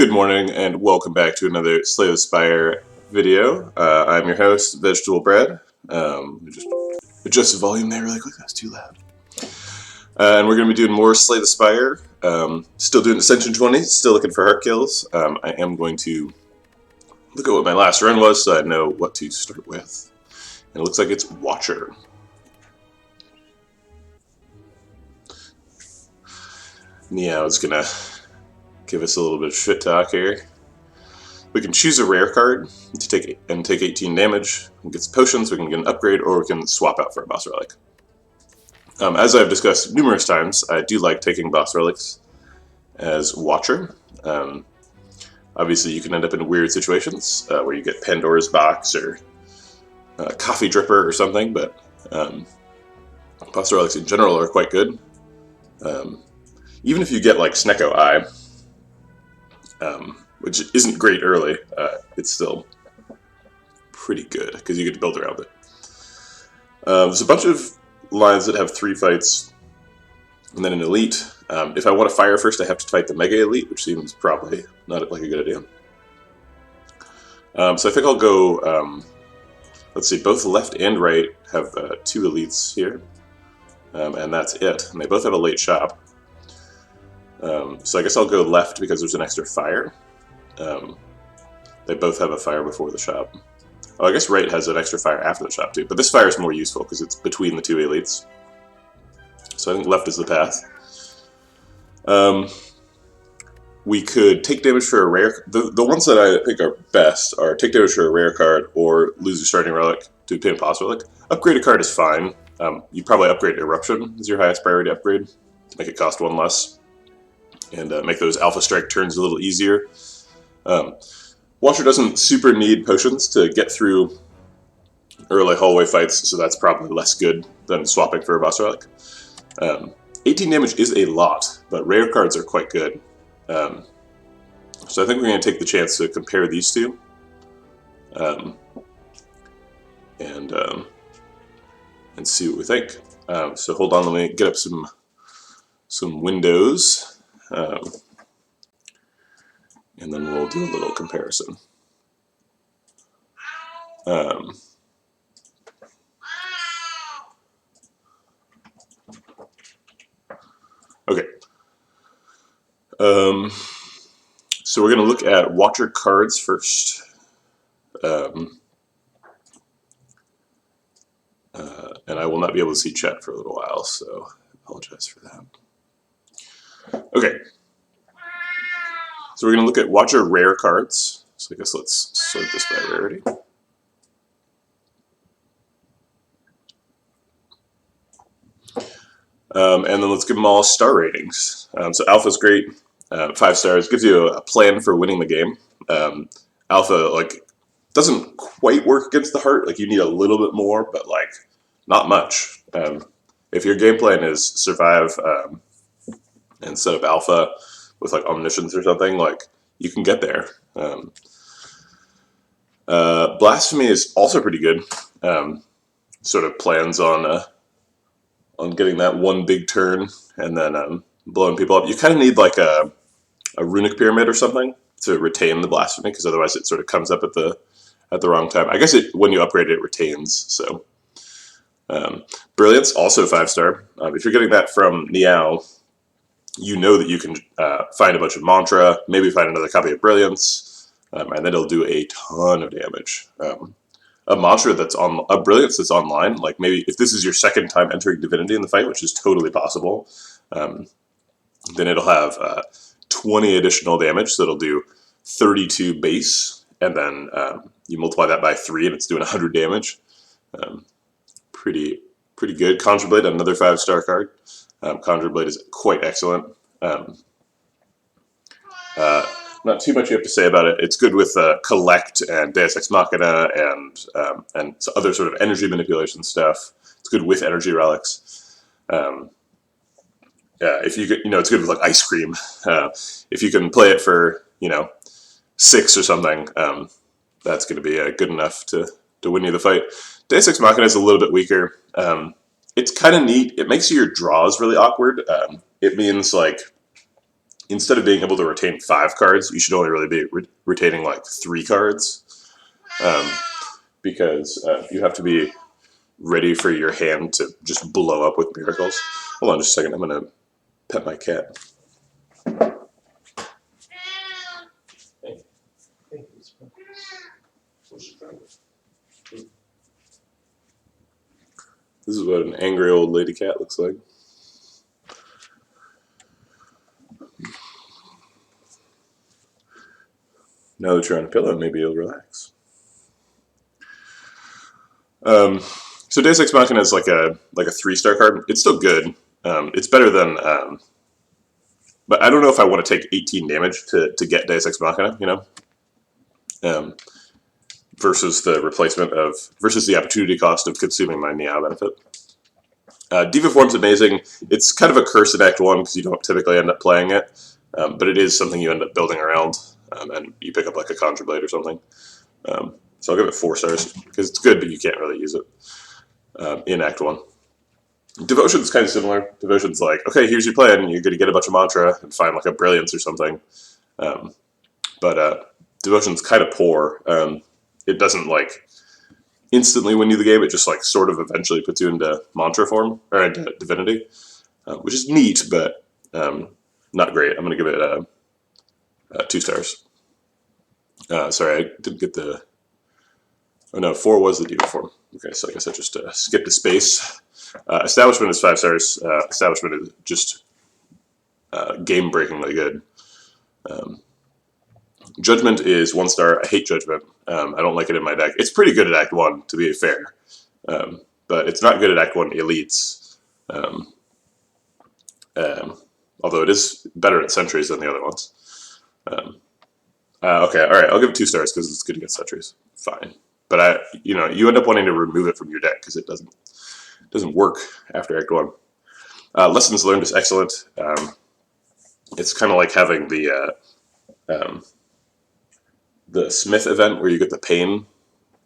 Good morning and welcome back to another Slay the Spire video. I'm your host, Vegetable Bread. Just adjust the volume there really quick, that's too loud. And we're going to be doing more Slay the Spire. Still doing Ascension 20, still looking for heart kills. I am going to look at what my last run was so I know what to start with. And it looks like it's Watcher. Meow's going to give us a little bit of shit talk here. We can choose a rare card to take 18 damage. We can get some potions, we can get an upgrade, or we can swap out for a boss relic. As I've discussed numerous times, I do like taking boss relics as Watcher. Obviously, you can end up in weird situations where you get Pandora's Box or Coffee Dripper or something, but boss relics in general are quite good. Even if you get like Snecko Eye, which isn't great early, it's still pretty good because you get to build around it. There's a bunch of lines that have 3 fights and then an elite. If I want to fire first, I have to fight the Mega Elite, which seems probably not like a good idea. So I think I'll go, let's see, both left and right have 2 elites here, and that's it. And they both have a late shop. So I guess I'll go left because there's an extra fire. They both have a fire before the shop. Oh, I guess right has an extra fire after the shop too, but this fire is more useful because it's between the 2 elites. So I think left is the path. We could take damage for a rare... The ones that I think are best are take damage for a rare card or lose your starting relic to obtain a boss relic. Upgrade a card is fine. You probably upgrade Eruption as your highest priority upgrade to make it cost 1 less. And make those Alpha Strike turns a little easier. Watcher doesn't super need potions to get through early hallway fights, so that's probably less good than swapping for a boss relic. 18 damage is a lot, but rare cards are quite good. So I think we're going to take the chance to compare these two. And see what we think. So hold on, let me get up some windows. And then we'll do a little comparison. Okay. So we're going to look at Watcher cards first. And I will not be able to see chat for a little while, so I apologize for that. Okay. So we're going to look at Watcher rare cards. So I guess let's sort this by rarity. And then let's give them all star ratings. So Alpha's great, 5 stars, gives you a plan for winning the game. Alpha, like, doesn't quite work against the heart. Like, you need a little bit more, but, like, not much. If your game plan is survive and set up Alpha with, like, omniscience or something, like, you can get there. Blasphemy is also pretty good. Sort of plans on getting that one big turn and then blowing people up. You kind of need like a runic pyramid or something to retain the blasphemy, because otherwise it sort of comes up at the wrong time. I guess when you upgrade it, it retains. So brilliance, also 5-star. If you're getting that from Niao, you know that you can find a bunch of mantra, maybe find another copy of brilliance, and then it'll do a ton of damage. A mantra that's on a brilliance that's online, like maybe if this is your second time entering divinity in the fight, which is totally possible, then it'll have 20 additional damage, so it'll do 32 base, and then you multiply that by 3 and it's doing 100 damage. Pretty good. Conjure Blade, another 5-star card. Conjure Blade is quite excellent. Not too much you have to say about it. It's good with Collect and Deus Ex Machina and other sort of energy manipulation stuff. It's good with energy relics. If you could, it's good with like Ice Cream. If you can play it for 6 or something, that's going to be good enough to win you the fight. Deus Ex Machina is a little bit weaker. It's kind of neat. It makes your draws really awkward. It means like instead of being able to retain 5 cards, you should only really be retaining like 3 cards, because you have to be ready for your hand to just blow up with miracles. Hold on just a second, I'm gonna pet my cat. This is what an angry old lady cat looks like. Now that you're on a pillow, maybe you'll relax. So Deus Ex Machina is like a 3-star card. It's still good. It's better than, but I don't know if I want to take 18 damage to get Deus Ex Machina, you know, versus the replacement of versus the opportunity cost of consuming my Meow benefit. Diva Form's amazing. It's kind of a curse in Act 1 because you don't typically end up playing it, but it is something you end up building around, and you pick up like a Conjure Blade or something. So I'll give it 4 stars because it's good, but you can't really use it in Act 1. Devotion's kind of similar. Devotion's like, okay, here's your plan. You're going to get a bunch of mantra and find like a brilliance or something. But Devotion's kind of poor. It doesn't like instantly win you the game. It just like sort of eventually puts you into mantra form or into divinity, which is neat, but not great. I'm going to give it 2 stars. Sorry, I didn't get the... Oh no, 4 was the diva form. Okay, so I guess I just skipped a space. Establishment is 5 stars. Establishment is just game-breakingly good. Judgment is 1 star. I hate Judgment. I don't like it in my deck. It's pretty good at Act 1, to be fair. But it's not good at Act 1 elites. Although it is better at sentries than the other ones. Okay, alright, I'll give it 2 stars because it's good against sentries. Fine. But you end up wanting to remove it from your deck because it doesn't work after Act 1. Lessons learned is excellent. It's kind of like having the Smith event where you get the pain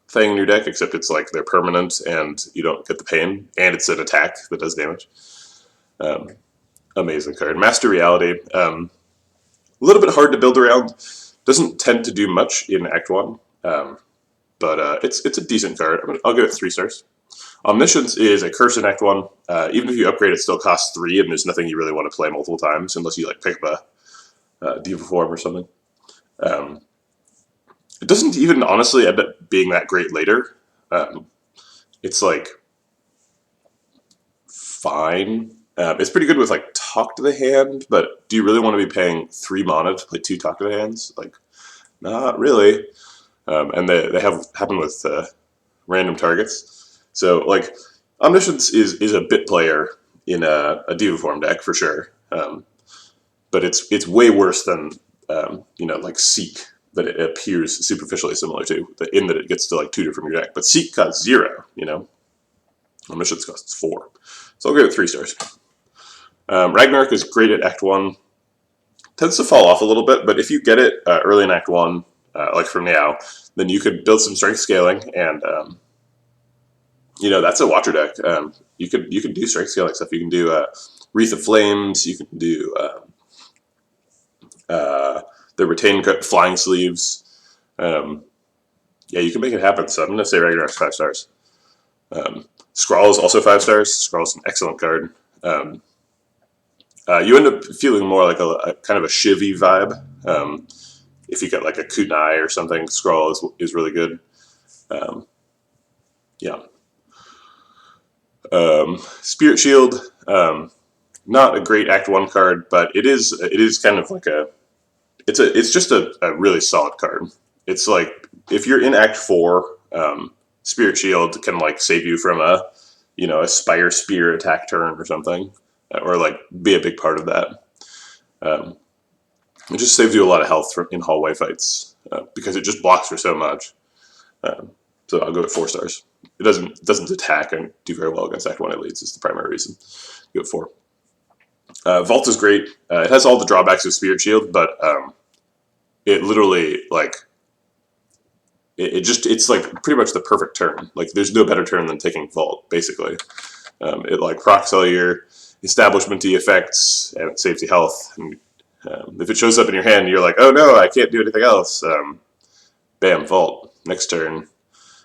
thing in your deck, except it's like they're permanent and you don't get the pain, and it's an attack that does damage. Amazing card. Master Reality. A little bit hard to build around. Doesn't tend to do much in Act 1. But it's a decent card. I'll give it 3 stars. Omniscience is a curse in Act 1. Even if you upgrade, it still costs 3, and there's nothing you really want to play multiple times unless you like pick up a Diva Form or something. It doesn't even honestly end up being that great later. It's like fine. It's pretty good with like Talk to the Hand, but do you really want to be paying 3 mana to play 2 Talk to the Hands? Like, not really. And they have happen with random targets. So like Omniscience is a bit player in a Diva Form deck for sure. But it's way worse than like Seek, that it appears superficially similar to, in that it gets to like 2 from your deck. But Seek costs 0, Omniscience costs 4. So I'll give it 3 stars. Ragnarok is great at Act 1. Tends to fall off a little bit, but if you get it early in Act 1, like from now, then you could build some strength scaling, and that's a Watcher deck. You can do strength scaling stuff. You can do Wreath of Flames. You can do the Retain Flying Sleeves. Yeah, you can make it happen. So I'm going to say Ragnarok's 5 stars. Scrawl is also 5 stars. Scrawl is an excellent card. You end up feeling more like a kind of a Shivy vibe. If you get like a Kunai or something, Scrawl is really good. Yeah. Spirit Shield, not a great Act 1 card, but it is kind of like it's just a really solid card. It's like if you're in Act 4, Spirit Shield can like save you from a Spire Spear attack turn or something, or like be a big part of that. It just saves you a lot of health in hallway fights because it just blocks for so much. So I'll go with 4 stars. It doesn't attack and do very well against Act 1 elites. Is the primary reason. Go with 4. Vault is great. It has all the drawbacks of Spirit Shield, but it literally like it's like pretty much the perfect turn. Like there's no better turn than taking Vault. Basically, it like procs all your establishment-y effects and it saves you health and If it shows up in your hand and you're like, oh no, I can't do anything else, bam, vault, next turn.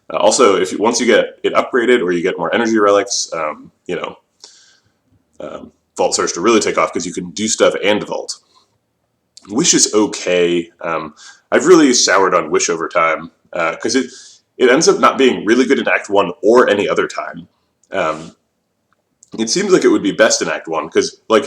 Also, if once you get it upgraded or you get more energy relics, vault starts to really take off because you can do stuff and vault. Wish is okay. I've really soured on Wish over time because it ends up not being really good in Act 1 or any other time. It seems like it would be best in Act 1 because, like,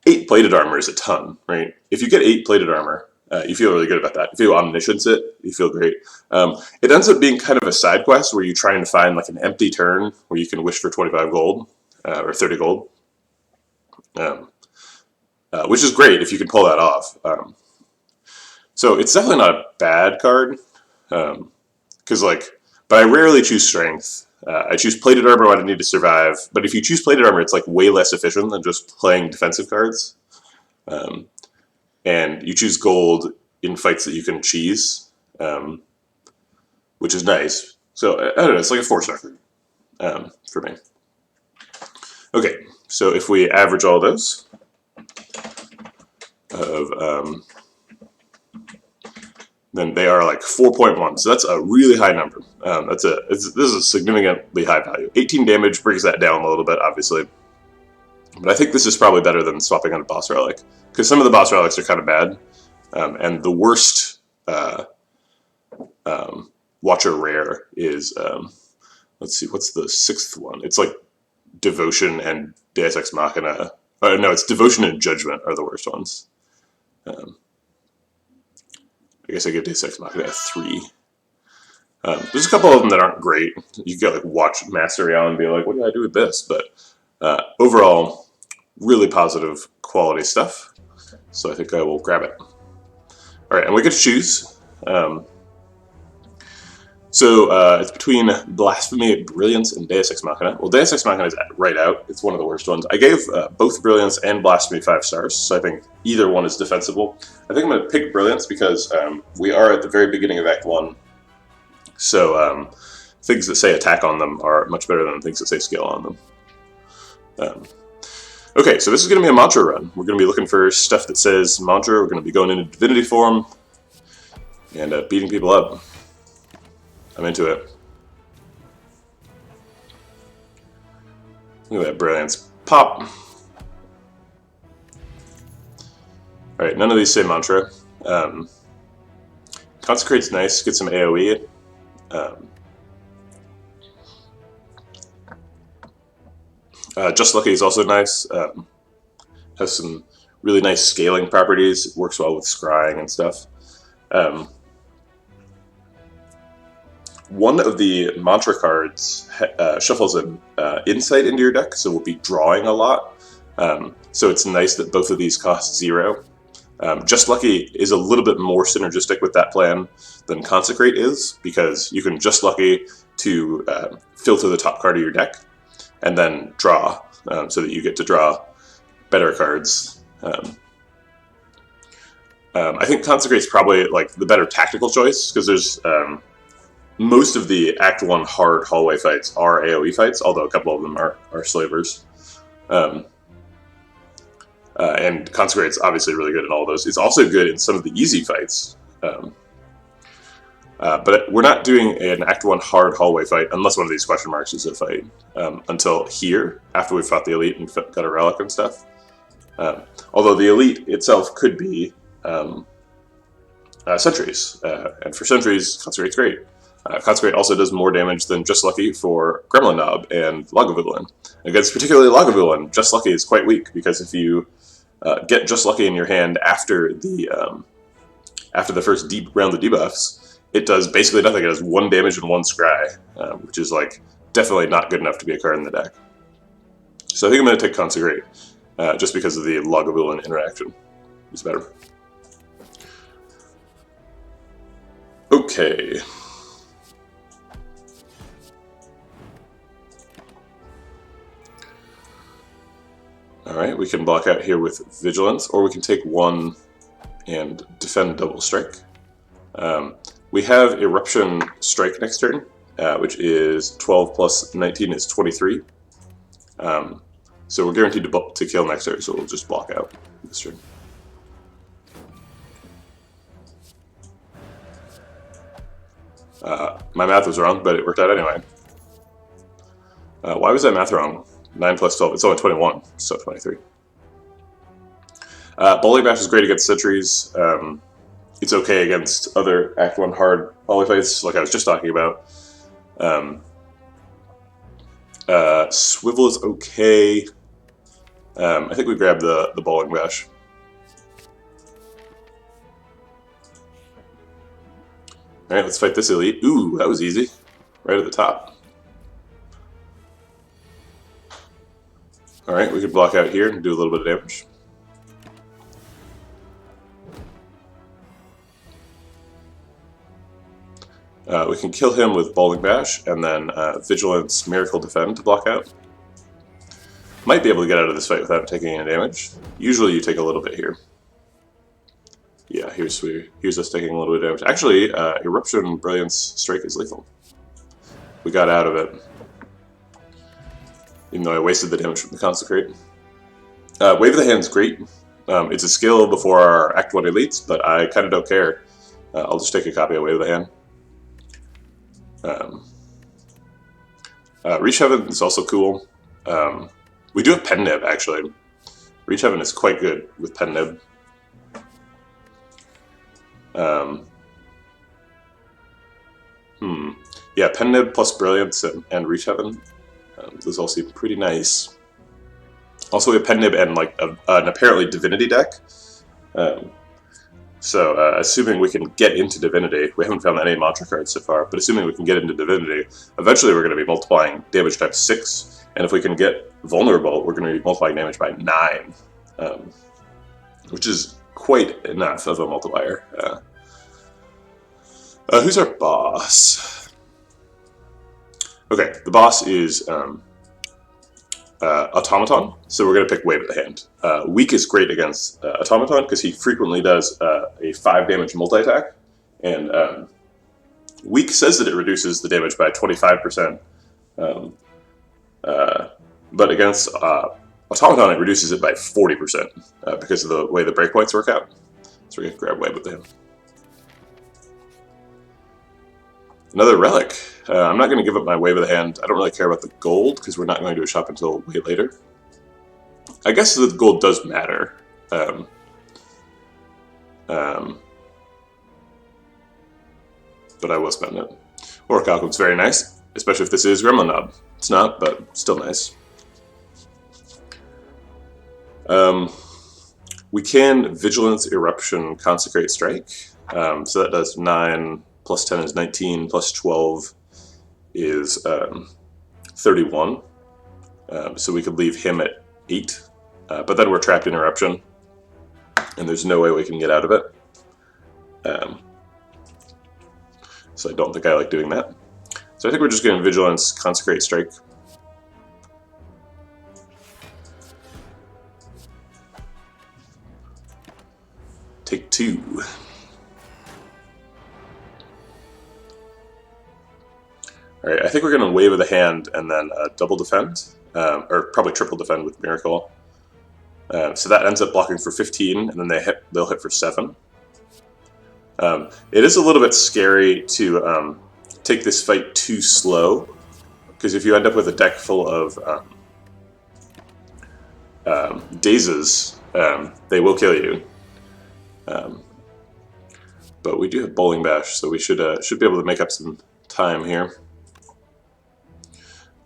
8 plated armor is a ton, right? If you get 8 plated armor, you feel really good about that. If you omniscience it, you feel great. It ends up being kind of a side quest where you're trying to find like an empty turn where you can wish for 25 gold or 30 gold, which is great if you can pull that off. So it's definitely not a bad card, because but I rarely choose strength. I choose plated armor when I need to survive, but if you choose plated armor, it's like way less efficient than just playing defensive cards. And you choose gold in fights that you can cheese, which is nice. So I don't know, it's like a 4-star for me. Okay, so if we average all those then they are like 4.1. So that's a really high number. This is a significantly high value. 18 damage brings that down a little bit, obviously. But I think this is probably better than swapping on a boss relic, because some of the boss relics are kind of bad. And the worst Watcher rare is, let's see, what's the 6th one? It's like Devotion and Deus Ex Machina. No, it's Devotion and Judgment are the worst ones. I guess I give Deus Ex Machina a 3. There's a couple of them that aren't great. You can like watch Master Real and be like, what do I do with this? But overall, really positive quality stuff. So I think I will grab it. All right, and we get to choose. It's between Blasphemy, Brilliance, and Deus Ex Machina. Well, Deus Ex Machina is right out. It's one of the worst ones. I gave both Brilliance and Blasphemy 5 stars, so I think either one is defensible. I think I'm going to pick Brilliance because we are at the very beginning of Act 1. So things that say attack on them are much better than things that say skill on them. Okay, so this is going to be a mantra run. We're going to be looking for stuff that says mantra. We're going to be going into divinity form and beating people up. I'm into it. Look at that Brilliance pop. Alright, none of these say mantra. Consecrate's nice, get some AoE. Just Lucky is also nice. Has some really nice scaling properties. It works well with scrying and stuff. One of the mantra cards shuffles an insight into your deck, so we'll be drawing a lot. So it's nice that both of these cost 0. Just Lucky is a little bit more synergistic with that plan than Consecrate is, because you can Just Lucky to filter the top card of your deck and then draw, so that you get to draw better cards. I think Consecrate's probably like the better tactical choice, because there's most of the Act 1 hard hallway fights are AoE fights, although a couple of them are slavers. And Consecrate's obviously really good in all those. It's also good in some of the easy fights. But we're not doing an Act 1 hard hallway fight unless one of these question marks is a fight until here, after we've fought the Elite and got a relic and stuff. Although the Elite itself could be Sentries, and for Sentries, Consecrate's great. Consecrate also does more damage than Just Lucky for Gremlin Knob and Lagavulin. Against particularly Lagavulin, Just Lucky is quite weak, because if you get Just Lucky in your hand after the first round of debuffs, it does basically nothing. It does 1 damage and 1 scry, which is like definitely not good enough to be a card in the deck. So I think I'm going to take Consecrate, just because of the Lagavulin interaction. It's better. Okay. Alright, we can block out here with Vigilance, or we can take 1 and defend double strike. We have Eruption Strike next turn, which is 12 plus 19 is 23. So we're guaranteed to kill next turn, so we'll just block out this turn. My math was wrong, but it worked out anyway. Why was that math wrong? 9 plus 12, it's only 21, so 23. Bowling Bash is great against sentries. It's okay against other Act 1 hard polyfights, like I was just talking about. Swivel is okay. I think we grab the Bowling Bash. Alright, let's fight this elite. Ooh, that was easy. Right at the top. Alright, we could block out here and do a little bit of damage. We can kill him with Bowling Bash, and then Vigilance, Miracle Defend to block out. Might be able to get out of this fight without taking any damage. Usually you take a little bit here. Yeah, here's us taking a little bit of damage. Actually, Eruption, Brilliance, Strike is lethal. We got out of it. Even though I wasted the damage from the Consecrate. Wave of the Hand's great. It's a skill before our Act 1 elites, but I kind of don't care. I'll just take a copy of Wave of the Hand. Reach Heaven is also cool. We do have Pen Nib, actually. Reach Heaven is quite good with Pen Nib. Yeah, Pen Nib plus Brilliance and Reach Heaven. Those all seem pretty nice. Also, we have Pen Nib and like an apparently Divinity deck. So, assuming we can get into Divinity, we haven't found any mantra cards so far, but assuming we can get into Divinity, eventually we're going to be multiplying damage times 6, and if we can get vulnerable, we're going to be multiplying damage by 9, which is quite enough of a multiplier. Who's our boss? Okay, the boss is Automaton, so we're going to pick Wave of the Hand. Weak is great against Automaton because he frequently does a 5 damage multi-attack, and Weak says that it reduces the damage by 25%, but against Automaton it reduces it by 40% because of the way the breakpoints work out. So we're going to grab Wave of the Hand. Another relic. I'm not going to give up my Wave of the Hand. I don't really care about the gold, because we're not going to a shop until way later. I guess the gold does matter. But I will spend it. Orichalcum's very nice, especially if this is Gremlin Knob. It's not, but still nice. We can Vigilance, Eruption, Consecrate, Strike. So that does 9, plus 10 is 19, plus 12 is 31, so we could leave him at 8, but then we're trapped in Eruption, and there's no way we can get out of it. So I don't think I like doing that. So I think we're just going to Vigilance, Consecrate, Strike. Take 2. Alright, I think we're going to Wave of the Hand and then double defend, or probably triple defend with Miracle. So that ends up blocking for 15, and then they'll hit for 7. It is a little bit scary to take this fight too slow, because if you end up with a deck full of dazes, they will kill you. But we do have Bowling Bash, so we should be able to make up some time here.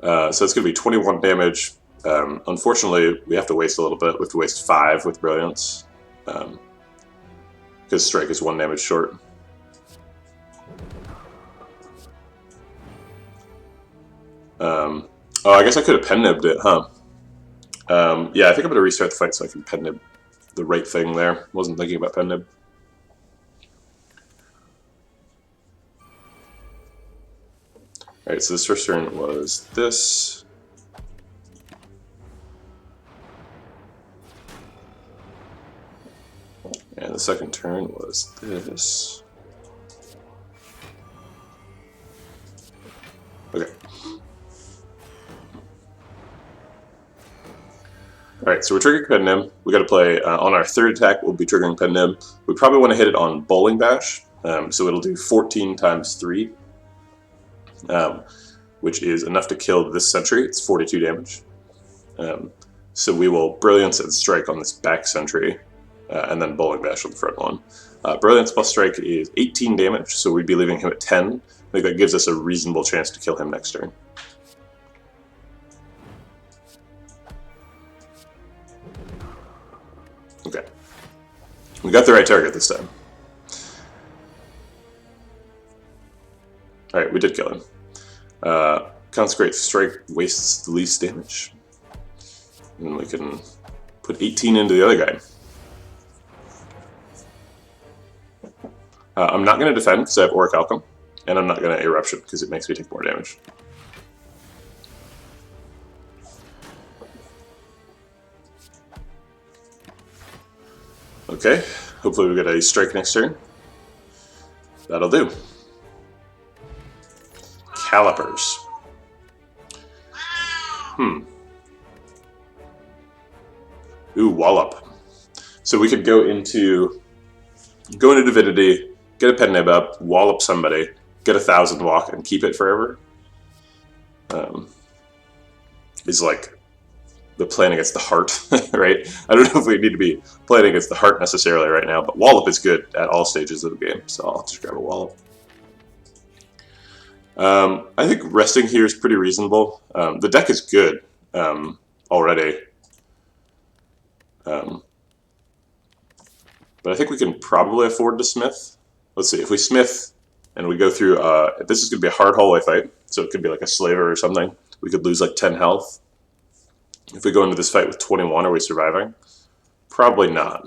So it's going to be 21 damage. Unfortunately, we have to waste a little bit. We have to waste 5 with Brilliance, because Strike is 1 damage short. Oh, I guess I could have Pen Nibbed it, huh? Yeah, I think I'm going to restart the fight so I can Pen Nib the right thing there. Wasn't thinking about Pen Nib. Alright, so this first turn was this. And the second turn was this. Okay. Alright, so we're triggering Pen Nib. We got to play on our third attack, we'll be triggering Pen Nib. We probably want to hit it on Bowling Bash, so it'll do 14 times 3. which is enough to kill this sentry. It's 42 damage. So we will brilliance and strike on this back sentry, and then bowling bash on the front one. Brilliance plus strike is 18 damage, so we'd be leaving him at 10. I think that gives us a reasonable chance to kill him next turn. Okay. We got the right target this time. Alright, we did kill him. Consecrate strike wastes the least damage. And we can put 18 into the other guy. I'm not going to defend because I have Auric Alchem, and I'm not going to Eruption because it makes me take more damage. Okay, hopefully we get a strike next turn. That'll do. Calipers. Ooh, Wallop. So we could go into Divinity, get a pen nib up, wallop somebody, get 1,000 walk, and keep it forever. Is like the plan against the heart, right? I don't know if we need to be playing against the heart necessarily right now, but wallop is good at all stages of the game, so I'll just grab a wallop. I think resting here is pretty reasonable. The deck is good already. But I think we can probably afford to smith. Let's see, if we smith and we go through, this is going to be a hard hallway fight, so it could be like a slaver or something. We could lose like 10 health. If we go into this fight with 21, are we surviving? Probably not.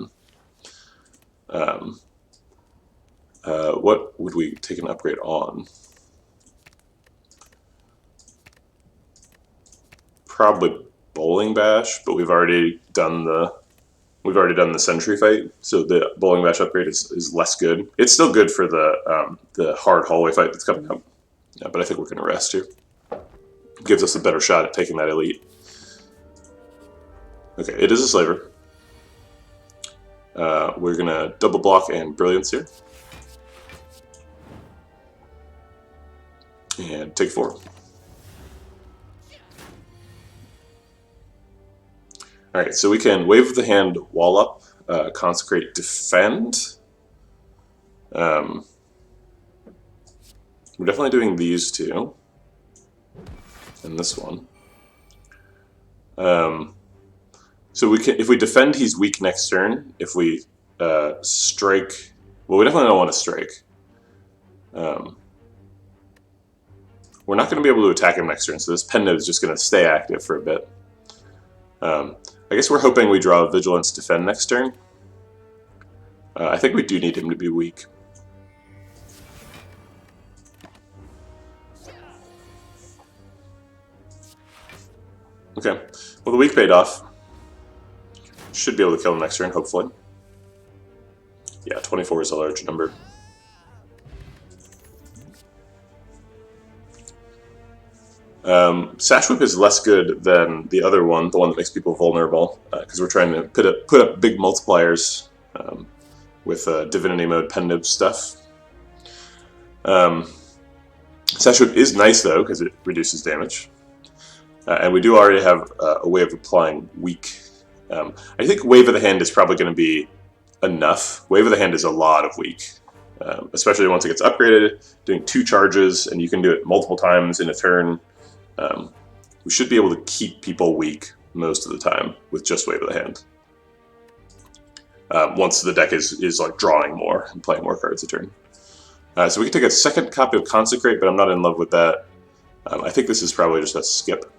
What would we take an upgrade on? Probably bowling bash, but we've already done the sentry fight, so the bowling bash upgrade is less good. It's still good for the hard hallway fight that's coming up, yeah, but I think we're going to rest here. Gives us a better shot at taking that elite. Okay, it is a slaver. We're going to double block and brilliance here. And take 4. Alright, so we can wave of the hand, wall up, consecrate, defend. We're definitely doing these two. And this one. So we can, if we defend, he's weak next turn. If we strike, well, we definitely don't want to strike. We're not going to be able to attack him next turn, so this pen node is just going to stay active for a bit. I guess we're hoping we draw Vigilance Defend next turn. I think we do need him to be weak. Okay, well the weak paid off. Should be able to kill him next turn, hopefully. Yeah, 24 is a large number. Sash Whip is less good than the other one, the one that makes people vulnerable, because we're trying to put up big multipliers with Divinity Mode pen nib stuff. Sash Whip is nice though, because it reduces damage. And we do already have a way of applying weak. I think Wave of the Hand is probably going to be enough. Wave of the Hand is a lot of weak, especially once it gets upgraded, doing 2 charges, and you can do it multiple times in a turn. We should be able to keep people weak most of the time with just Wave of the Hand. Once the deck is like drawing more and playing more cards a turn. So we can take a second copy of Consecrate, but I'm not in love with that. I think this is probably just a skip.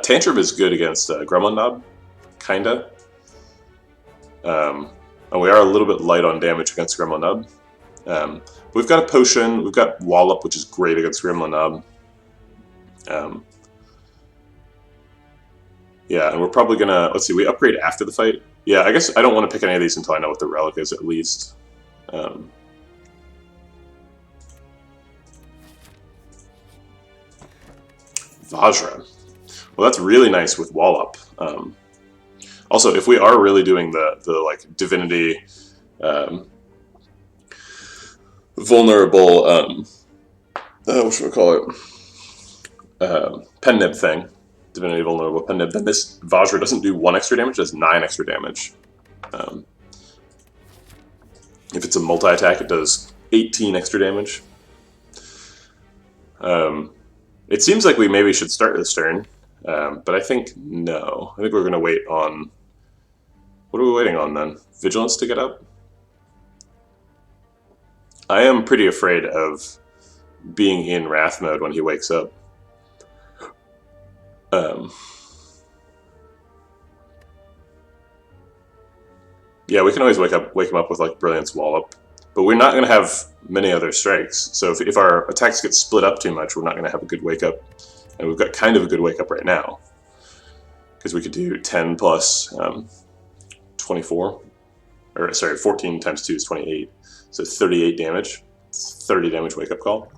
Tantrum is good against Gremlin Knob, kinda. And we are a little bit light on damage against Gremlin Knob. We've got a potion, we've got Wallop, which is great against Gremlin Knob. Yeah, and we're probably gonna, let's see, we upgrade after the fight. Yeah, I guess I don't want to pick any of these until I know what the relic is at least. Vajra. Well, that's really nice with Wallop. Also, if we are really doing the like divinity vulnerable what should we call it? Pen nib thing. Divinity vulnerable pen nib. Then this Vajra doesn't do 1 extra damage, it does 9 extra damage. If it's a multi-attack, it does 18 extra damage. It seems like we maybe should start this turn, but I think no. I think we're going to wait on... What are we waiting on then? Vigilance to get up? I am pretty afraid of being in Wrath mode when he wakes up. Yeah, we can always wake him up with like Brilliance Wallop, but we're not going to have many other strikes. So if our attacks get split up too much, we're not going to have a good wake up, and we've got kind of a good wake up right now because we could do 10 plus 24, or sorry, 14 times 2 is 28, so 38 damage. It's 30 damage wake up call.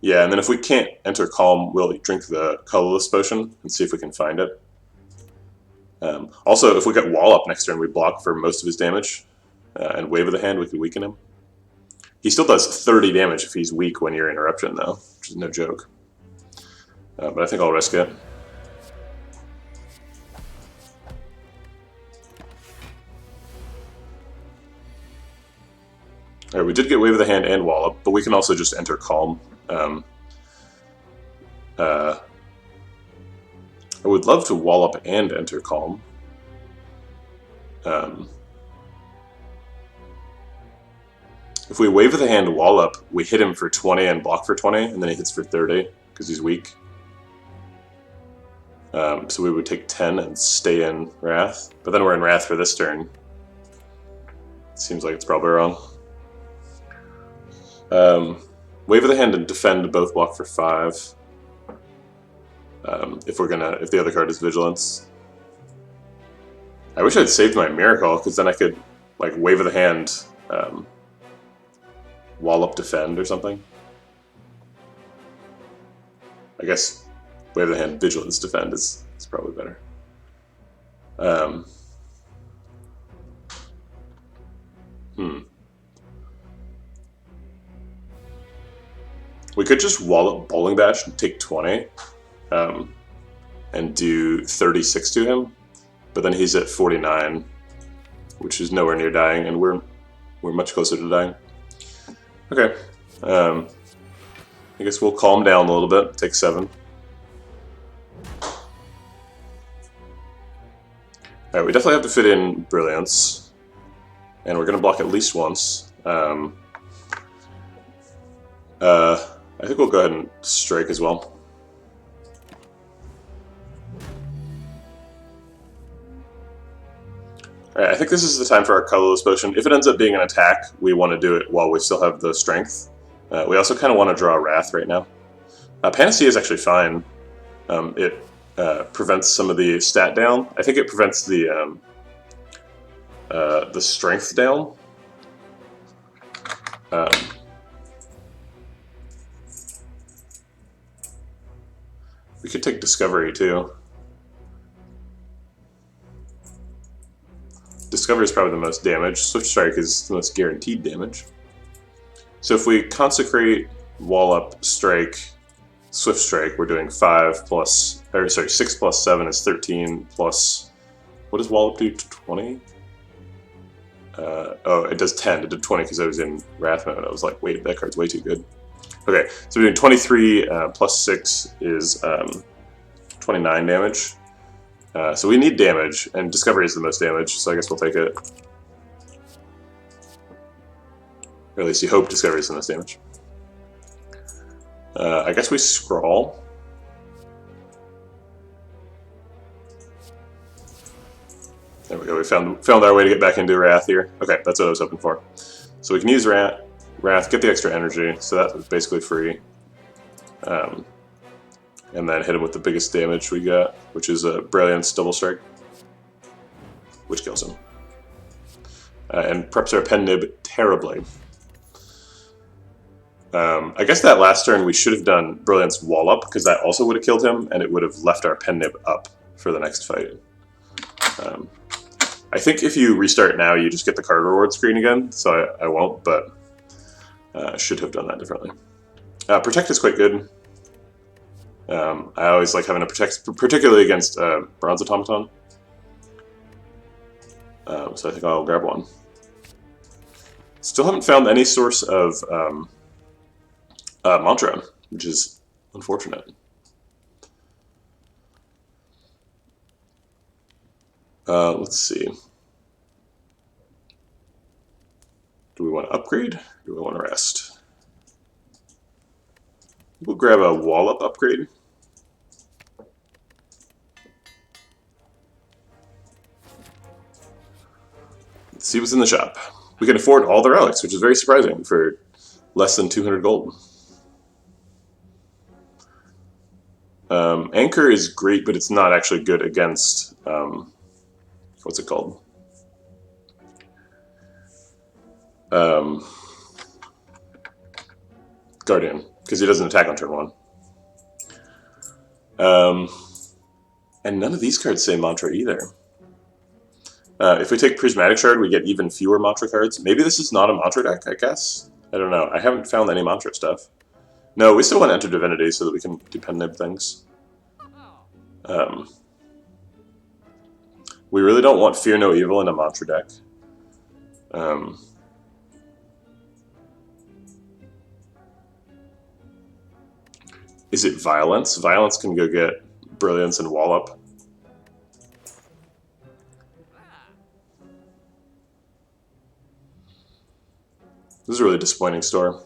Yeah, and then if we can't enter Calm, we'll drink the Colorless Potion and see if we can find it. Also, if we get Wall Up next turn, we block for most of his damage, and Wave of the Hand, we could weaken him. He still does 30 damage if he's weak when you're Interruption, though, which is no joke. But I think I'll risk it. Alright, we did get Wave of the Hand and Wall Up, but we can also just enter Calm. I would love to Wall Up and enter Calm. If we Wave of the Hand Wall Up, we hit him for 20 and block for 20, and then he hits for 30 because he's weak. So we would take 10 and stay in Wrath, but then we're in Wrath for this turn. Seems like it's probably wrong. Wave of the Hand and Defend both block for 5. If the other card is Vigilance. I wish I'd saved my Miracle, because then I could like Wave of the Hand, Wall Up Defend or something. I guess Wave of the Hand Vigilance Defend is probably better. We could just Wall Up Bowling Bash and take 20, and do 36 to him, but then he's at 49, which is nowhere near dying, and we're much closer to dying. Okay, I guess we'll calm down a little bit, take 7. Alright, we definitely have to fit in Brilliance, and we're going to block at least once. I think we'll go ahead and strike as well. Alright, I think this is the time for our Colorless Potion. If it ends up being an attack, we want to do it while we still have the strength. We also kind of want to draw Wrath right now. Panacea is actually fine. It prevents some of the stat down. I think it prevents the strength down. We could take Discovery too. Discovery is probably the most damage. Swift Strike is the most guaranteed damage. So if we consecrate, Wall Up, Strike, Swift Strike, we're doing 6 plus 7 is 13 plus, what does Wall Up do to 20? Oh, it does 10. It did 20 because I was in Wrath mode. I was like, wait, that card's way too good. Okay, so we're doing 23 plus 6 is 29 damage. So we need damage, and Discovery is the most damage, so I guess we'll take it. Or at least you hope Discovery is the most damage. I guess we scrawl. There we go, we found our way to get back into Wrath here. Okay, that's what I was hoping for. So we can use Wrath, get the extra energy, so that was basically free. And then hit him with the biggest damage we got, which is a Brilliance Double Strike, which kills him. And preps our Pen Nib terribly. I guess that last turn we should have done Brilliance Wall Up, because that also would have killed him, and it would have left our Pen Nib up for the next fight. I think if you restart now, you just get the card reward screen again, so I won't, but should have done that differently. Protect is quite good. I always like having a protect, particularly against Bronze Automaton. So I think I'll grab one. Still haven't found any source of mantra, which is unfortunate. Let's see. Do we want to upgrade? Or do we want to rest? We'll grab a wall up upgrade. Let's see what's in the shop. We can afford all the relics, which is very surprising for less than 200 gold. Anchor is great, but it's not actually good against, what's it called? Guardian, because he doesn't attack on turn 1. And none of these cards say mantra either. If we take Prismatic Shard, we get even fewer mantra cards. Maybe this is not a mantra deck, I guess? I don't know. I haven't found any mantra stuff. No, we still want to enter Divinity so that we can depend on things. We really don't want Fear No Evil in a mantra deck. Is it Violence? Violence can go get Brilliance and Wallop. This is a really disappointing store.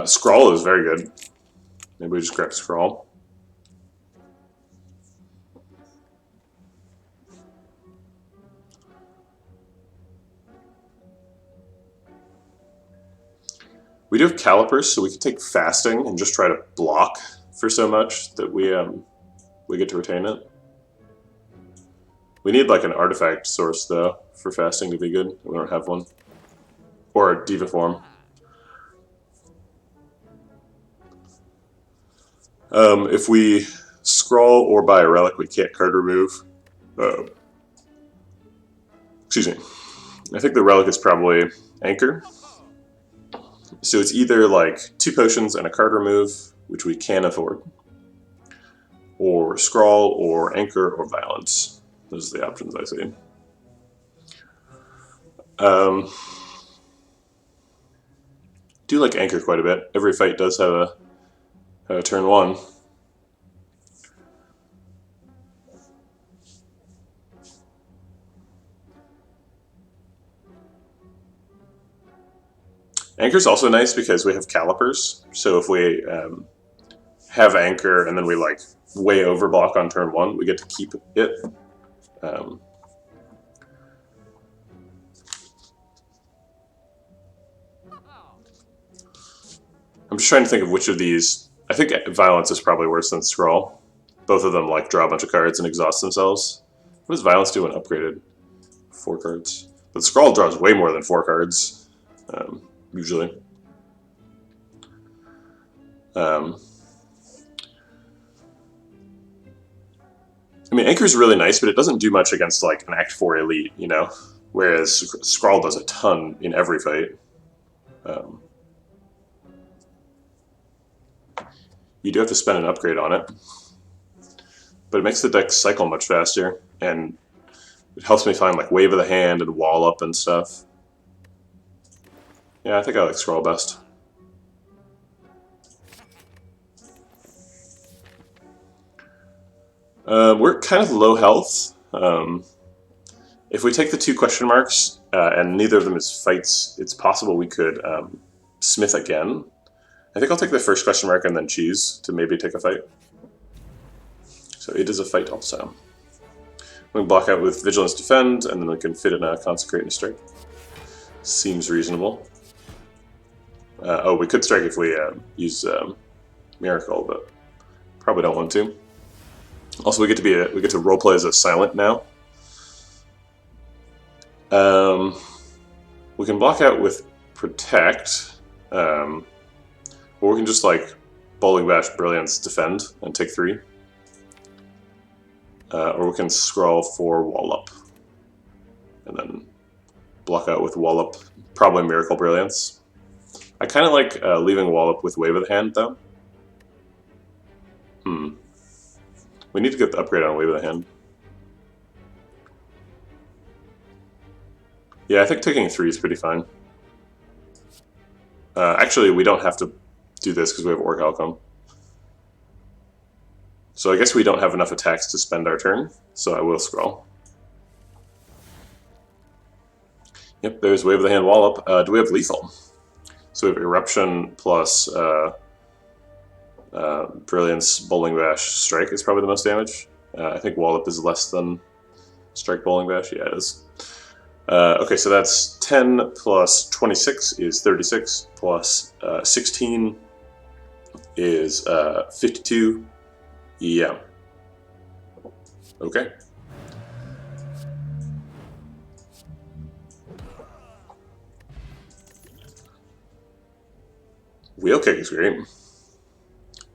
Scrawl is very good. Maybe we just grab Scrawl. We do have Calipers, so we can take Fasting and just try to block for so much that we get to retain it. We need like an artifact source though for Fasting to be good. We don't have one. Or a Diva Form. If we scroll or buy a relic, we can't card remove. Excuse me. I think the relic is probably Anchor. So it's either like 2 potions and a card remove, which we can afford, or Scrawl, or Anchor, or Violence. Those are the options I see. Do like Anchor quite a bit. Every fight does have a turn 1. Anchor's also nice because we have Calipers, so if we have Anchor and then we like way overblock on turn 1, we get to keep it. I'm just trying to think of which of these. I think Violence is probably worse than Scrawl. Both of them like draw a bunch of cards and exhaust themselves. What does Violence do when upgraded? 4 cards. But Scrawl draws way more than 4 cards, usually. I mean, Anchor's really nice, but it doesn't do much against like an Act 4 elite, you know? Whereas Scrawl does a ton in every fight. You do have to spend an upgrade on it, but it makes the deck cycle much faster, and it helps me find like Wave of the Hand and Wall Up and stuff. Yeah, I think I like Scroll best. We're kind of low health. If we take the 2 question marks, and neither of them is fights, it's possible we could Smith again. I think I'll take the first question mark and then choose to maybe take a fight. So it is a fight also. We can block out with Vigilance Defend, and then we can fit in a Consecrate and a Strike. Seems reasonable. Oh, we could strike if we use Miracle, but probably don't want to. Also, we get to roleplay as a Silent now. We can block out with Protect. Or we can just like Bowling Bash, Brilliance, Defend, and take 3. or we can scroll for Wallop. And then block out with Wallop, probably Miracle Brilliance. I kind of like leaving Wallop with Wave of the Hand, though. We need to get the upgrade on Wave of the Hand. Yeah, I think taking 3 is pretty fine. Actually, we don't have to do this because we have Orichalcum. So I guess we don't have enough attacks to spend our turn, so I will scroll. Yep, there's Wave of the Hand Wallop. Do we have Lethal? So we have Eruption plus Brilliance, Bowling Bash, Strike is probably the most damage. I think Wallop is less than Strike, Bowling Bash. Yeah, it is. Okay, so that's 10 plus 26 is 36, plus 16 is 52. Yeah. Okay. Wheel Kick is great.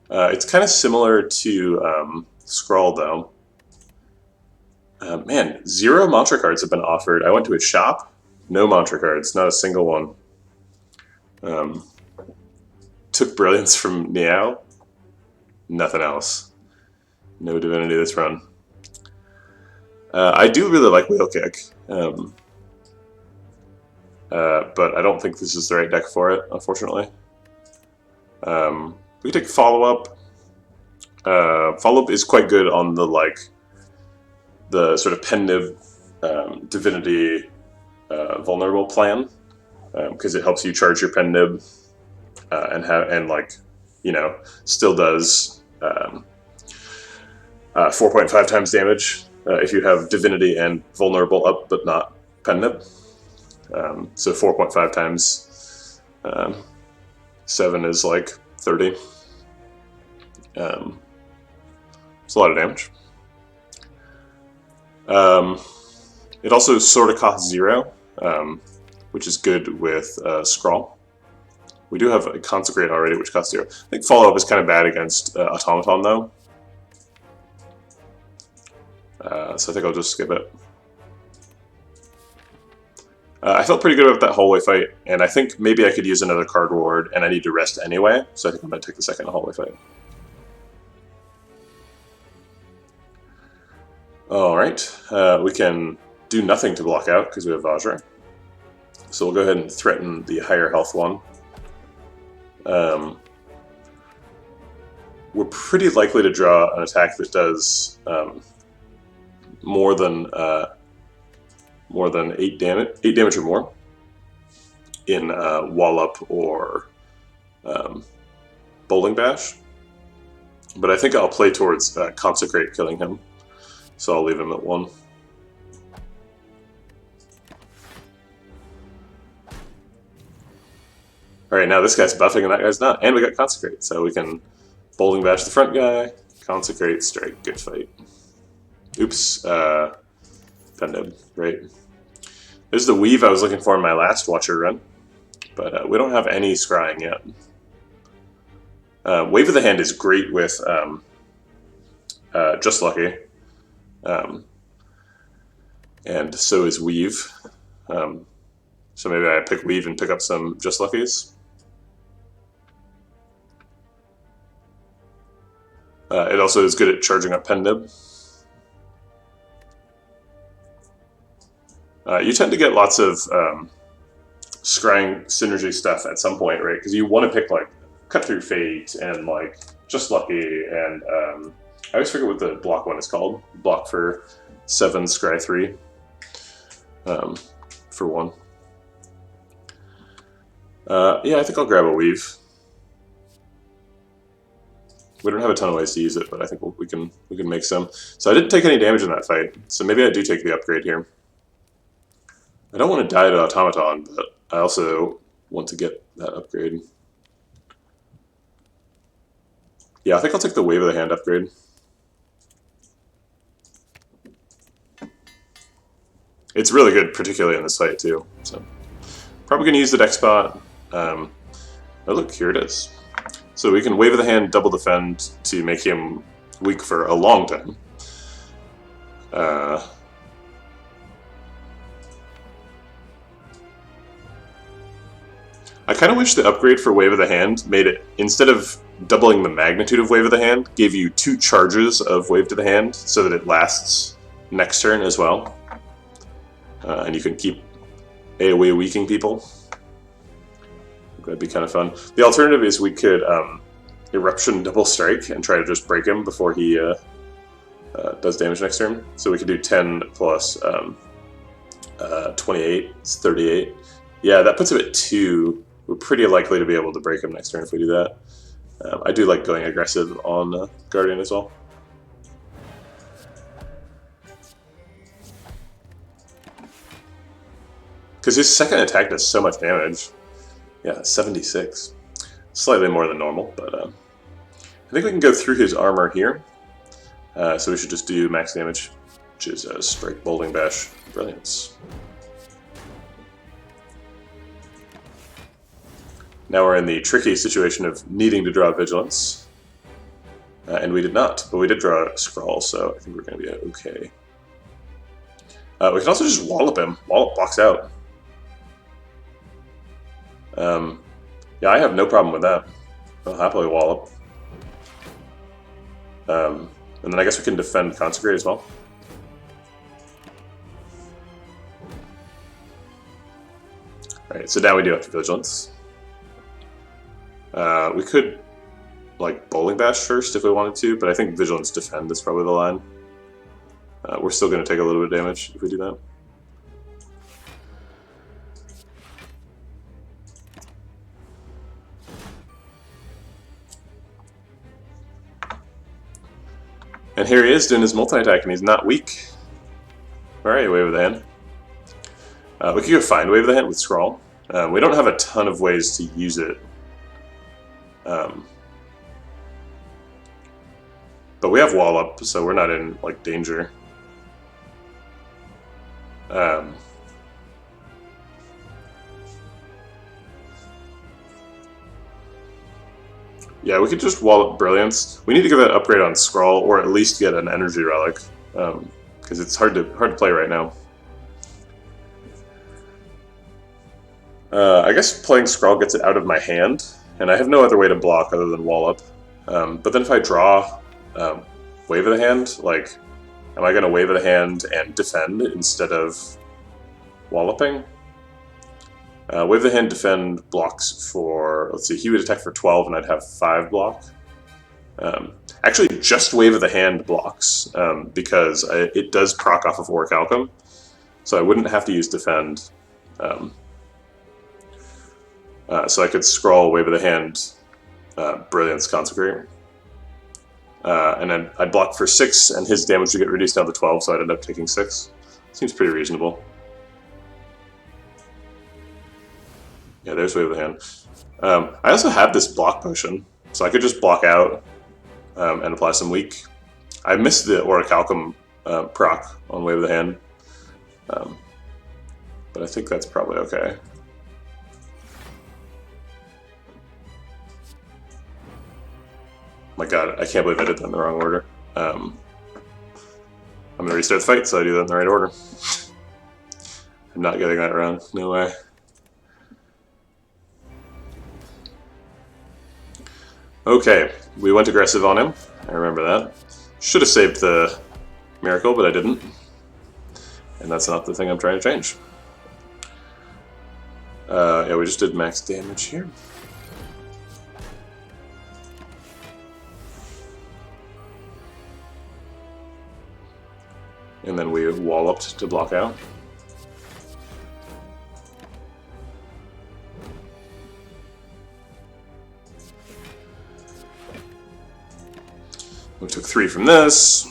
It's kind of similar to Scrawl, though. Man, 0 mantra cards have been offered. I went to a shop, no mantra cards, not a single one. Took Brilliance from Niao, nothing else. No Divinity this run. I do really like Wheel Kick, but I don't think this is the right deck for it, unfortunately. We take Follow Up. Follow Up is quite good on the the sort of Pen Nib Divinity vulnerable plan, because it helps you charge your Pen Nib and still does 4.5 times damage if you have Divinity and vulnerable up but not Pen Nib. So 4.5 times 7 is like 30. It's a lot of damage. It also sort of costs 0, which is good with Scrawl. We do have a Consecrate already, which costs 0. I think Follow Up is kind of bad against Automaton, though. So I think I'll just skip it. I felt pretty good about that hallway fight, and I think maybe I could use another card reward, and I need to rest anyway, so I think I'm going to take the second hallway fight. Alright, we can do nothing to block out because we have Vajra. So we'll go ahead and threaten the higher health one. We're pretty likely to draw an attack that does more than 8 damage or more in Wallop or Bowling Bash. But I think I'll play towards Consecrate killing him. So I'll leave him at 1. Alright, now this guy's buffing and that guy's not. And we got Consecrate, so we can Bowling Bash the front guy, Consecrate, Strike, good fight. Oops, Pen Nib, right. There's the Weave I was looking for in my last Watcher run, but we don't have any scrying yet. Wave of the Hand is great with Just Lucky. And so is Weave. So maybe I pick Weave and pick up some Just Luckies. It also is good at charging up Pen Nib. You tend to get lots of scrying synergy stuff at some point, right? Because you want to pick like Cut Through Fate and like Just Lucky, and I always forget what the block one is called. Block for 7, scry 3 for 1. Yeah, I think I'll grab a Weave. We don't have a ton of ways to use it, but I think we can make some. So I didn't take any damage in that fight, so maybe I do take the upgrade here. I don't want to die to Automaton, but I also want to get that upgrade. Yeah, I think I'll take the Wave of the Hand upgrade. It's really good, particularly in this fight, too. So probably going to use the deck spot. Oh, look, here it is. So we can Wave of the Hand, double defend to make him weak for a long time. Uh, I kind of wish the upgrade for Wave of the Hand made it, instead of doubling the magnitude of Wave of the Hand, gave you 2 charges of Wave to the Hand so that it lasts next turn as well. And you can keep AoE weakening people. That'd be kind of fun. The alternative is we could Eruption Double Strike and try to just break him before he does damage next turn. So we could do 10 plus 28, it's 38. Yeah, that puts him at 2. We're pretty likely to be able to break him next turn if we do that. I do like going aggressive on Guardian as well. Because his second attack does so much damage. Yeah, 76. Slightly more than normal, but I think we can go through his armor here. So we should just do max damage, which is Strike, Bolting Bash, Brilliance. Now we're in the tricky situation of needing to draw Vigilance. And we did not, but we did draw a Scrawl, so I think we're going to be okay. We can also just Wallop him. Wallop blocks out. Yeah, I have no problem with that. I'll happily Wallop. And then I guess we can defend Consecrate as well. Alright, so now we do have to Vigilance. We could, like, Bowling Bash first if we wanted to, but I think Vigilance Defend is probably the line. We're still going to take a little bit of damage if we do that. And here he is doing his multi-attack, and he's not weak. Alright, Wave of the Hand. We could go find Wave of the Hand with Scrawl. We don't have a ton of ways to use it. But we have Wallop, so we're not in, like, danger. Yeah, we could just Wallop Brilliance. We need to get that upgrade on Scrawl, or at least get an Energy Relic, because it's hard to play right now. I guess playing Scrawl gets it out of my hand, and I have no other way to block other than Wallop. But then if I draw Wave of the Hand, like, am I going to Wave of the Hand and defend instead of Walloping? Wave of the Hand defend blocks for, let's see, he would attack for 12 and I'd have 5 block. Actually, just Wave of the Hand blocks, because it does proc off of Orichalcum, so I wouldn't have to use defend. So I could Scrawl Wave of the Hand, Brilliance, Consecrate. And then I'd block for 6, and his damage would get reduced down to 12, so I'd end up taking 6. Seems pretty reasonable. Yeah, there's Wave of the Hand. I also have this block potion, so I could just block out and apply some weak. I missed the Orichalcum proc on Wave of the Hand, but I think that's probably okay. My god, I can't believe I did that in the wrong order. I'm going to restart the fight, so I do that in the right order. I'm not getting that around, no way. Okay, we went aggressive on him. I remember that. Should have saved the miracle, but I didn't. And that's not the thing I'm trying to change. Yeah, we just did max damage here. And then we Walloped to block out. We took 3 from this.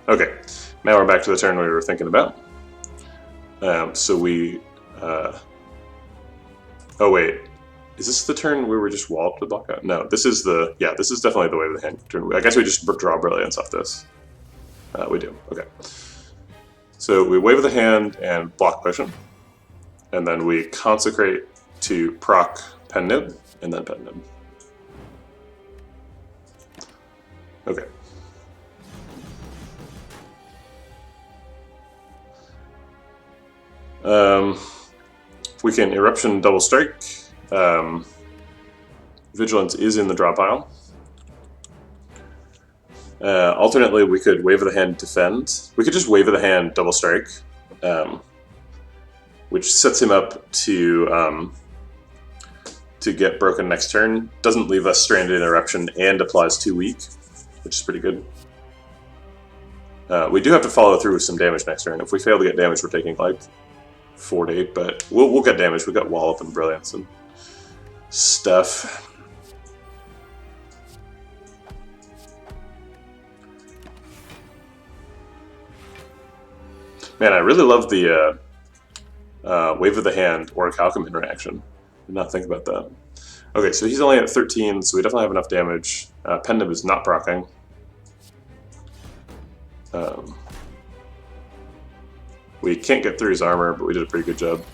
Okay, now we're back to the turn we were thinking about. So we... oh wait, is this the turn where we just Walloped to block out? No, this is the... Yeah, this is definitely the Wave of the Hand turn. I guess we just draw Brilliance off this. We do, okay. So we Wave of the Hand and block potion. And then we Consecrate to proc Pen Nib, and then Pen Nib. Okay. We can Eruption Double Strike. Vigilance is in the draw pile. Alternately, we could Wave of the Hand Defend. We could just Wave of the Hand Double Strike, which sets him up to get broken next turn. Doesn't leave us stranded in Eruption and applies 2 weak, which is pretty good. We do have to follow through with some damage next turn. If we fail to get damage, we're taking like 4 to 8, but we'll get damage. We've got Wallop and Brilliance and stuff. Man, I really love the Wave of the Hand Orichalcum interaction. Did not think about that. Okay, so he's only at 13, so we definitely have enough damage. Pendib is not proccing. We can't get through his armor, but we did a pretty good job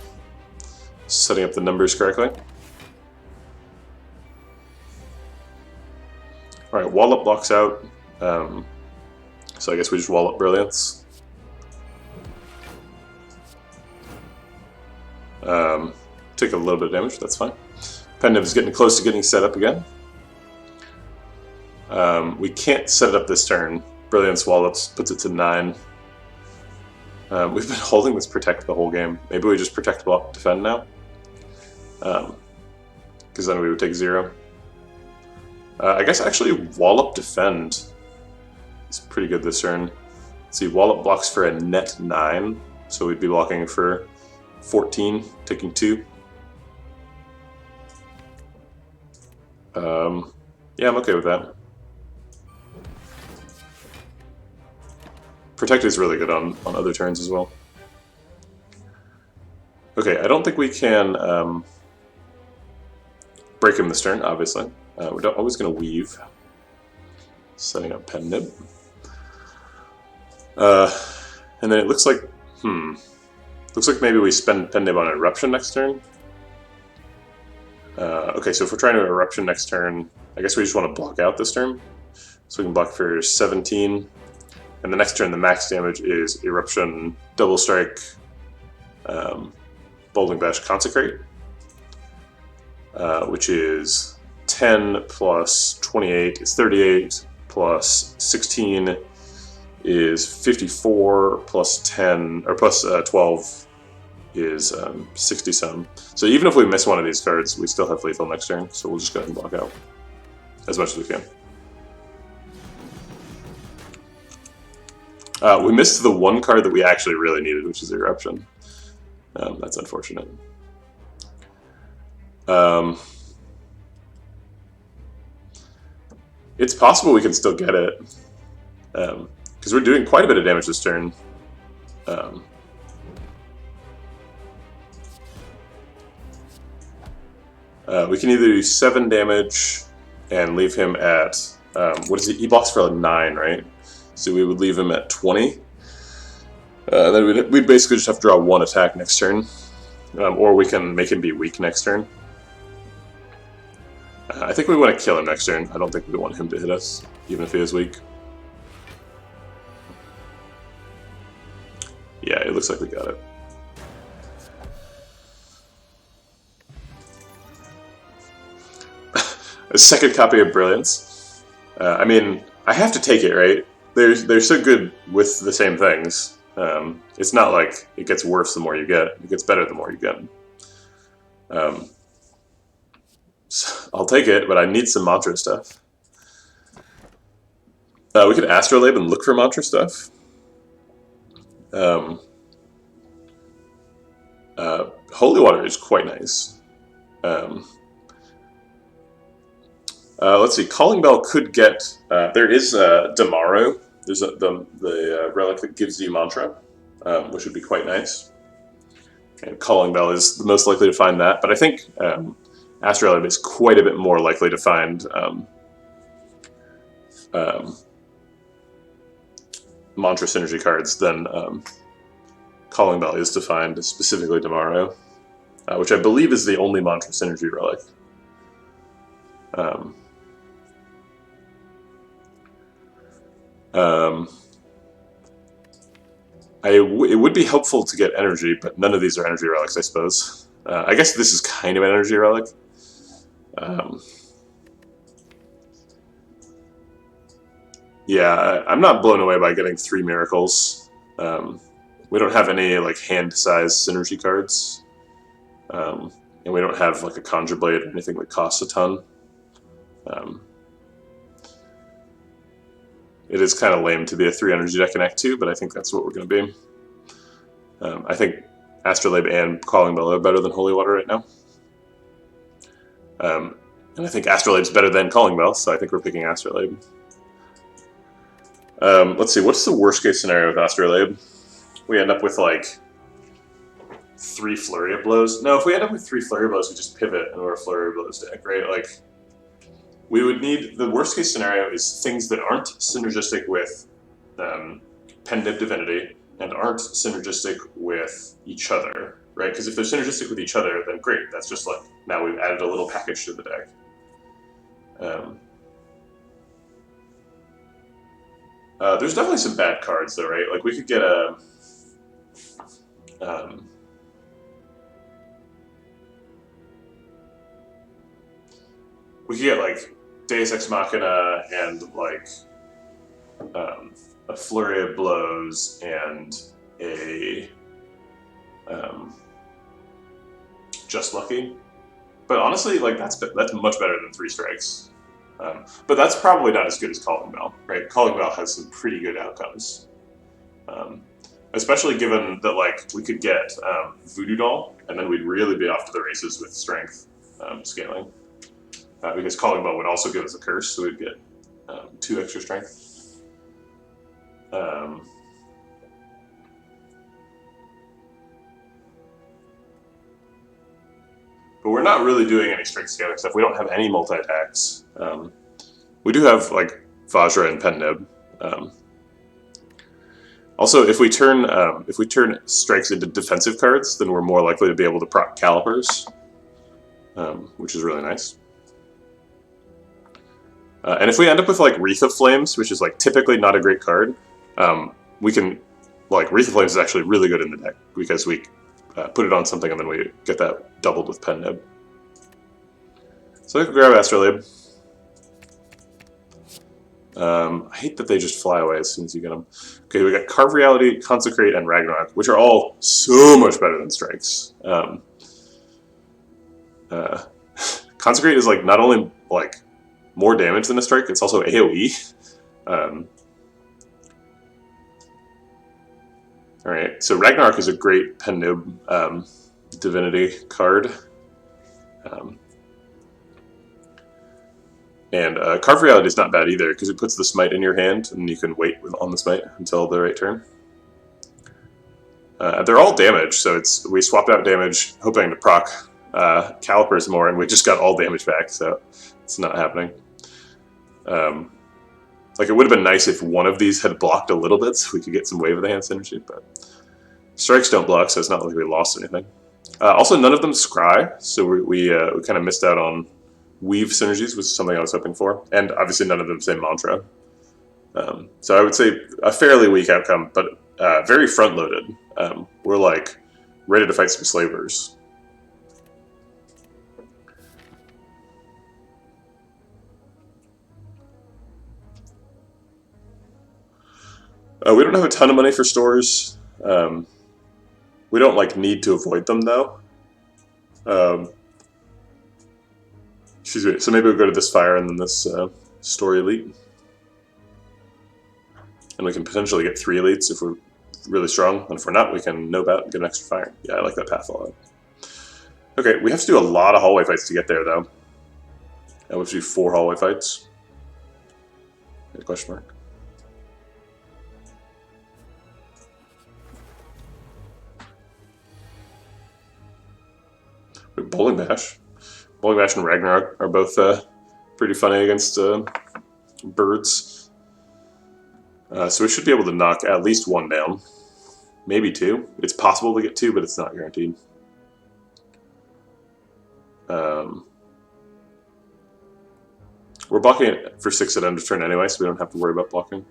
setting up the numbers correctly. Alright, Wallop blocks out. So I guess we just Wallop Brilliance. Take a little bit of damage, that's fine. Pendib is getting close to getting set up again. We can't set it up this turn. Brilliance Wallops puts it to 9. We've been holding this Protect the whole game. Maybe we just Protect, Block, Defend now? Because then we would take 0. I guess actually Wallop Defend is pretty good this turn. Let's see, Wallop blocks for a net 9, so we'd be blocking for 14, taking 2. Yeah, I'm okay with that. Protect is really good on other turns as well. Okay, I don't think we can break him this turn, obviously. We're always going to Weave. Setting up Pendib. And then it looks like, looks like maybe we spend Pendib on Eruption next turn. Okay, so if we're trying to Eruption next turn, I guess we just want to block out this turn. So we can block for 17. And the next turn, the max damage is Eruption, Double Strike, Bolting Bash, Consecrate, which is 10 plus 28 is 38, plus 16 is 54, plus 10, or plus 12 is 60 some. So even if we miss one of these cards, we still have lethal next turn, so we'll just go ahead and block out as much as we can. We missed the one card that we actually really needed, which is Eruption. That's unfortunate. It's possible we can still get it, because we're doing quite a bit of damage this turn. We can either do 7 damage and leave him at, what is he? He blocks for like 9, right? So we would leave him at 20. Then we'd basically just have to draw 1 attack next turn. Or we can make him be weak next turn. I think we want to kill him next turn. I don't think we want him to hit us, even if he is weak. Yeah, it looks like we got it. A second copy of Brilliance. I mean, I have to take it, right? They're so good with the same things. It's not like it gets worse the more you get. It gets better the more you get. So I'll take it, but I need some mantra stuff. We could Astrolabe and look for mantra stuff. Holy Water is quite nice. Let's see, Calling Bell could get... there is Damaro. There's the relic that gives you mantra, which would be quite nice. And Calling Bell is the most likely to find that, but I think Astrolabe is quite a bit more likely to find mantra synergy cards than Calling Bell is to find specifically Damaro, which I believe is the only mantra synergy relic. It would be helpful to get energy, but none of these are energy relics, I suppose. I guess this is kind of an energy relic. Yeah, I'm not blown away by getting 3 miracles. We don't have any like hand-sized synergy cards, and we don't have like a conjure blade or anything that costs a ton. It is kind of lame to be a 3 energy deck in Act 2, but I think that's what we're going to be. I think Astrolabe and Calling Bell are better than Holy Water right now. And I think Astrolabe's better than Calling Bell, so I think we're picking Astrolabe. Let's see, what's the worst case scenario with Astrolabe? We end up with like 3 Flurry of Blows. No, if we end up with 3 Flurry of Blows, we just pivot and we're a Flurry of Blows deck, right? Like, we would need, the worst case scenario is things that aren't synergistic with Pen-Nib Divinity and aren't synergistic with each other, right? Because if they're synergistic with each other, then great. That's just like, now we've added a little package to the deck. There's definitely some bad cards though, right? Like we could get a... we could get like Deus Ex Machina and like a Flurry of Blows and a Just Lucky. But honestly, like that's much better than 3 strikes. But that's probably not as good as Calling Bell, right? Calling Bell has some pretty good outcomes. Especially given that like we could get Voodoo Doll, and then we'd really be off to the races with strength scaling. Because Calling Bell would also give us a curse, so we'd get 2 extra strength. But we're not really doing any strength scaling stuff. We don't have any multi-attacks. We do have like Vajra and Pen-Nib. Also, if we turn strikes into defensive cards, then we're more likely to be able to proc Calipers, which is really nice. And if we end up with like Wreath of Flames, which is like typically not a great card, we can, like, Wreath of Flames is actually really good in the deck because we put it on something and then we get that doubled with Pen-Nib. So I can grab Astrolabe. I hate that they just fly away as soon as you get them. Okay, we got Carve Reality, Consecrate, and Ragnarok, which are all so much better than strikes. Consecrate is like not only like more damage than a strike, it's also AoE. Alright, so Ragnarok is a great Pen-Nib divinity card. And Carve Reality is not bad either, because it puts the Smite in your hand, and you can wait on the Smite until the right turn. They're all damage, so we swapped out damage, hoping to proc Calipers more, and we just got all damage back, so it's not happening. Like, it would have been nice if one of these had blocked a little bit, so we could get some Wave of the Hand synergy, but strikes don't block, so it's not like we lost anything. Also, none of them scry, so we kind of missed out on Weave synergies, which is something I was hoping for, and obviously none of them say Mantra. So I would say a fairly weak outcome, but very front-loaded. We're like ready to fight some slavers. We don't have a ton of money for stores. We don't like need to avoid them though. Excuse me. So maybe we'll go to this fire and then this story elite, and we can potentially get 3 elites if we're really strong. And if we're not, we can no bat and get an extra fire. Yeah, I like that path a lot. Okay, we have to do a lot of hallway fights to get there though. And we have to do 4 hallway fights. Question mark. Bowling Bash. Bowling Bash and Ragnarok are both pretty funny against birds. So we should be able to knock at least 1 down. Maybe 2. It's possible to get 2, but it's not guaranteed. We're blocking it for 6 at end of turn anyway, so we don't have to worry about blocking.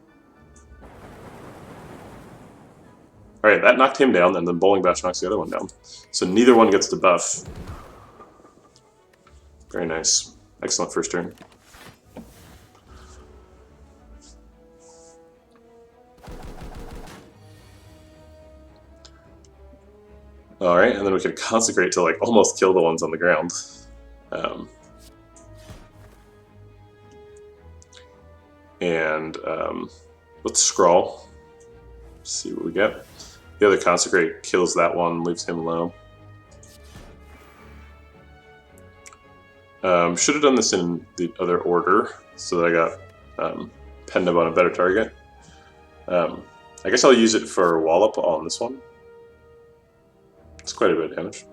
Alright, that knocked him down, and then Bowling Bash knocks the other one down. So neither one gets to buff. Very nice. Excellent first turn. Alright, and then we can consecrate to like almost kill the ones on the ground. Let's scroll. See what we get. The other consecrate kills that one, leaves him low. Should have done this in the other order so that I got Pendub on a better target. I guess I'll use it for Wallop on this one. It's quite a bit of damage.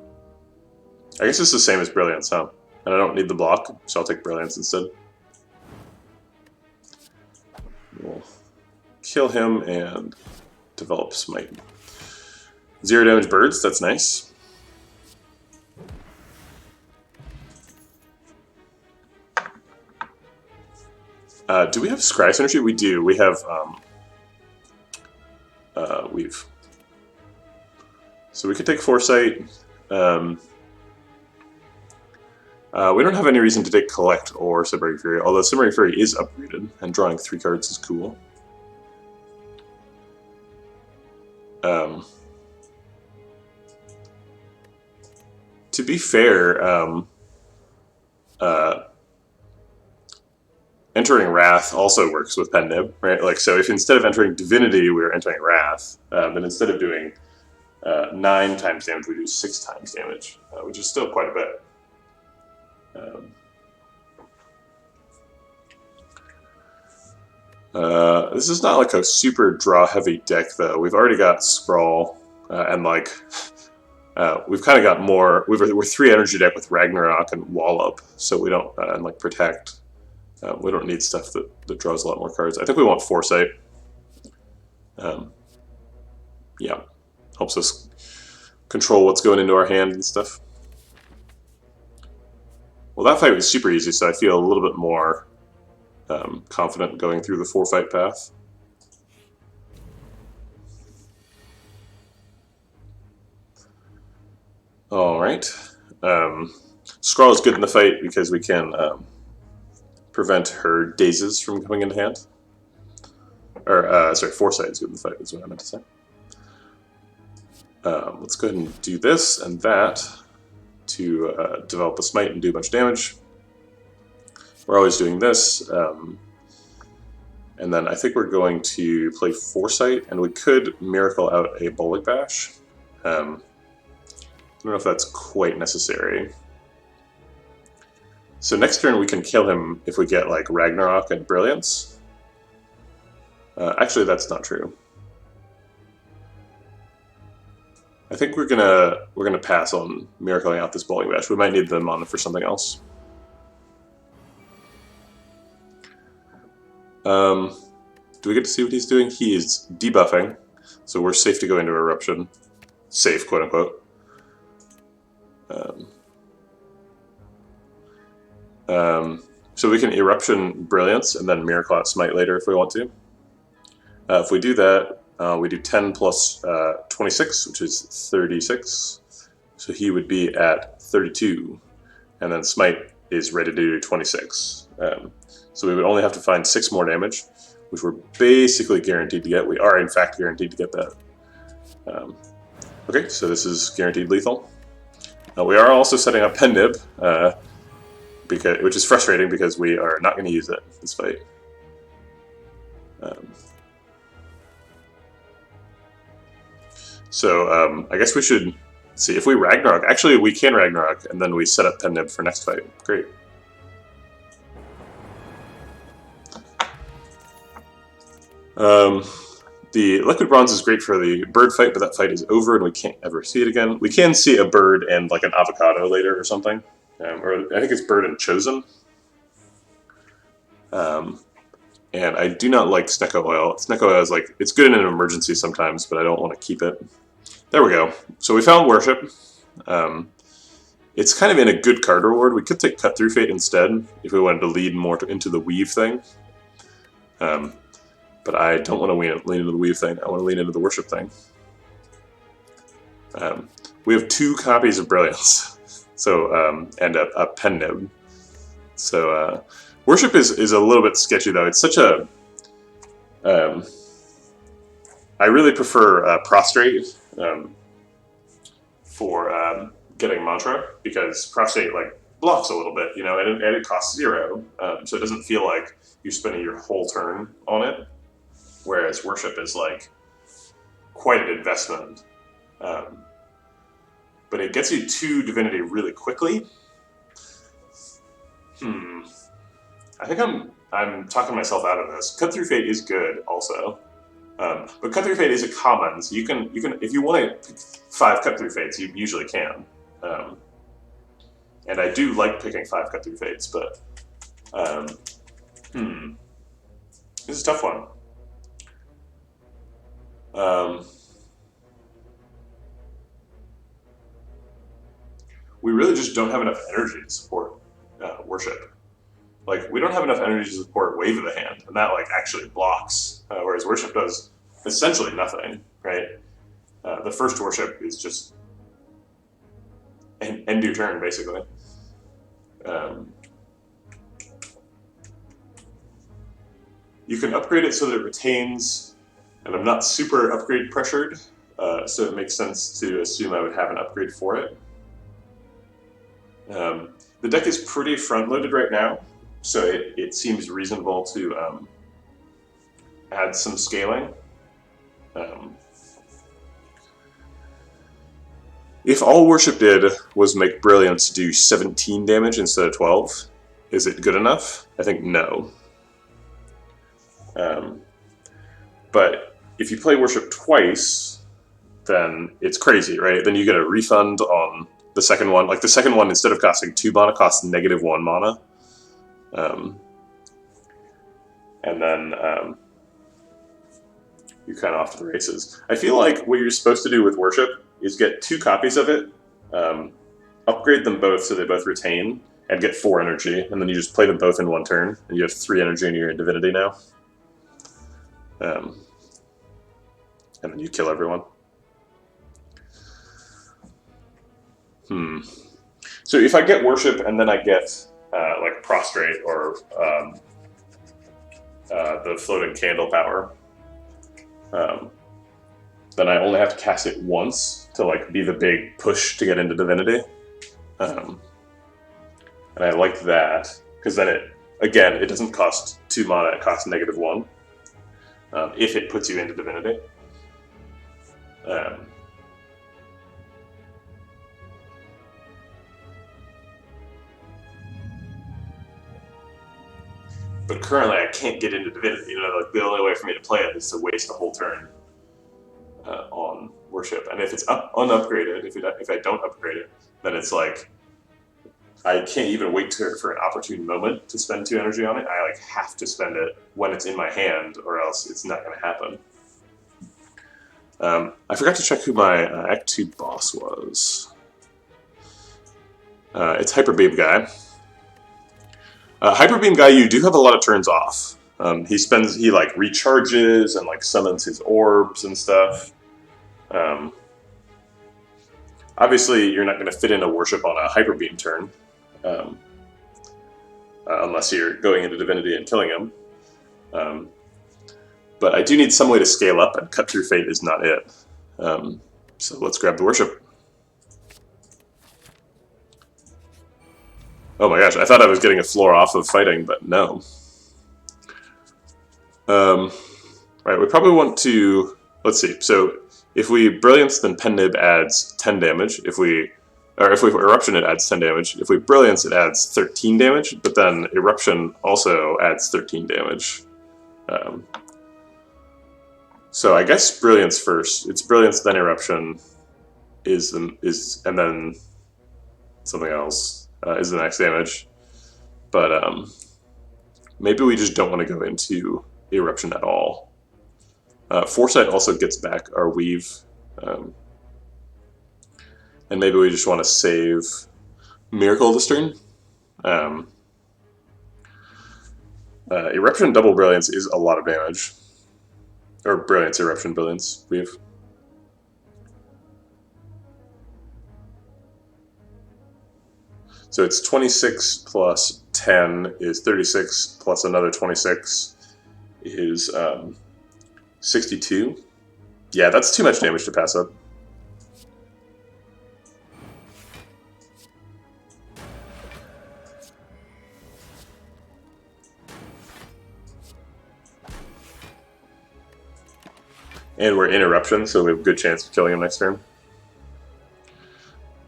I guess it's the same as Brilliance, huh? And I don't need the block, so I'll take Brilliance instead. We'll kill him and develop Smite. 0 damage birds, that's nice. Do we have Scry Synergy? We do. We have Weave. So we could take Foresight. We don't have any reason to take Collect or Simmering Fury, although Simmering Fury is upgraded, and drawing 3 cards is cool. To be fair, entering Wrath also works with Pendib, right? Like, so if instead of entering Divinity, we were entering Wrath, then instead of doing 9 times damage, we do 6 times damage, which is still quite a bit. This is not like a super draw-heavy deck, though. We've already got Scrawl, and like we've kind of got more. We're 3 energy deck with Ragnarok and Wallop, so we don't and like Protect. We don't need stuff that draws a lot more cards. I think we want Foresight. Yeah, helps us control what's going into our hand and stuff. Well, that fight was super easy, so I feel a little bit more confident going through the 4-fight path. Alright. Scrawl is good in the fight because we can prevent her dazes from coming into hand. Or, sorry, Foresight is good in the fight, is what I meant to say. Let's go ahead and do this and that to develop a Smite and do a bunch of damage. We're always doing this. And then I think we're going to play Foresight, and we could Miracle out a Bowling Bash. I don't know if that's quite necessary. So next turn we can kill him if we get like Ragnarok and Brilliance. Actually, that's not true. I think we're gonna pass on miracling out this Bowling Bash. We might need them on for something else. Do we get to see what he's doing? He is debuffing, so we're safe to go into Eruption. Safe, quote unquote. So we can Eruption Brilliance and then Miracle out Smite later if we want to. If we do that, we do 10 plus 26, which is 36. So he would be at 32, and then Smite is ready to do 26. So we would only have to find 6 more damage, which we're basically guaranteed to get. We are, in fact, guaranteed to get that. Okay, so this is guaranteed lethal. We are also setting up Pendib, which is frustrating because we are not going to use it this fight. I guess we should see if we Ragnarok. Actually, we can Ragnarok, and then we set up Pendib for next fight. Great. The Liquid Bronze is great for the bird fight, but that fight is over and we can't ever see it again. We can see a bird and like an avocado later or something. Or I think it's bird and chosen. And I do not like Snecko Oil. Snecko Oil is like, it's good in an emergency sometimes, but I don't want to keep it. There we go. So we found Worship. It's kind of in a good card reward. We could take Cut Through Fate instead if we wanted to lead more into the Weave thing. But I don't want to lean into the Weave thing. I want to lean into the Worship thing. We have 2 copies of Brilliance, so and a pen nib. So Worship is a little bit sketchy though. It's such a I really prefer Prostrate for getting Mantra, because Prostrate like blocks a little bit, you know, and it costs 0, so it doesn't feel like you're spending your whole turn on it. Whereas Worship is like quite an investment, but it gets you to Divinity really quickly. I think I'm talking myself out of this. Cut Through Fate is good also, but Cut Through Fate is a common, so you can if you want to pick 5 Cut Through Fates, you usually can. And I do like picking 5 Cut Through Fates, but this is a tough one. We really just don't have enough energy to support Worship. Like, we don't have enough energy to support Wave of the Hand, and that like actually blocks, whereas Worship does essentially nothing, right? The first Worship is just end your turn, basically. You can upgrade it so that it retains, and I'm not super upgrade pressured, so it makes sense to assume I would have an upgrade for it. The deck is pretty front-loaded right now, so it seems reasonable to add some scaling. If all Worship did was make Brilliance do 17 damage instead of 12, is it good enough? I think no. But if you play Worship twice, then it's crazy, right? Then you get a refund on the second one. Like, the second one, instead of costing 2 mana, costs -1 mana. And then you're kind of off to the races. I feel like what you're supposed to do with Worship is get 2 copies of it, upgrade them both so they both retain, and get 4 energy, and then you just play them both in one turn, and you have 3 energy and you're in Divinity now. And then you kill everyone. So if I get Worship and then I get like Prostrate or the Floating Candle power, then I only have to cast it once to like be the big push to get into Divinity. And I like that, because then it doesn't cost 2 mana, it costs -1 if it puts you into Divinity. But currently I can't get into Divinity. You know, like, the only way for me to play it is to waste a whole turn on Worship. And if it's unupgraded, if I don't upgrade it, then it's like I can't even wait for an opportune moment to spend 2 energy on it. I like have to spend it when it's in my hand, or else it's not going to happen. I forgot to check who my Act 2 boss was. It's Hyper Beam Guy. Hyper Beam Guy, you do have a lot of turns off. He like recharges and like summons his orbs and stuff. Obviously, you're not going to fit in a Worship on a Hyper Beam turn, unless you're going into Divinity and killing him. But I do need some way to scale up, and Cut Through Fate is not it. So let's grab the Worship. Oh my gosh, I thought I was getting a floor off of fighting, but no. Right, we probably want to... Let's see, so if we Brilliance, then Pen Nib adds 10 damage. If we Eruption, it adds 10 damage. If we Brilliance, it adds 13 damage, but then Eruption also adds 13 damage. So I guess Brilliance first. It's Brilliance, then Eruption, and then something else is the next damage. But maybe we just don't want to go into Eruption at all. Foresight also gets back our Weave. And maybe we just want to save Miracle this turn. Eruption double Brilliance is a lot of damage. Or Brilliance, Eruption, Brilliance, Weave. So it's 26 plus 10 is 36, plus another 26 is 62. Yeah, that's too much damage to pass up. And we're interruption, so we have a good chance of killing him next turn.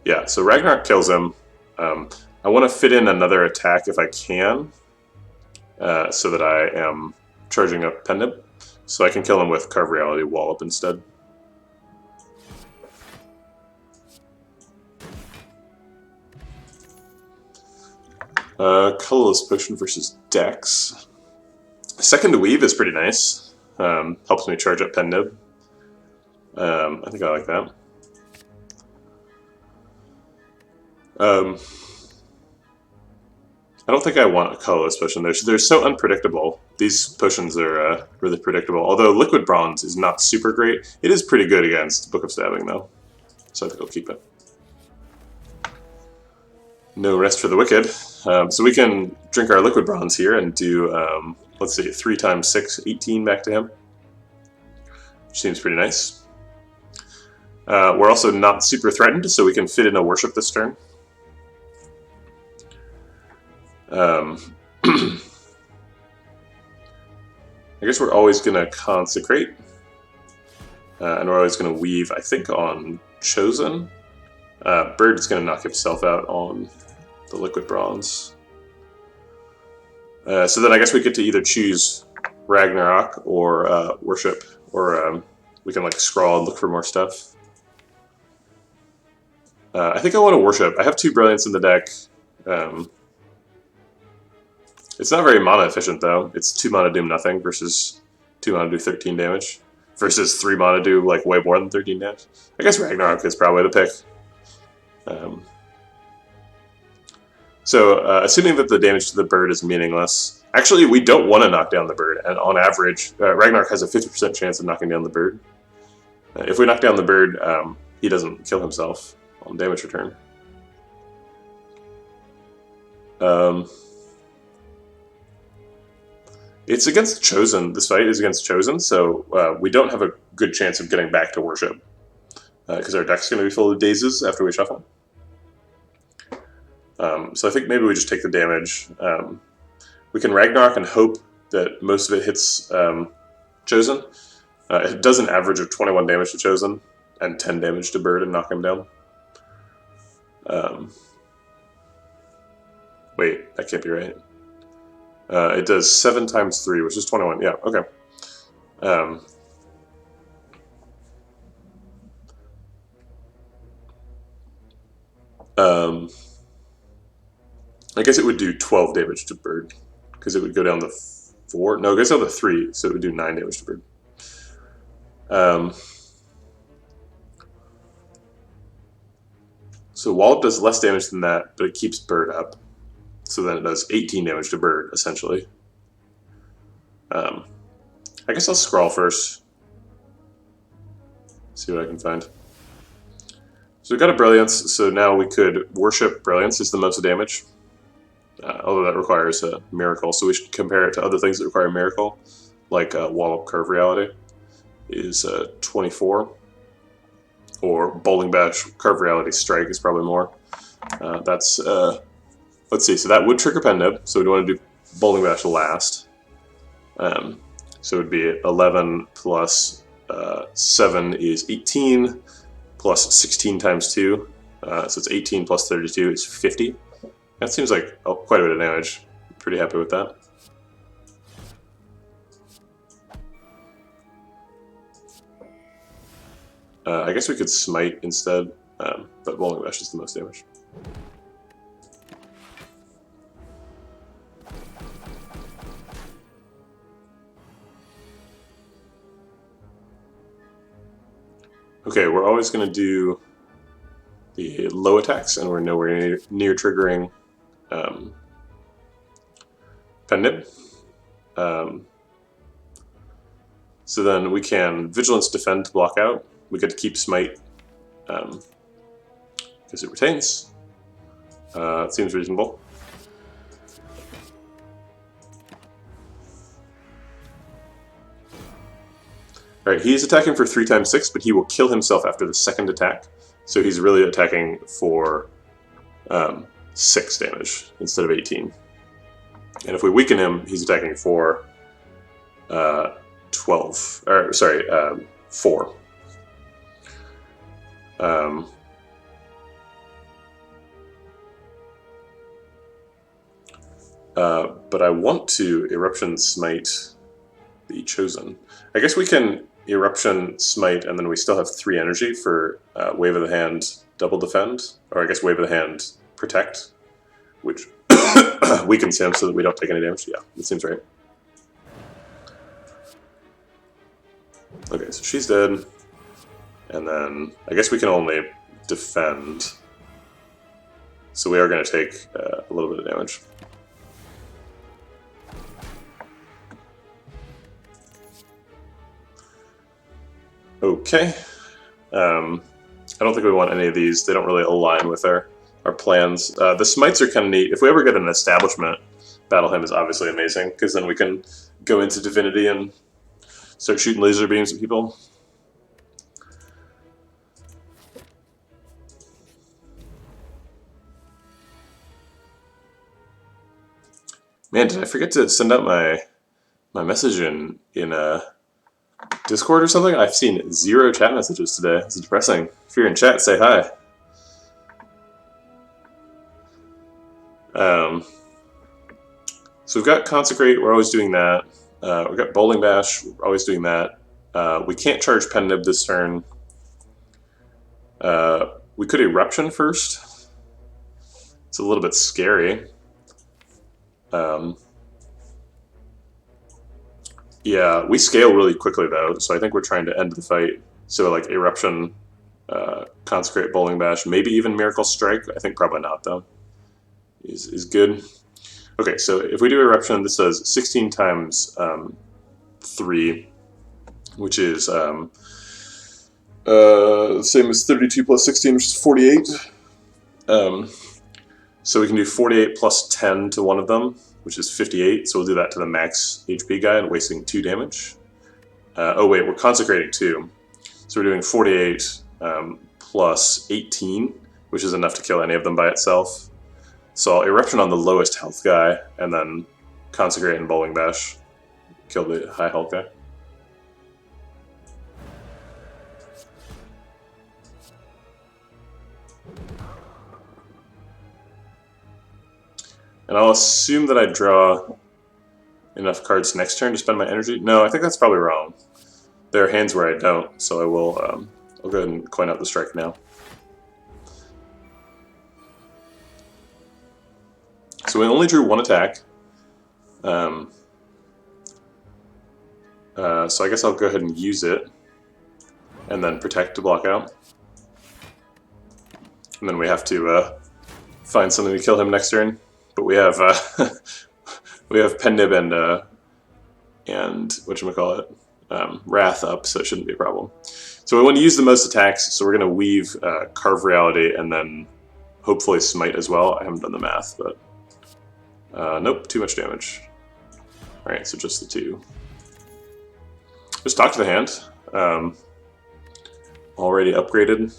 Yeah, so Ragnarok kills him. I want to fit in another attack if I can, so that I am charging up Pendib, so I can kill him with Carve Reality Wallop instead. Colorless Potion versus Dex. Second to Weave is pretty nice. Helps me charge up Pendib. I think I like that. I don't think I want a colorless potion. They're so unpredictable. These potions are really predictable. Although Liquid Bronze is not super great, it is pretty good against Book of Stabbing, though. So I think I'll keep it. No Rest for the Wicked. So we can drink our Liquid Bronze here and do, let's see, 3 times 6, 18 back to him. Which seems pretty nice. We're also not super threatened, so we can fit in a Worship this turn. I guess we're always going to Consecrate. And we're always going to Weave, I think, on Chosen. Bird is going to knock himself out on the Liquid Bronze. So then I guess we get to either choose Ragnarok or Worship, or we can like scroll and look for more stuff. I think I want to Worship. I have 2 Brilliance in the deck. It's not very mana efficient though. It's 2 mana do nothing versus 2 mana do 13 damage. Versus 3 mana do like way more than 13 damage. I guess Ragnarok is probably the pick. Assuming that the damage to the bird is meaningless, actually we don't want to knock down the bird, and on average, Ragnarok has a 50% chance of knocking down the bird. If we knock down the bird, he doesn't kill himself on damage return. It's against Chosen. This fight is against Chosen, so we don't have a good chance of getting back to Worship, because our deck's going to be full of dazes after we shuffle. So I think maybe we just take the damage. We can Ragnarok and hope that most of it hits Chosen. It does an average of 21 damage to Chosen and 10 damage to Bird and knock him down. Wait, that can't be right. It does 7 times 3, which is 21. Yeah, okay. I guess it would do 12 damage to Bird, because it would go down to 4. No, it goes down to 3, so it would do 9 damage to Bird. So Wallop does less damage than that, but it keeps Bird up. So then it does 18 damage to Bird, essentially. I guess I'll scroll first. See what I can find. So we've got a Brilliance, so now we could Worship Brilliance is the most damage. Although that requires a Miracle, so we should compare it to other things that require a Miracle, like Wallop Curve Reality is 24. Or Bowling Bash Curve Reality Strike is probably more. That's... let's see, so that would trigger Pendib, so we'd want to do Bowling Bash last. So it would be 11 plus 7 is 18, plus 16 times 2, so it's 18 plus 32 is 50. That seems like quite a bit of damage. I'm pretty happy with that. I guess we could Smite instead, but Bowling Bash is the most damage. Okay, we're always going to do the low attacks, and we're nowhere near triggering Pendib. So then we can Vigilance Defend to block out. We get to keep Smite because it retains. It seems reasonable. Alright, he's attacking for 3 times 6, but he will kill himself after the second attack. So he's really attacking for 6 damage instead of 18. And if we weaken him, he's attacking for 12. Or, sorry, 4. But I want to Eruption Smite the Chosen. I guess we can Eruption Smite, and then we still have 3 energy for Wave of the Hand, Double Defend, or I guess Wave of the Hand, Protect, which weakens him so that we don't take any damage. Yeah, that seems right. Okay, so she's dead, and then I guess we can only defend, so we are going to take a little bit of damage. Okay. I don't think we want any of these. They don't really align with our plans. The smites are kind of neat. If we ever get an establishment, Battle Hymn is obviously amazing, because then we can go into Divinity and start shooting laser beams at people. Man, did I forget to send out my message in Discord or something? I've seen 0 chat messages today. It's depressing. If you're in chat, say hi. So we've got Consecrate, we're always doing that. We've got Bowling Bash, we're always doing that. We can't charge Pen Nib this turn. We could Eruption first. It's a little bit scary. Yeah, we scale really quickly though, so I think we're trying to end the fight. So like Eruption, Consecrate, Bowling Bash, maybe even Miracle Strike. I think probably not though. Is good. Okay, so if we do Eruption, this does 16 times 3, which is same as 32 plus 16, which is 48. So we can do 48 plus 10 to one of them, which is 58. So we'll do that to the max HP guy and wasting 2 damage. Oh wait, we're consecrating 2. So we're doing 48 plus 18, which is enough to kill any of them by itself. So I'll Eruption on the lowest health guy, and then Consecrate and Bowling Bash. Kill the high health guy. And I'll assume that I draw enough cards next turn to spend my energy. No, I think that's probably wrong. There are hands where I don't, so I will. I'll go ahead and coin out the strike now. So we only drew 1 attack. So I guess I'll go ahead and use it, and then Protect to block out. And then we have to find something to kill him next turn. But we have we have Pen Nib and whatchamacallit, Wrath up, so it shouldn't be a problem. So we want to use the most attacks, so we're going to weave Carve Reality and then hopefully Smite as well. I haven't done the math, but nope, too much damage. Alright, so just the 2. Just talk to the hand. Already upgraded.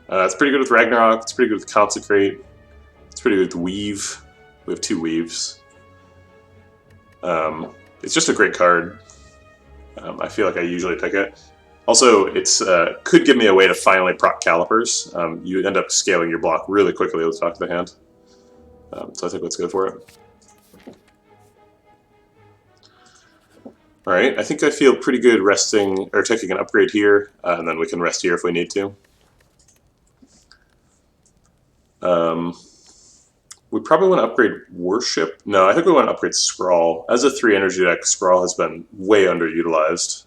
It's pretty good with Ragnarok, it's pretty good with Consecrate. It's pretty good with Weave. We have 2 Weaves. It's just a great card. I feel like I usually pick it. Also, it's could give me a way to finally proc Calipers. You end up scaling your block really quickly with Talk to the Hand. So I think let's go for it. Alright, I think I feel pretty good resting, or taking an upgrade here, and then we can rest here if we need to. We probably want to upgrade Worship. No, I think we want to upgrade Scrawl. As a 3 energy deck, Scrawl has been way underutilized.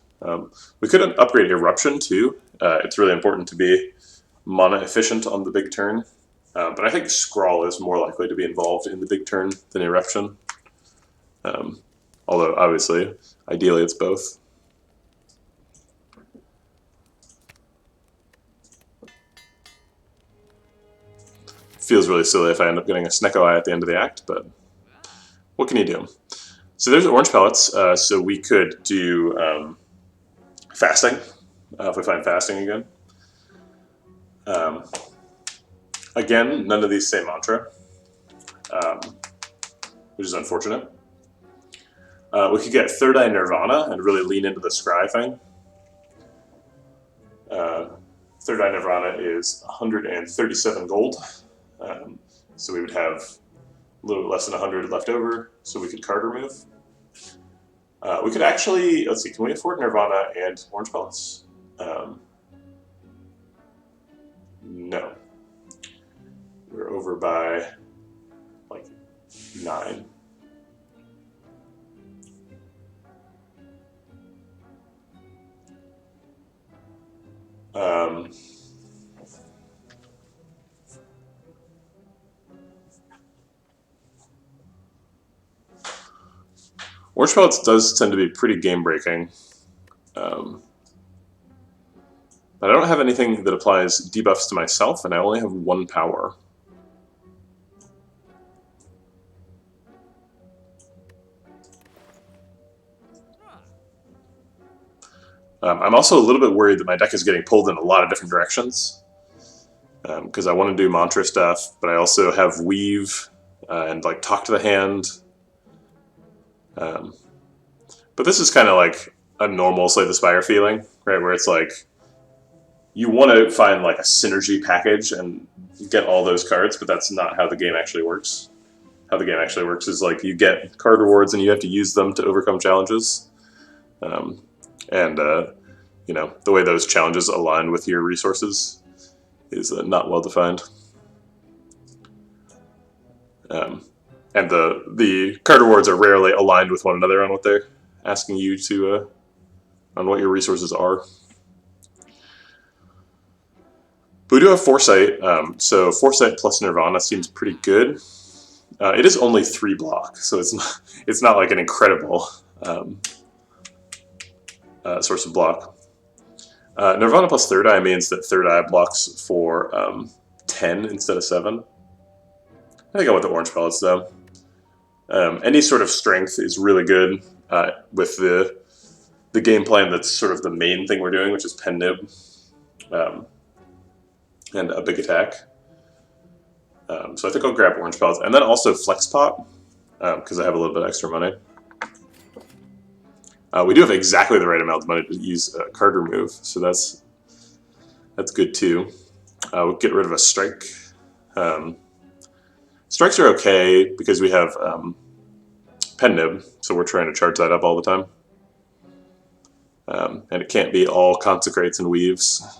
We could upgrade Eruption too. It's really important to be mana efficient on the big turn. But I think Scrawl is more likely to be involved in the big turn than Eruption. Although, obviously, ideally it's both. feels really silly if I end up getting a Snecko Eye at the end of the act, but what can you do? So there's orange pellets, so we could do fasting, if we find fasting again. Again, none of these say mantra, which is unfortunate. We could get Third Eye Nirvana and really lean into the scry thing. Third Eye Nirvana is 137 gold, so we would have a little less than 100 left over, so we could card remove. We could actually, let's see, can we afford Nirvana and orange pellets? No. We're over by like 9. Orange pellets does tend to be pretty game breaking. But I don't have anything that applies debuffs to myself, and I only have 1 power. I'm also a little bit worried that my deck is getting pulled in a lot of different directions, because I want to do mantra stuff, but I also have weave and like talk to the hand. But this is kind of like a normal Slay the Spire feeling, right? Where it's like you want to find like a synergy package and get all those cards, but that's not how the game actually works. How the game actually works is like you get card rewards and you have to use them to overcome challenges. You know, the way those challenges align with your resources is not well defined. And the card rewards are rarely aligned with one another on what they're asking you to, on what your resources are. But we do have Foresight, so Foresight plus Nirvana seems pretty good. It is only 3 block, so it's not like an incredible source of block. Nirvana plus Third Eye means that Third Eye blocks for 10 instead of 7. I think I want the orange pellets though. Any sort of strength is really good with the game plan that's sort of the main thing we're doing, which is pen nib and a big attack. So I think I'll grab orange pellets, and then also flex pot because I have a little bit extra money. We do have exactly the right amount of money to use card remove, so that's good too. We'll get rid of a strike. Strikes are okay because we have pen nib, so we're trying to charge that up all the time. And it can't be all consecrates and weaves.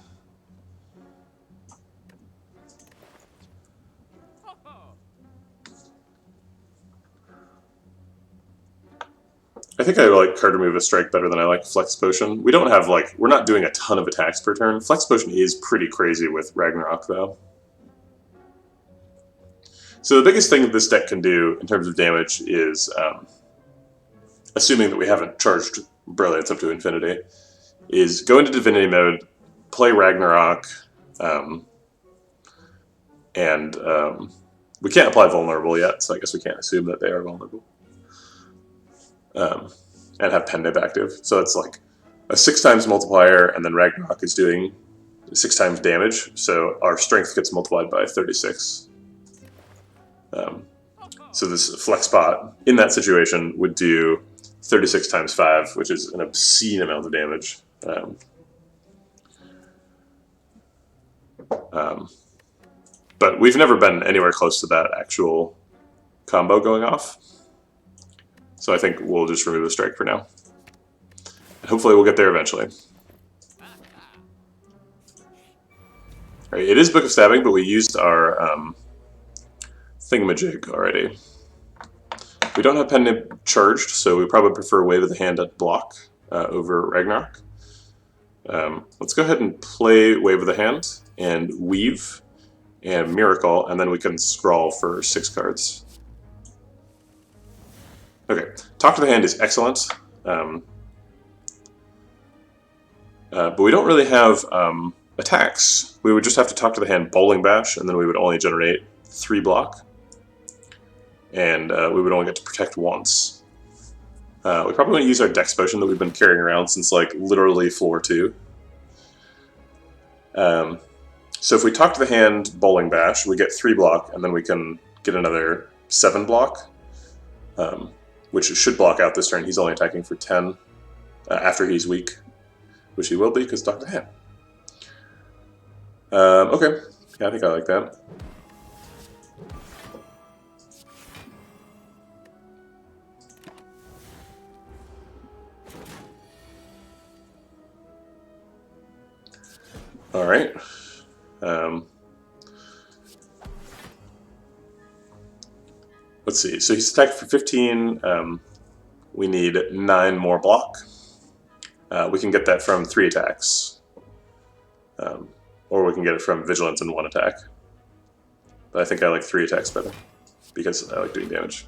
I think I like card remove a strike better than I like flex potion. We don't have we're not doing a ton of attacks per turn. Flex potion is pretty crazy with Ragnarok though. So the biggest thing that this deck can do in terms of damage is, assuming that we haven't charged Brilliance up to infinity, is go into Divinity mode, play Ragnarok, and we can't apply Vulnerable yet, so I guess we can't assume that they are vulnerable. And have pen nib active. So it's like a 6 times multiplier, and then Ragnarok is doing 6 times damage, so our strength gets multiplied by 36. So this flex pot in that situation would do 36 times 5, which is an obscene amount of damage. But we've never been anywhere close to that actual combo going off. So I think we'll just remove the strike for now. And hopefully we'll get there eventually. Alright, it is Book of Stabbing, but we used our thingamajig already. We don't have pen nib charged, so we probably prefer Wave of the Hand at block over Ragnarok. Let's go ahead and play Wave of the Hand and Weave and Miracle, and then we can scrawl for 6 cards. Okay, Talk to the Hand is excellent, but we don't really have attacks. We would just have to Talk to the Hand Bowling Bash, and then we would only generate 3 block, and we would only get to protect once. We probably want to use our Dex potion that we've been carrying around since like literally floor 2. So if we talk to the hand Bowling Bash, we get 3 block, and then we can get another 7 block, which should block out this turn. He's only attacking for 10 after he's weak, which he will be because talk to the hand. Okay, yeah, I think I like that. All right. Let's see. So he's attacked for 15. We need 9 more block. We can get that from 3 attacks. Or we can get it from vigilance and 1 attack. But I think I like 3 attacks better because I like doing damage.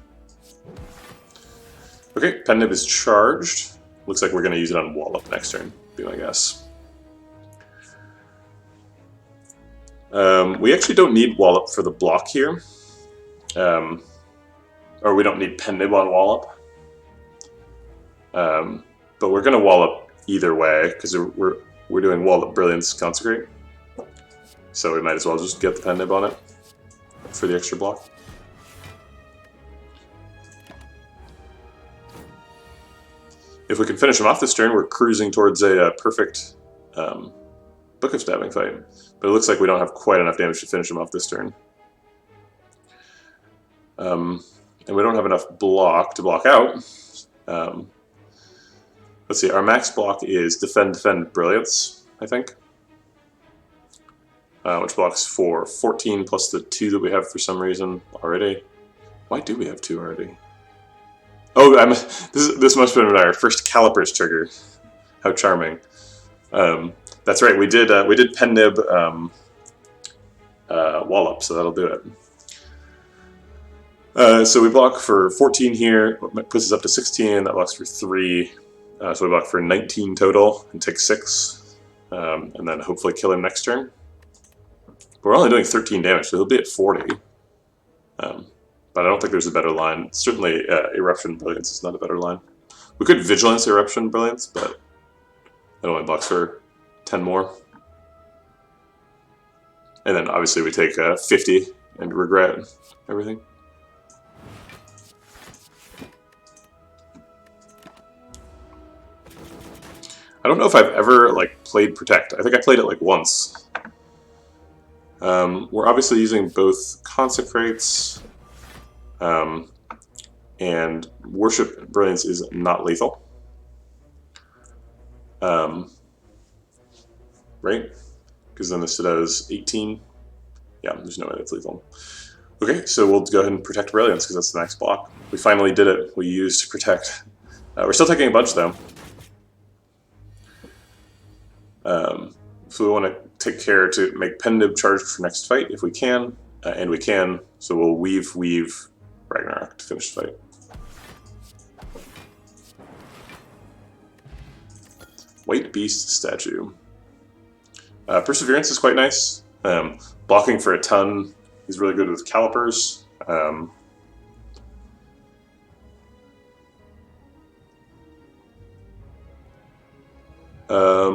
Okay, Pen Nib is charged. Looks like we're going to use it on Wallop next turn, be my guess. We actually don't need Wallop for the block here. Or we don't need Pen Nib on Wallop. But we're going to Wallop either way, because we're doing Wallop Brilliance Consecrate. So we might as well just get the Pen Nib on it for the extra block. If we can finish him off this turn, we're cruising towards a perfect Book of Stabbing fight. But it looks like we don't have quite enough damage to finish him off this turn. And we don't have enough block to block out. Let's see, our max block is Defend, Brilliance, I think. Which blocks for 14 plus the 2 that we have for some reason already. Why do we have 2 already? Oh, this must have been our first Calipers trigger. How charming. That's right, we did Pen Nib Wallop, so that'll do it. So we block for 14 here, puts us up to 16, that blocks for 3. So we block for 19 total and take 6. And then hopefully kill him next turn. But we're only doing 13 damage, so he'll be at 40. But I don't think there's a better line. Certainly Eruption Brilliance is not a better line. We could Vigilance Eruption Brilliance, but it only blocks for 10 more. And then obviously we take 50 and regret everything. I don't know if I've ever played Protect. I think I played it once. We're obviously using both Consecrates, and Worship Brilliance is not lethal. Right? Because then this does 18. Yeah, there's no way that's lethal. Okay, so we'll go ahead and Protect Brilliance because that's the next block. We finally did it. We used Protect. We're still taking a bunch though. So we want to take care to make Pen Nib charged for next fight if we can, and we can. So we'll weave Ragnarok to finish the fight. White Beast Statue. Perseverance is quite nice. Blocking for a ton. He's really good with Calipers.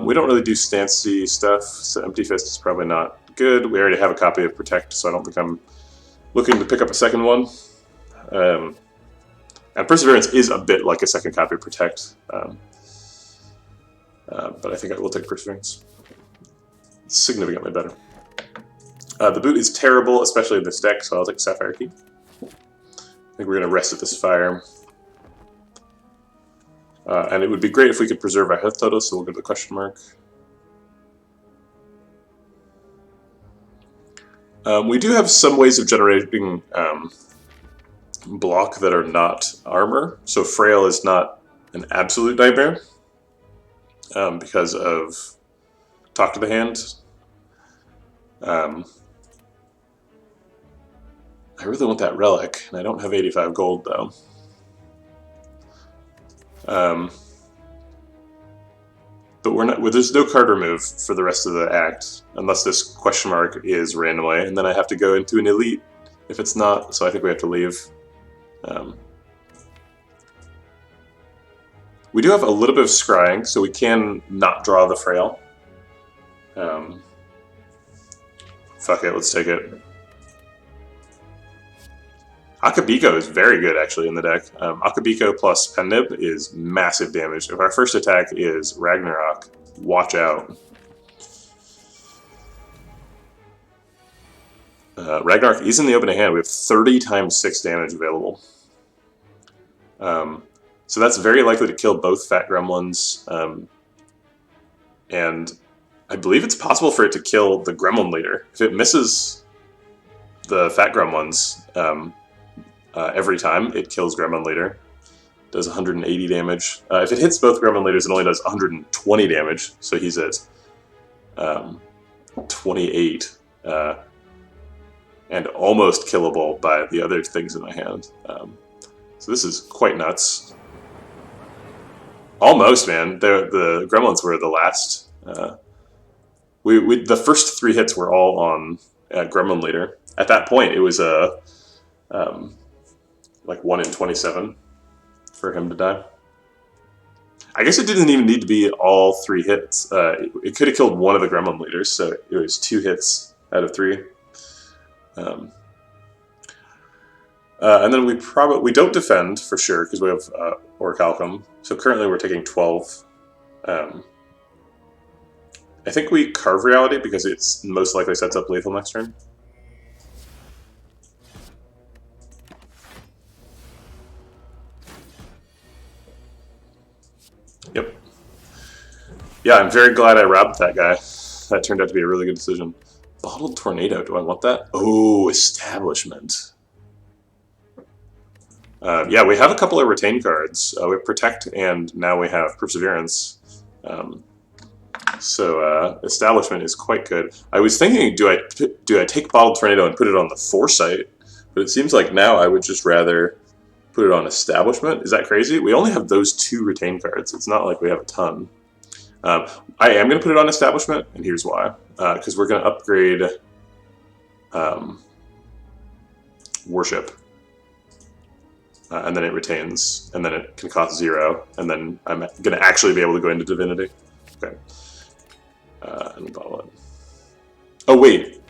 We don't really do stancy stuff, so Empty Fist is probably not good. We already have a copy of Protect, so I don't think I'm looking to pick up a second one. And Perseverance is a bit like a second copy of Protect, but I think I will take Perseverance. It's significantly better. The boot is terrible, especially in this deck, so I'll take Sapphire Key. I think we're going to rest at this fire. And it would be great if we could preserve our health total, so we'll go to the question mark. We do have some ways of generating block that are not armor, so Frail is not an absolute nightmare because of Talk to the Hand. I really want that relic, and I don't have 85 gold though. But there's no card remove for the rest of the act, unless this question mark is randomly, and then I have to go into an elite if it's not, so I think we have to leave. We do have a little bit of scrying, so we can not draw the frail. Fuck it, let's take it. Akabiko is very good, actually, in the deck. Akabiko plus Pendib is massive damage. If our first attack is Ragnarok, watch out. Ragnarok is in the opening hand. We have 30 times 6 damage available. So that's very likely to kill both Fat Gremlins. And I believe it's possible for it to kill the Gremlin Leader. If it misses the Fat Gremlins every time, it kills Gremlin Leader. Does 180 damage. If it hits both Gremlin Leaders, it only does 120 damage. So he's at 28. And almost killable by the other things in my hand. So this is quite nuts. Almost, man. The Gremlins were the last. The first 3 hits were all on Gremlin Leader. At that point, it was like 1 in 27 for him to die. I guess it didn't even need to be all 3 hits. It could have killed one of the Gremlin Leaders, so it was 2 hits out of 3. And then we don't defend for sure because we have Orichalcum. So currently we're taking 12. I think we carve Reality because it's most likely sets up lethal next turn. Yep. Yeah, I'm very glad I robbed that guy. That turned out to be a really good decision. Bottled Tornado, do I want that? Oh, Establishment. Yeah, we have a couple of retain cards. We have Protect, and now we have Perseverance. So Establishment is quite good. I was thinking, do I take Bottled Tornado and put it on the Foresight? But it seems like now I would just rather put it on Establishment. Is that crazy? We only have those 2 retain cards. It's not like we have a ton. I am going to put it on Establishment, and here's why. Because we're going to upgrade Worship. And then it retains, and then it can cost 0, and then I'm going to actually be able to go into Divinity. Okay. And bottle it. Oh, wait.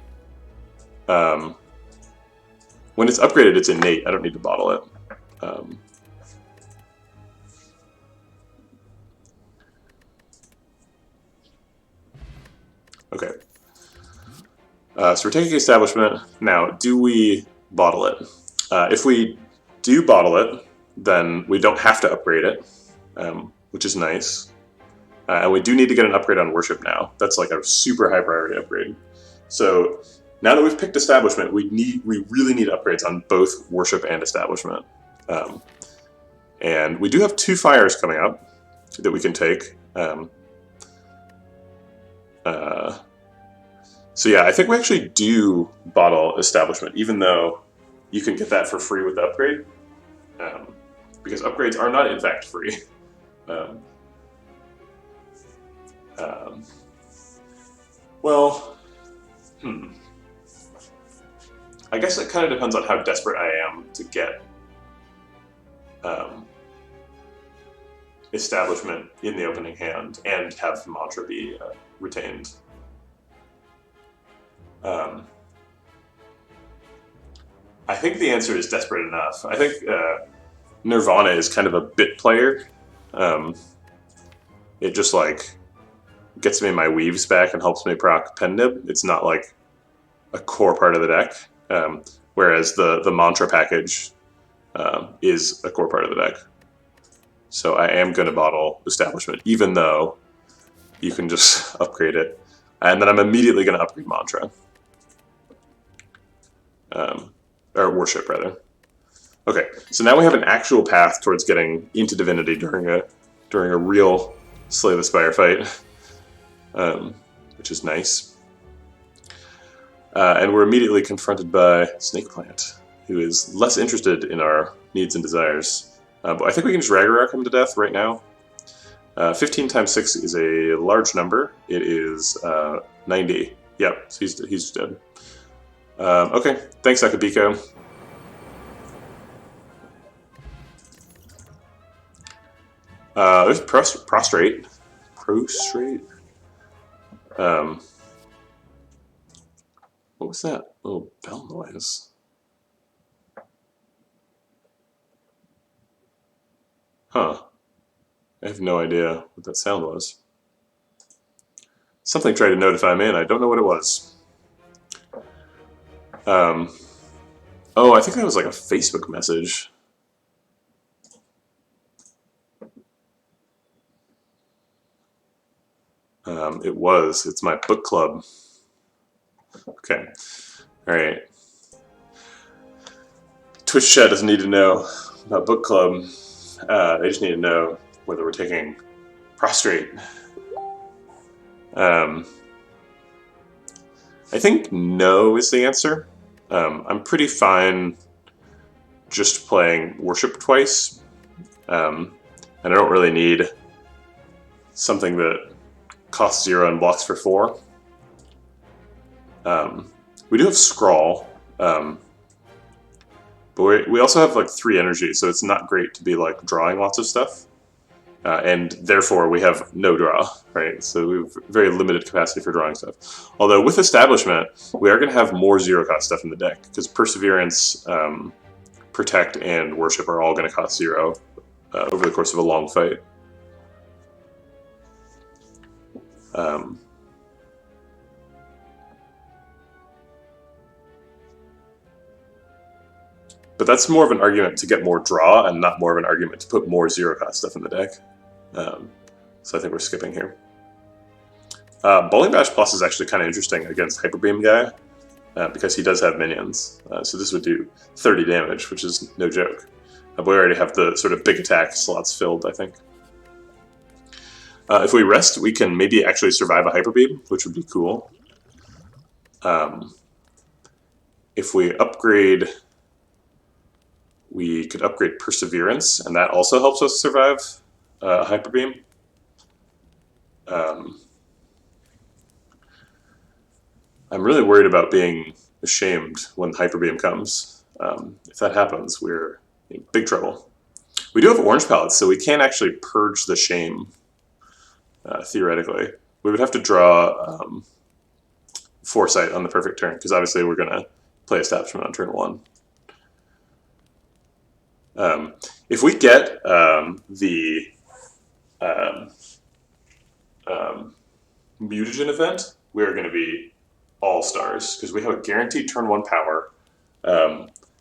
When it's upgraded, it's innate. I don't need to bottle it. Okay. So we're taking Establishment. Now, do we bottle it? If we do bottle it, then we don't have to upgrade it, which is nice. And we do need to get an upgrade on Worship now. That's like a super high priority upgrade. So now that we've picked Establishment, we really need upgrades on both Worship and Establishment. And we do have 2 fires coming up that we can take. So yeah, I think we actually do bottle Establishment, even though you can get that for free with the upgrade, because upgrades are not in fact free. I guess it kind of depends on how desperate I am to get Establishment in the opening hand and have Mantra be retained. I think the answer is desperate enough. I think Nirvana is kind of a bit player. It just like gets me my weaves back and helps me proc Pendib. It's not like a core part of the deck, whereas the Mantra package is a core part of the deck. So I am going to bottle Establishment, even though you can just upgrade it. And then I'm immediately going to upgrade Mantra. Or Worship, rather. Okay, so now we have an actual path towards getting into Divinity during a real Slay the Spire fight, which is nice. And we're immediately confronted by Snake Plant, who is less interested in our needs and desires. But I think we can just Ragnarok him to death right now. 15 times 6 is a large number. It is 90. Yep, so he's dead. Okay, thanks, Akabiko. There's prostrate. Prostrate? What was that little bell noise? Huh. I have no idea what that sound was. Something tried to notify me, and I don't know what it was. Oh, I think that was like a Facebook message. It was. It's my book club. Okay. All right. Twitch chat doesn't need to know about book club. They just need to know whether we're taking prostrate. I think no is the answer. I'm pretty fine just playing worship twice. And I don't really need something that costs 0 and blocks for 4. We do have scrawl, but we also have like 3 energy, so it's not great to be like drawing lots of stuff. And therefore we have no draw, right? So we have very limited capacity for drawing stuff. Although with establishment, we are going to have more 0-cost stuff in the deck, because perseverance, protect, and worship are all going to cost 0 over the course of a long fight. But that's more of an argument to get more draw and not more of an argument to put more 0-cost stuff in the deck. So I think we're skipping here. Bowling Bash Plus is actually kind of interesting against Hyper Beam guy because he does have minions. So this would do 30 damage, which is no joke. But we already have the sort of big attack slots filled, I think. If we rest, we can maybe actually survive a Hyper Beam, which would be cool. If we upgrade... We could upgrade Perseverance, and that also helps us survive Hyper Beam. I'm really worried about being ashamed when Hyper Beam comes. If that happens, we're in big trouble. We do have orange palettes, so we can actually purge the shame, theoretically. We would have to draw Foresight on the perfect turn, because obviously we're going to play Establishment on turn 1. If we get the mutagen event, we're going to be all stars because we have a guaranteed turn 1 power.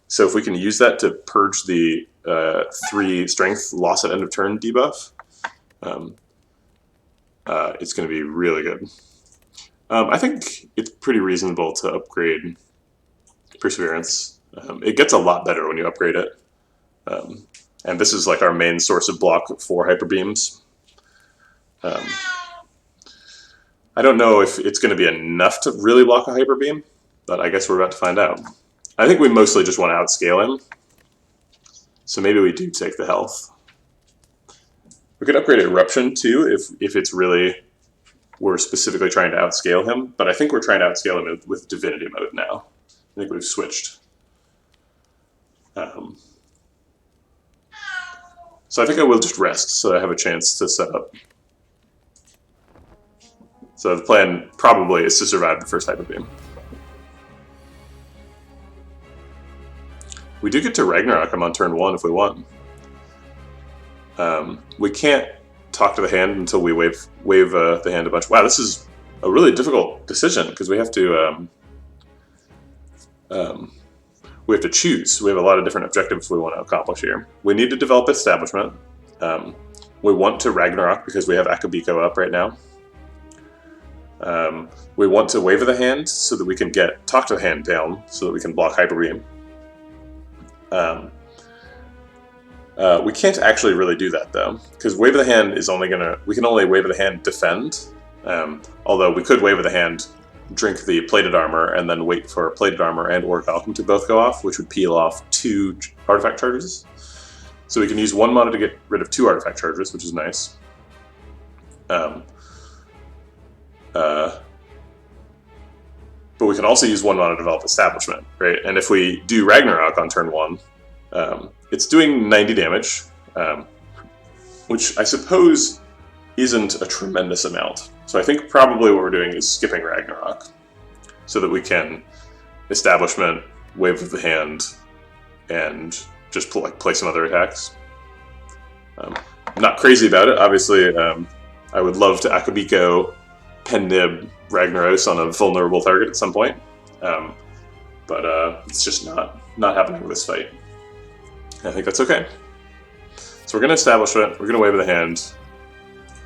So if we can use that to purge the 3 strength loss at end of turn debuff, it's going to be really good. I think it's pretty reasonable to upgrade Perseverance. It gets a lot better when you upgrade it. And this is like our main source of block for Hyper Beams. I don't know if it's going to be enough to really block a Hyper Beam, but I guess we're about to find out. I think we mostly just want to outscale him, so maybe we do take the health. We could upgrade Eruption too if it's really we're specifically trying to outscale him, but I think we're trying to outscale him with Divinity mode now. I think we've switched. So I think I will just rest so I have a chance to set up. So the plan probably is to survive the first Hyper Beam. We do get to Ragnarok him on turn 1 if we want. We can't talk to the hand until we wave the hand a bunch. Wow, this is a really difficult decision because we have to choose. We have a lot of different objectives we want to accomplish here. We need to develop Establishment. We want to Ragnarok because we have Akabiko up right now. We want to Wave of the Hand so that we can get Talk to the Hand down so that we can block Hyper Beam. We can't actually really do that though, because Wave of the Hand is only we can only Wave of the Hand defend, although we could Wave of the Hand, drink the Plated Armor, and then wait for Plated Armor and Auric Alchemy to both go off, which would peel off 2 artifact charges. So we can use 1 mana to get rid of 2 artifact charges, which is nice. but we can also use 1 mana to develop Establishment, right? And if we do Ragnarok on turn 1, it's doing 90 damage, which I suppose isn't a tremendous amount. So I think probably what we're doing is skipping Ragnarok so that we can Establishment, Wave of the Hand, and just play some other attacks. I'm not crazy about it. Obviously, I would love to Akabiko Pen Nib Ragnaros on a vulnerable target at some point, but it's just not happening with this fight. I think that's okay. So we're going to establish it. We're going to Wave of the Hand.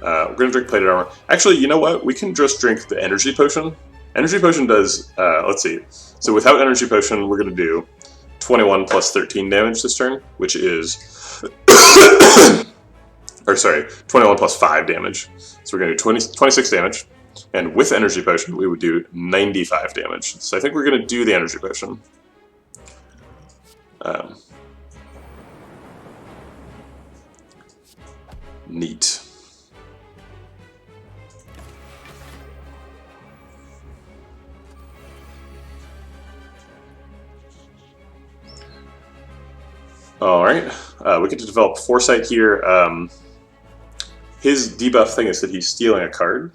We're going to drink Plated Armor. Actually, you know what? We can just drink the Energy Potion. Energy Potion does, let's see. So without Energy Potion, we're going to do 21 plus 13 damage this turn, which is, or sorry, 21 plus 5 damage. So we're going to do 26 damage. And with Energy Potion, we would do 95 damage. So I think we're going to do the Energy Potion. Neat. All right, we get to develop Foresight here. His debuff thing is that he's stealing a card,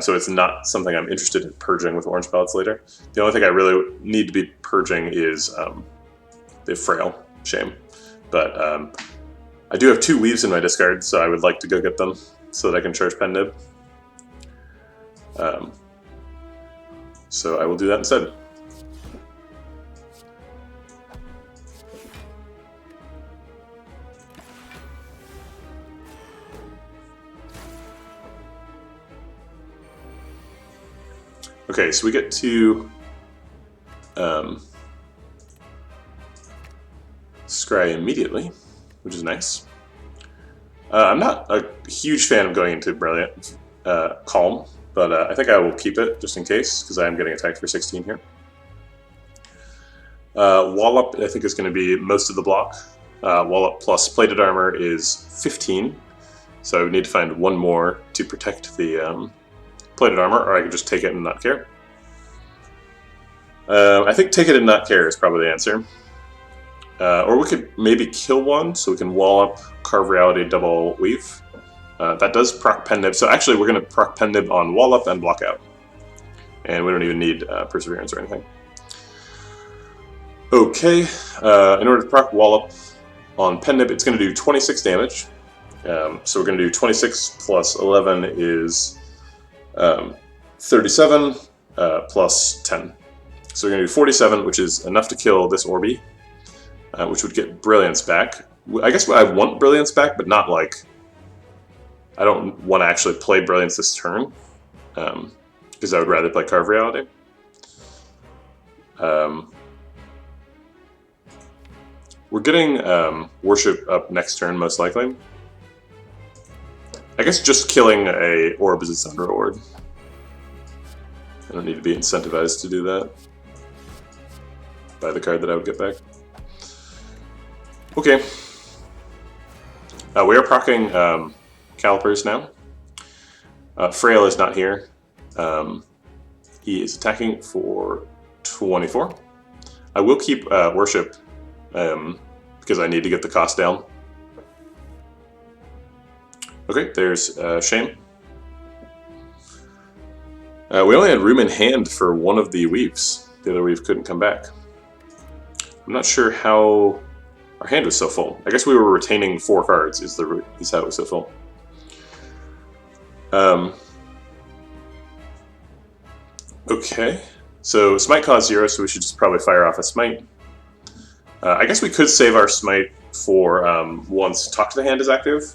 so it's not something I'm interested in purging with orange pellets later. The only thing I really need to be purging is the Frail. Shame. But I do have 2 Weaves in my discard, so I would like to go get them so that I can charge Pen Nib. So I will do that instead. Okay, so we get to scry immediately, which is nice. I'm not a huge fan of going into Brilliant Calm, but I think I will keep it just in case, because I am getting attacked for 16 here. Wallop, I think, is going to be most of the block. Wallop plus Plated Armor is 15, so I would need to find 1 more to protect the Plated Armor, or I could just take it and not care. I think take it and not care is probably the answer. Or we could maybe kill 1, so we can Wallop, Carve Reality, double Weave. That does proc Pen Nib, so actually we're going to proc Pen Nib on Wallop and block out. And we don't even need Perseverance or anything. Okay, in order to proc Wallop on Pen Nib, it's going to do 26 damage. So we're going to do 26 plus 11 is 37 plus 10. So we're going to do 47, which is enough to kill this Orby, which would get Brilliance back. I guess I want Brilliance back, but not like... I don't want to actually play Brilliance this turn, because I would rather play Carve Reality. We're getting Worship up next turn, most likely. I guess just killing a orb is its own reward. I don't need to be incentivized to do that by the card that I would get back. Okay. We are proccing Calipers now. Frail is not here. He is attacking for 24. I will keep Worship because I need to get the cost down. Okay, there's Shame. We only had room in hand for 1 of the Weaves. The other Weave couldn't come back. I'm not sure how our hand was so full. I guess we were retaining 4 cards is how it was so full. Okay, so Smite costs 0, so we should just probably fire off a Smite. I guess we could save our Smite for once Talk to the Hand is active.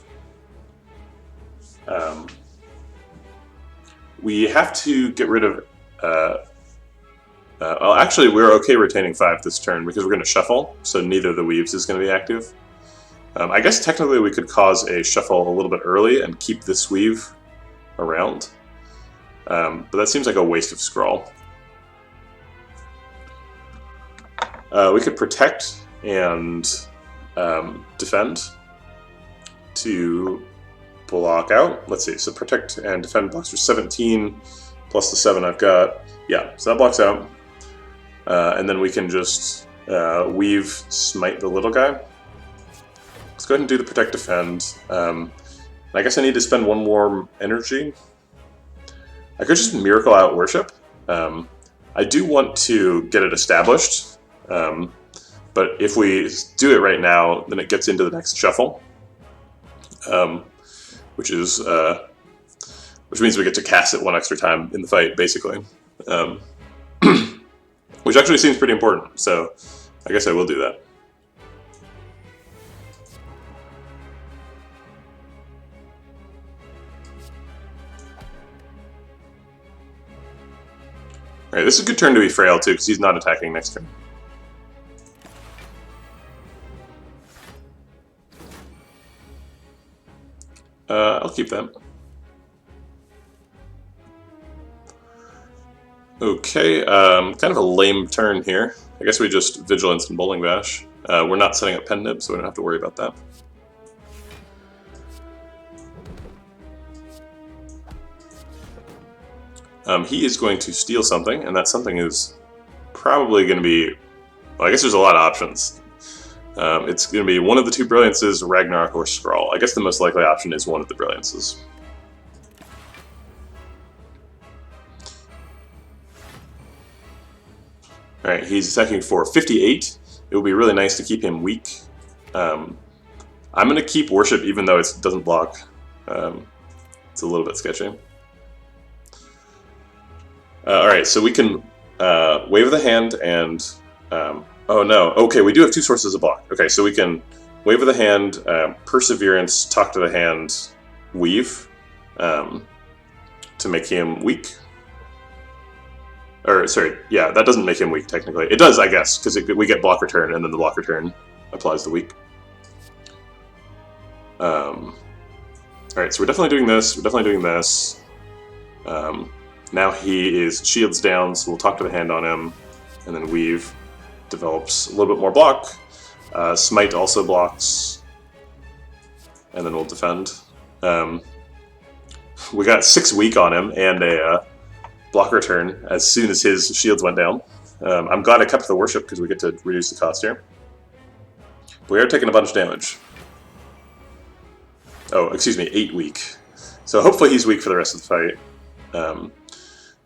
We have to get rid of... well, actually, we're okay retaining 5 this turn because we're going to shuffle, so neither of the Weaves is going to be active. I guess technically we could cause a shuffle a little bit early and keep this Weave around, but that seems like a waste of Scrawl. We could protect and defend to block out. Let's see, so protect and defend blocks for 17, plus the 7 I've got. Yeah, so that blocks out. And then we can just weave smite the little guy. Let's go ahead and do the protect defend. I guess I need to spend 1 more energy. I could just miracle out worship. I do want to get it established, but if we do it right now, then it gets into the next shuffle, which means we get to cast it 1 extra time in the fight, basically, which actually seems pretty important. So I guess I will do that. Alright, this is a good turn to be frail too, because he's not attacking next turn. I'll keep that. Okay, kind of a lame turn here. I guess we just Vigilance and Bowling Bash. We're not setting up Pen Nib, so we don't have to worry about that. He is going to steal something, and that something is probably going to be... Well, I guess there's a lot of options. It's going to be one of the 2 Brilliances, Ragnarok or Scrawl. I guess the most likely option is one of the Brilliances. Alright, he's attacking for 58. It would be really nice to keep him weak. I'm going to keep Worship even though it doesn't block. It's a little bit sketchy. Alright, so we can Wave of the Hand and... oh no, okay, we do have 2 sources of block. Okay, so we can Wave of the Hand, Perseverance, Talk to the Hand, Weave, to make him weak. Or, sorry, yeah, that doesn't make him weak, technically. It does, I guess, because we get block return, and then the block return applies the weak. Alright, so we're definitely doing this, we're definitely doing this. Now he is shields down, so we'll Talk to the Hand on him, and then Weave develops a little bit more block. Smite also blocks, and then we'll defend. We got 6 weak on him, and a block return as soon as his shields went down. I'm glad I kept the Worship, because we get to reduce the cost here. We are taking a bunch of damage. Oh, excuse me, 8 weak. So hopefully he's weak for the rest of the fight.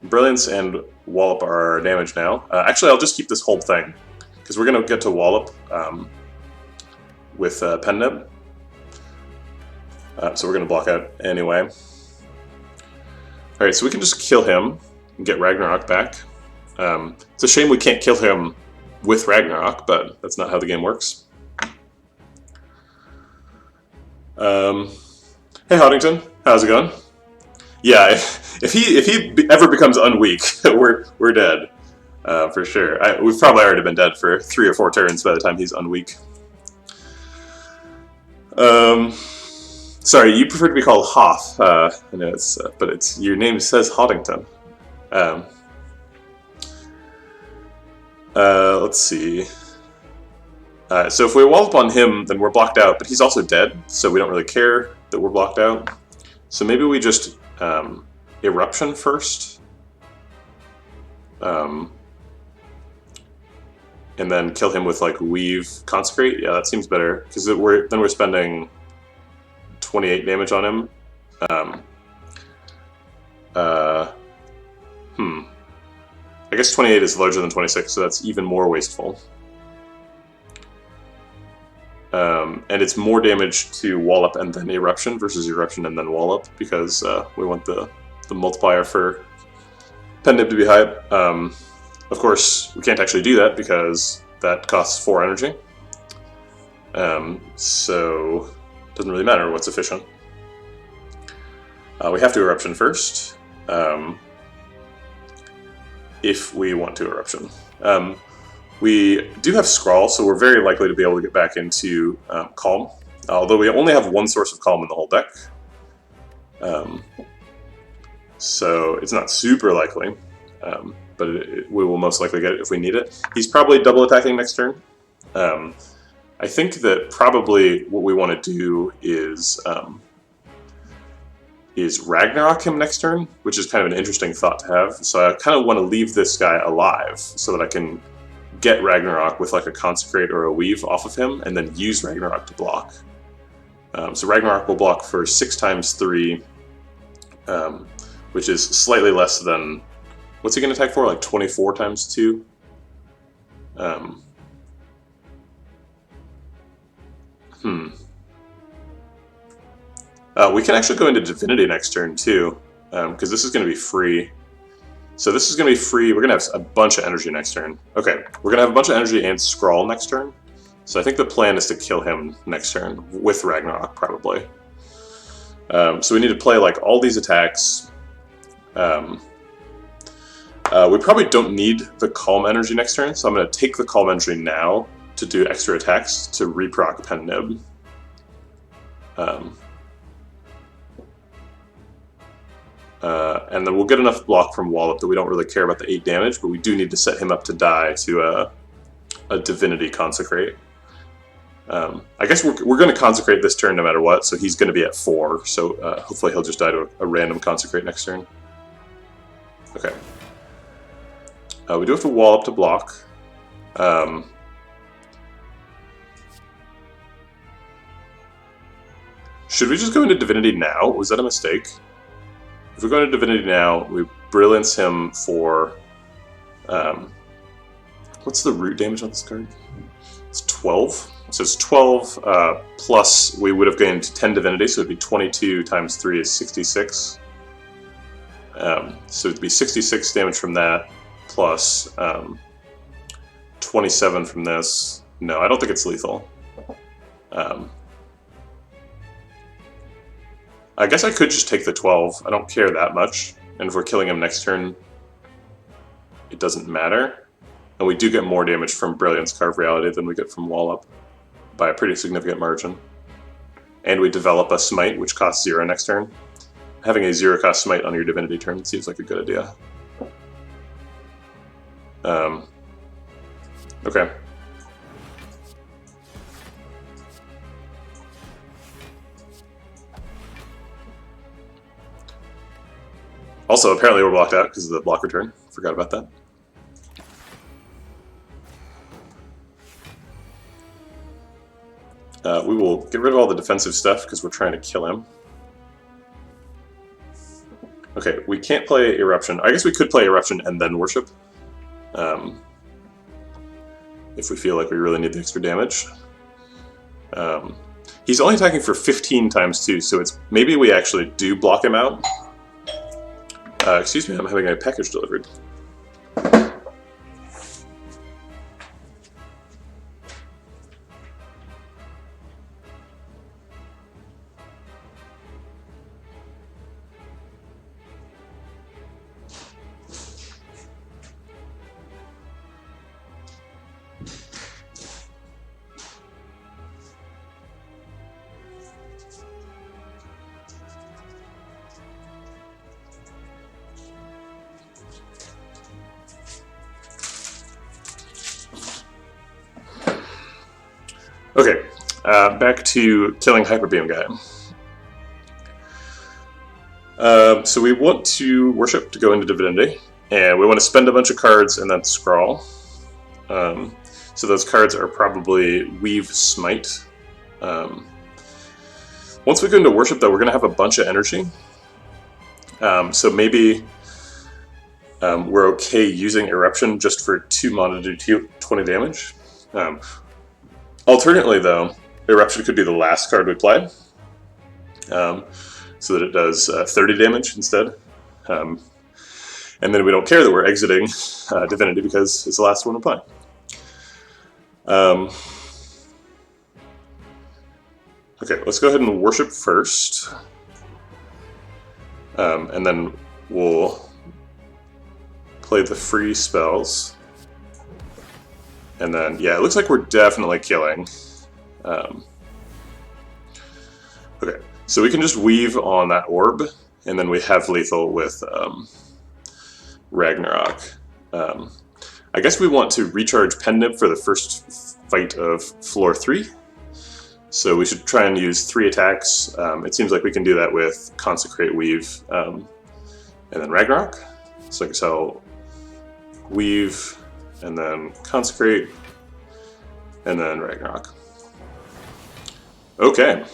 Brilliance and Wallop are our damage now. Actually, I'll just keep this whole thing, because we're going to get to Wallop with Pen Nib. So we're going to block out anyway. Alright, so we can just kill him and get Ragnarok back. It's a shame we can't kill him with Ragnarok, but that's not how the game works. Hey Hoddington, how's it going? Yeah, if he ever becomes unweak, we're dead, for sure. We've probably already been dead for 3 or 4 turns by the time he's unweak. Sorry, you prefer to be called Hoth. I know it's, but your name says Hoddington. Let's see. So if we wallop on him, then we're blocked out, but he's also dead, so we don't really care that we're blocked out. So maybe we just Eruption first, and then kill him with like Weave, Consecrate. Yeah, that seems better because then we're spending 28 damage on him. I guess 28 is larger than 26, so that's even more wasteful. And it's more damage to Wallop and then Eruption versus Eruption and then Wallop because we want the multiplier for Pen Nib to be high. Of course, we can't actually do that because that costs 4 energy. So it doesn't really matter what's efficient. We have to Eruption first if we want to Eruption. We do have Scrawl, so we're very likely to be able to get back into Calm, although we only have 1 source of Calm in the whole deck. So it's not super likely, but we will most likely get it if we need it. He's probably double attacking next turn. I think that probably what we want to do is is Ragnarok him next turn, which is kind of an interesting thought to have. So I kind of want to leave this guy alive so that I can get Ragnarok with like a Consecrate or a Weave off of him, and then use Ragnarok to block. So Ragnarok will block for 6 times 3, which is slightly less than, what's he going to attack for, like 24 times 2? We can actually go into Divinity next turn too, because this is going to be free. So this is going to be free. We're going to have a bunch of energy next turn. Okay, we're going to have a bunch of energy and Scrawl next turn. So I think the plan is to kill him next turn with Ragnarok, probably. So we need to play like all these attacks. We probably don't need the Calm Energy next turn, so I'm going to take the Calm Energy now to do extra attacks to reproc Pen Nib. And then we'll get enough block from Wallop that we don't really care about the 8 damage, but we do need to set him up to die to a Divinity Consecrate. I guess we're going to Consecrate this turn no matter what, so he's going to be at 4, so hopefully he'll just die to a random Consecrate next turn. Okay. We do have to Wallop to block. Should we just go into Divinity now? Was that a mistake? If we go into Divinity now, we Brilliance him for... what's the root damage on this card? It's 12. So it's 12 plus we would have gained 10 Divinity, so it would be 22 times 3 is 66. So it would be 66 damage from that, plus 27 from this. No, I don't think it's lethal. I guess I could just take the 12. I don't care that much. And if we're killing him next turn, it doesn't matter. And we do get more damage from Brilliance Carve Reality than we get from Wallop by a pretty significant margin. And we develop a Smite, which costs 0 next turn. Having a 0-cost Smite on your Divinity turn seems like a good idea. Okay. Also, apparently we're blocked out because of the block return. Forgot about that. We will get rid of all the defensive stuff because we're trying to kill him. Okay, we can't play Eruption. I guess we could play Eruption and then Worship. If we feel like we really need the extra damage. He's only attacking for 15 times 2, so it's maybe we actually do block him out. Excuse me, I'm having a package delivered. Okay, back to killing Hyper Beam guy. So we want to Worship to go into Divinity, and we want to spend a bunch of cards and then Scrawl. So those cards are probably Weave Smite. Once we go into Worship, though, we're going to have a bunch of energy. So maybe we're okay using Eruption just for 2 mana to do 20 damage. Alternately, though, Eruption could be the last card we play, so that it does 30 damage instead. And then we don't care that we're exiting Divinity because it's the last one we're playing. Okay, let's go ahead and Worship first. And then we'll play the free spells. And then, yeah, it looks like we're definitely killing. Okay, so we can just Weave on that orb, and then we have lethal with Ragnarok. I guess we want to recharge Pen Nib for the first fight of floor 3. So we should try and use 3 attacks. It seems like we can do that with Consecrate, Weave, and then Ragnarok. So I guess I'll Weave, and then Consecrate, and then Ragnarok. Okay.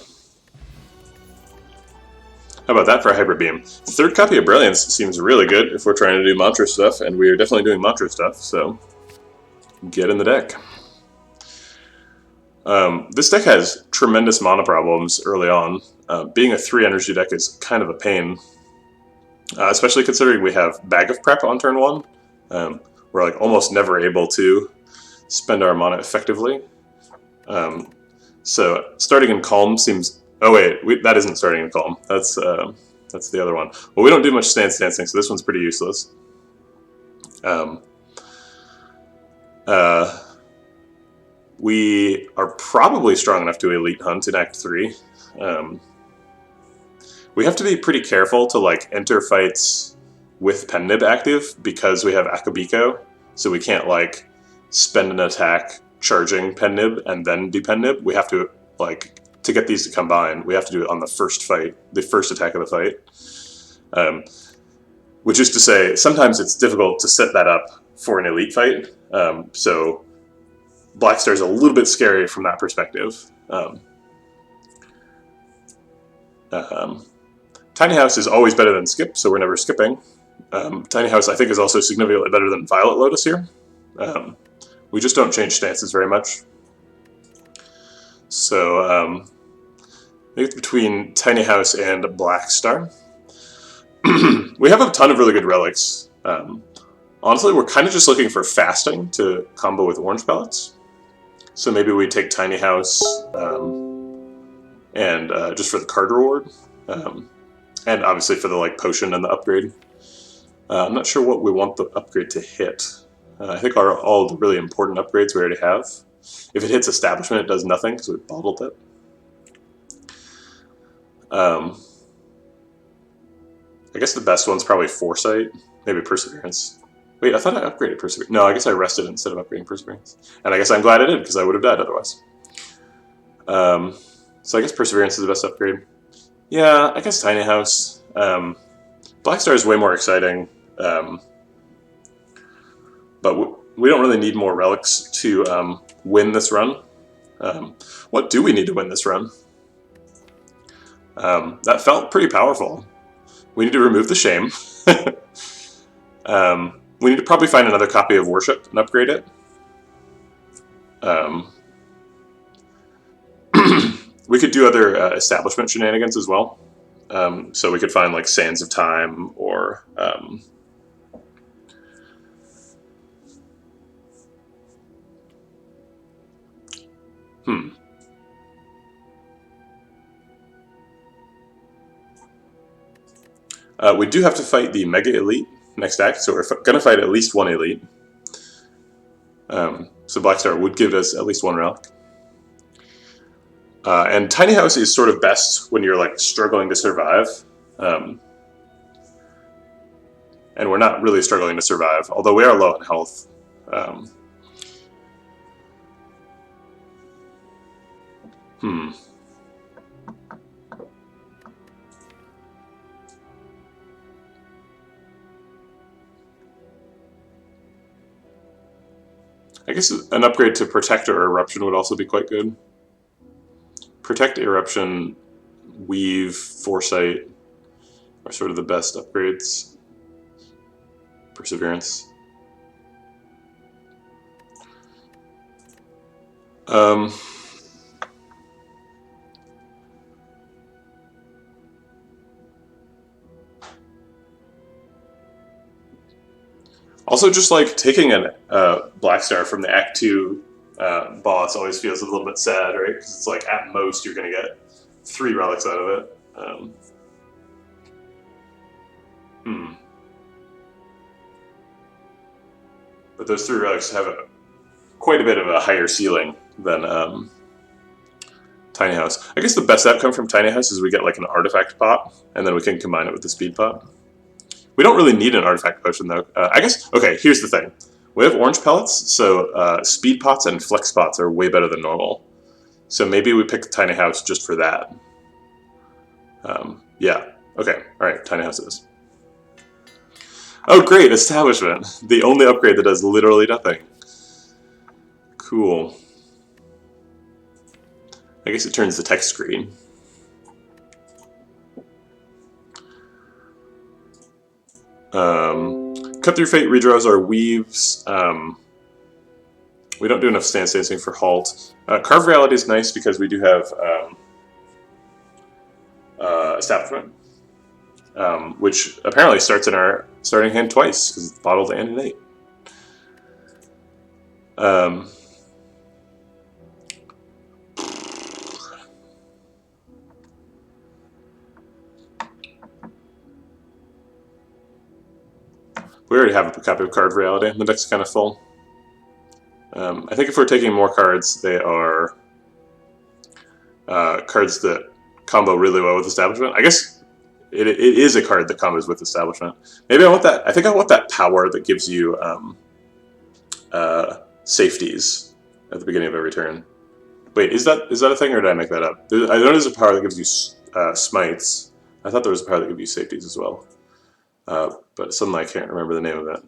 How about that for a Hyper Beam? Third copy of Brilliance seems really good if we're trying to do mantra stuff, and we are definitely doing mantra stuff, so get in the deck. This deck has tremendous mana problems early on. Being a 3 energy deck is kind of a pain, especially considering we have Bag of Prep on turn 1. We're like almost never able to spend our mana effectively. So starting in Calm seems... Oh wait, that isn't starting in Calm. That's the other one. Well, we don't do much stance dancing, so this one's pretty useless. We are probably strong enough to Elite Hunt in Act 3. We have to be pretty careful to like enter fights with Pen Nib active because we have Akabiko, so we can't like spend an attack charging Pen Nib and then do Pen Nib. We have to like... To get these to combine, we have to do it on the first fight, the first attack of the fight. Which is to say, sometimes it's difficult to set that up for an elite fight. So Black Star is a little bit scary from that perspective. Tiny House is always better than Skip, so we're never skipping. Tiny House, I think, is also significantly better than Violet Lotus here. We just don't change stances very much. So, I think it's between Tiny House and Black Star. We have a ton of really good relics. Honestly, we're kind of just looking for fasting to combo with orange pellets. So maybe we take Tiny House and just for the card reward. And obviously for the like potion and the upgrade. I'm not sure what we want the upgrade to hit. I think all the really important upgrades we already have. If it hits Establishment, it does nothing because we bottled it. I guess the best one's probably Foresight, maybe Perseverance. Wait, I thought I upgraded Perseverance. No, I guess I rested instead of upgrading Perseverance. And I guess I'm glad I did because I would have died otherwise. So I guess Perseverance is the best upgrade. Yeah, I guess Tiny House. Black Star is way more exciting. But we don't really need more relics to win this run. What do we need to win this run? That felt pretty powerful. We need to remove the shame. We need to probably find another copy of Worship and upgrade it. We could do other establishment shenanigans as well. So we could find like Sands of Time or... we do have to fight the Mega Elite next act, so we're going to fight at least one Elite. So Black Star would give us at least one relic. And Tiny House is sort of best when you're like struggling to survive. And we're not really struggling to survive, although we are low in health. I guess an upgrade to Protect or Eruption would also be quite good. Protect, Eruption, Weave, Foresight are sort of the best upgrades. Perseverance. Also, just like taking a Black Star from the Act 2 boss always feels a little bit sad, right? Because it's like at most you're going to get 3 relics out of it. But those 3 relics have quite a bit of a higher ceiling than Tiny House. I guess the best outcome from Tiny House is we get like an artifact pot, and then we can combine it with the speed pot. We don't really need an artifact potion though. I guess, okay, here's the thing. We have orange pellets, so speed pots and flex pots are way better than normal. So maybe we pick Tiny House just for that. Yeah, okay, alright, Tiny House it is. Oh great, Establishment! The only upgrade that does literally nothing. Cool. I guess it turns the text green. Cut Through Fate redraws our weaves. We don't do enough stancing for halt. Carved Reality is nice because we do have Establishment, which apparently starts in our starting hand twice because it's bottled and innate. We already have a copy of Carved Reality. The deck's kind of full. I think if we're taking more cards, they are cards that combo really well with Establishment. I guess it is a card that combos with Establishment. Maybe I want that. I think I want that power that gives you safeties at the beginning of every turn. Wait, is that a thing, or did I make that up? I know there's a power that gives you smites. I thought there was a power that gives you safeties as well. But suddenly I can't remember the name of it.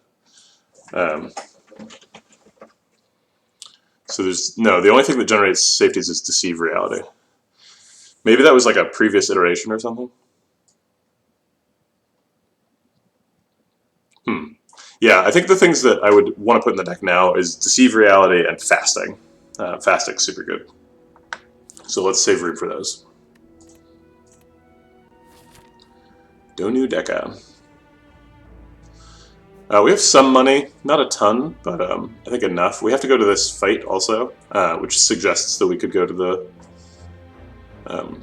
So there's no. The only thing that generates safeties is Deceive Reality. Maybe that was like a previous iteration or something. Yeah, I think the things that I would want to put in the deck now is Deceive Reality and Fasting. Fasting's super good. So let's save room for those. Donu Deca. We have some money, not a ton, but I think enough. We have to go to this fight also, which suggests that we could go to the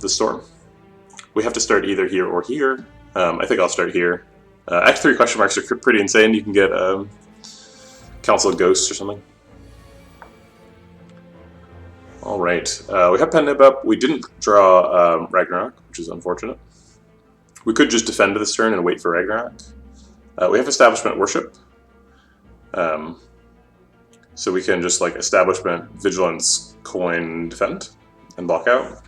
storm. We have to start either here or here. I think I'll start here. Act 3 question marks are pretty insane. You can get Council of Ghosts or something. Alright, we have Pen Nib up. We didn't draw Ragnarok, which is unfortunate. We could just defend this turn and wait for Ragnarok. We have Establishment Worship. So we can just like Establishment, Vigilance, Coin, Defend, and block out.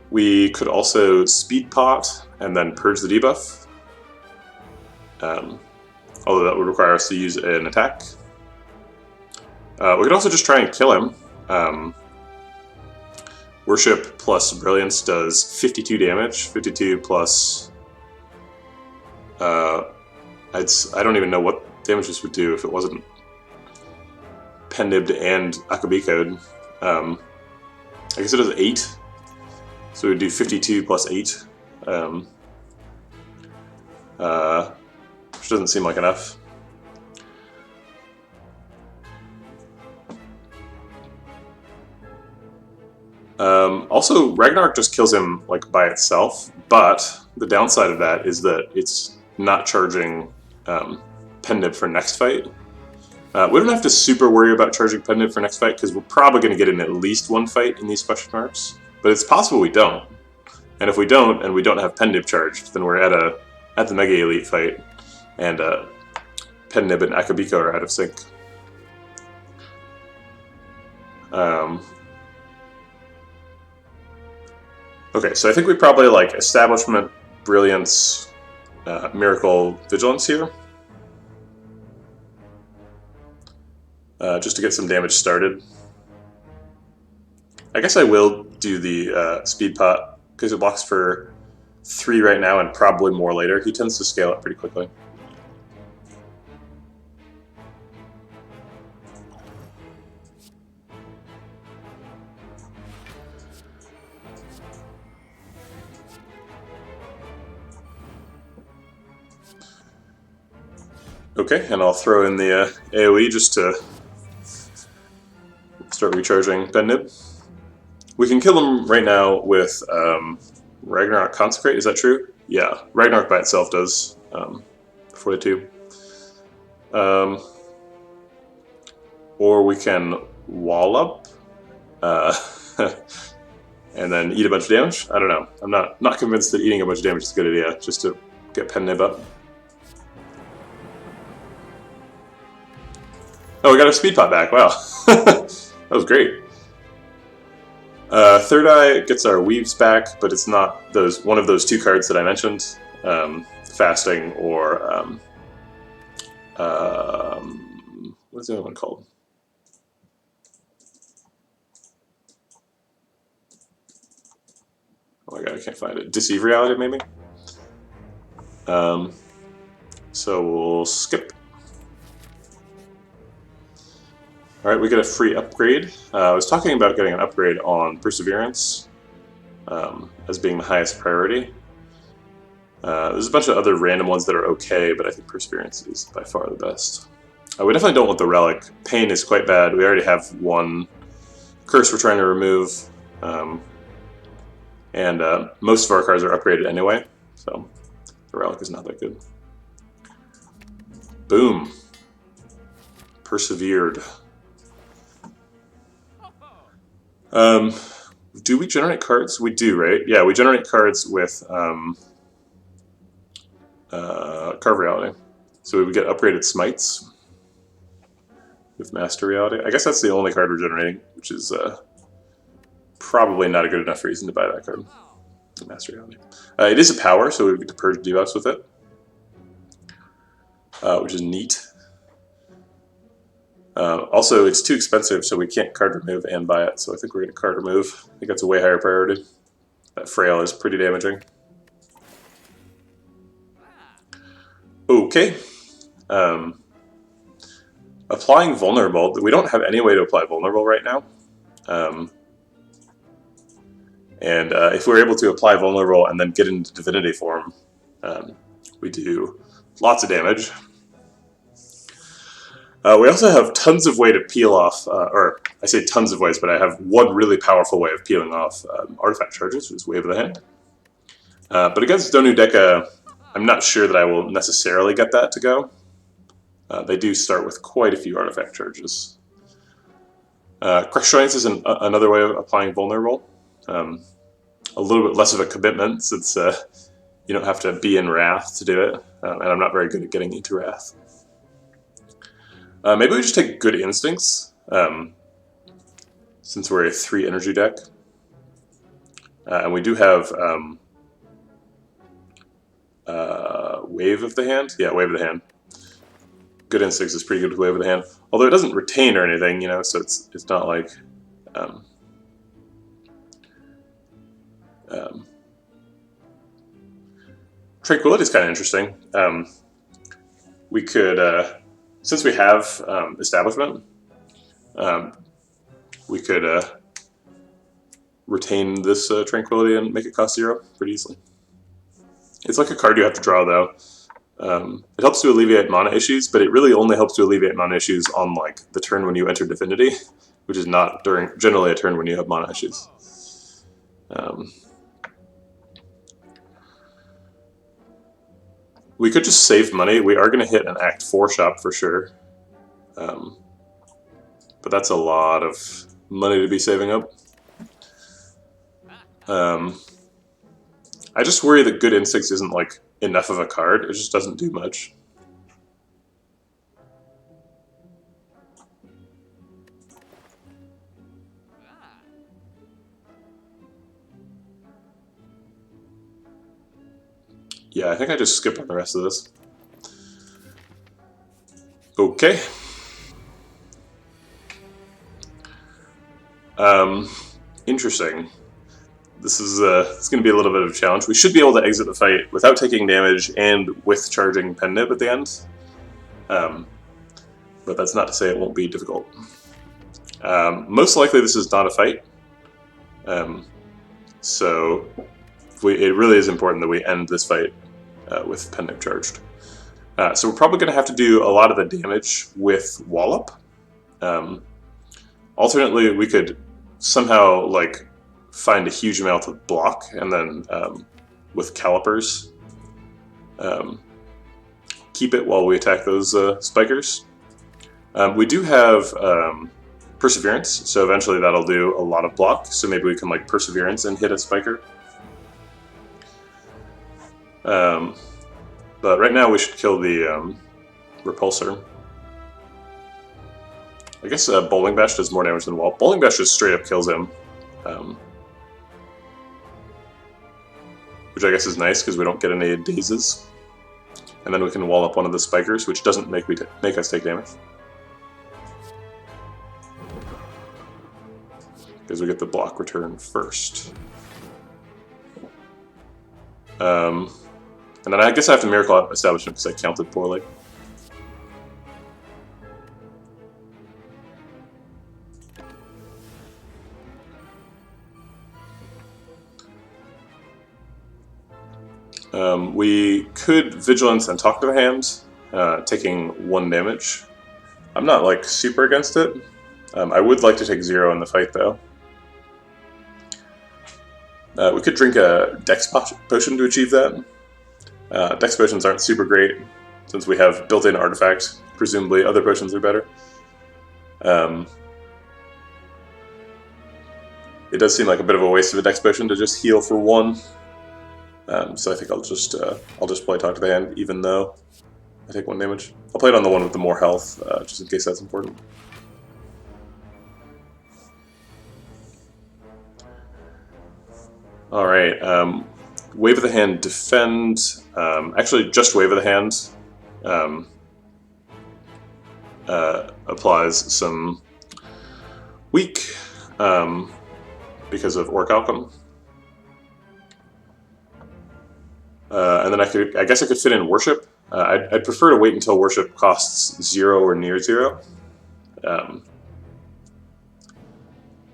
We could also Speed Pot and then Purge the debuff. Although that would require us to use an attack. We could also just try and kill him. Worship plus Brilliance does 52 damage. 52 plus... I don't even know what damage this would do if it wasn't Pen-Nibbed and Akabiko'd. I guess it does 8. So we would do 52 plus 8. Which doesn't seem like enough. Also, Ragnarok just kills him like by itself, but the downside of that is that it's not charging Pen-Nib for next fight. We don't have to super worry about charging Pen-Nib for next fight because we're probably going to get in at least one fight in these question marks, but it's possible we don't. And if we don't, and we don't have Pen-Nib charged, then we're at the Mega Elite fight, and Pen-Nib and Akabiko are out of sync. Okay, so I think we probably like Establishment, Brilliance, Miracle, Vigilance here. Just to get some damage started. I guess I will do the Speed Pot, because it blocks for 3 right now and probably more later. He tends to scale up pretty quickly. Okay, and I'll throw in the AoE just to start recharging Pen-Nib. We can kill him right now with Ragnarok Consecrate, is that true? Yeah, Ragnarok by itself does 42. Or we can wall up and then eat a bunch of damage. I don't know. I'm not convinced that eating a bunch of damage is a good idea, just to get Pen-Nib up. Oh, we got our speed pot back. Wow, that was great. Third Eye gets our weaves back, but it's not one of those two cards that I mentioned, fasting or what's the other one called? Oh my god, I can't find it. Deceive Reality, maybe? So we'll skip. Alright, we get a free upgrade. I was talking about getting an upgrade on Perseverance as being the highest priority. There's a bunch of other random ones that are okay, but I think Perseverance is by far the best. We definitely don't want the Relic. Pain is quite bad. We already have one Curse we're trying to remove. And most of our cards are upgraded anyway, so the Relic is not that good. Boom. Persevered. Do we generate cards? We do, right? Yeah, we generate cards with Carve Reality. So we would get upgraded Smites with Master Reality. I guess that's the only card we're generating, which is probably not a good enough reason to buy that card. Master Reality. It is a power, so we get to purge debuffs with it, which is neat. Also, it's too expensive, so we can't card remove and buy it, so I think we're going to card remove. I think that's a way higher priority. That Frail is pretty damaging. Okay. Applying Vulnerable. We don't have any way to apply Vulnerable right now. If we're able to apply Vulnerable and then get into Divinity form, we do lots of damage. We also have tons of way to peel off, or I say tons of ways, but I have one really powerful way of peeling off artifact charges, which is Wave of the Hand. But against Donu Deka, I'm not sure that I will necessarily get that to go. They do start with quite a few artifact charges. Crush Joints is another way of applying Vulnerable. A little bit less of a commitment, since you don't have to be in Wrath to do it, and I'm not very good at getting into Wrath. Maybe we just take Good Instincts, since we're a 3 energy deck. And we do have Wave of the Hand? Yeah, Wave of the Hand. Good Instincts is pretty good with Wave of the Hand. Although it doesn't retain or anything, you know, so it's not like... Tranquility is kind of interesting. We could... since we have Establishment, we could retain this Tranquility and make it cost 0 pretty easily. It's like a card you have to draw, though. It helps to alleviate mana issues, but it really only helps to alleviate mana issues on like the turn when you enter Divinity, which is not generally a turn when you have mana issues. We could just save money. We are going to hit an Act 4 shop for sure. But that's a lot of money to be saving up. I just worry that Good Instincts isn't like enough of a card. It just doesn't do much. Yeah, I think I just skipped on the rest of this. Okay. Interesting. This is it's going to be a little bit of a challenge. We should be able to exit the fight without taking damage and with charging Pen Nib at the end. But that's not to say it won't be difficult. Most likely this is not a fight. So it really is important that we end this fight with Pen Nib charged. So we're probably going to have to do a lot of the damage with Wallop. Alternately, we could somehow like find a huge amount of block, and then with Calipers, keep it while we attack those spikers. We do have Perseverance, so eventually that'll do a lot of block, so maybe we can like Perseverance and hit a spiker. But right now we should kill the Repulsor. I guess Bowling Bash does more damage than Wall. Bowling Bash just straight up kills him. Which I guess is nice because we don't get any dazes. And then we can wall up one of the spikers, which doesn't make us take damage. Because we get the block return first. And then I guess I have to Miracle Establishment because I counted poorly. We could Vigilance and Talk to the Hand, taking 1 damage. I'm not like super against it. I would like to take 0 in the fight though. We could drink a Dex potion to achieve that. Dex potions aren't super great since we have built-in artifact. Presumably other potions are better. It does seem like a bit of a waste of a Dex potion to just heal for 1. So I think I'll just play Talk to the Hand, even though I take 1 damage. I'll play it on the one with the more health, just in case that's important. Alright, Wave of the Hand, Defend. Actually, just Wave of the Hand applies some weak because of Orc Alchem. And then I guess I could fit in Worship. I'd prefer to wait until Worship costs 0 or near 0.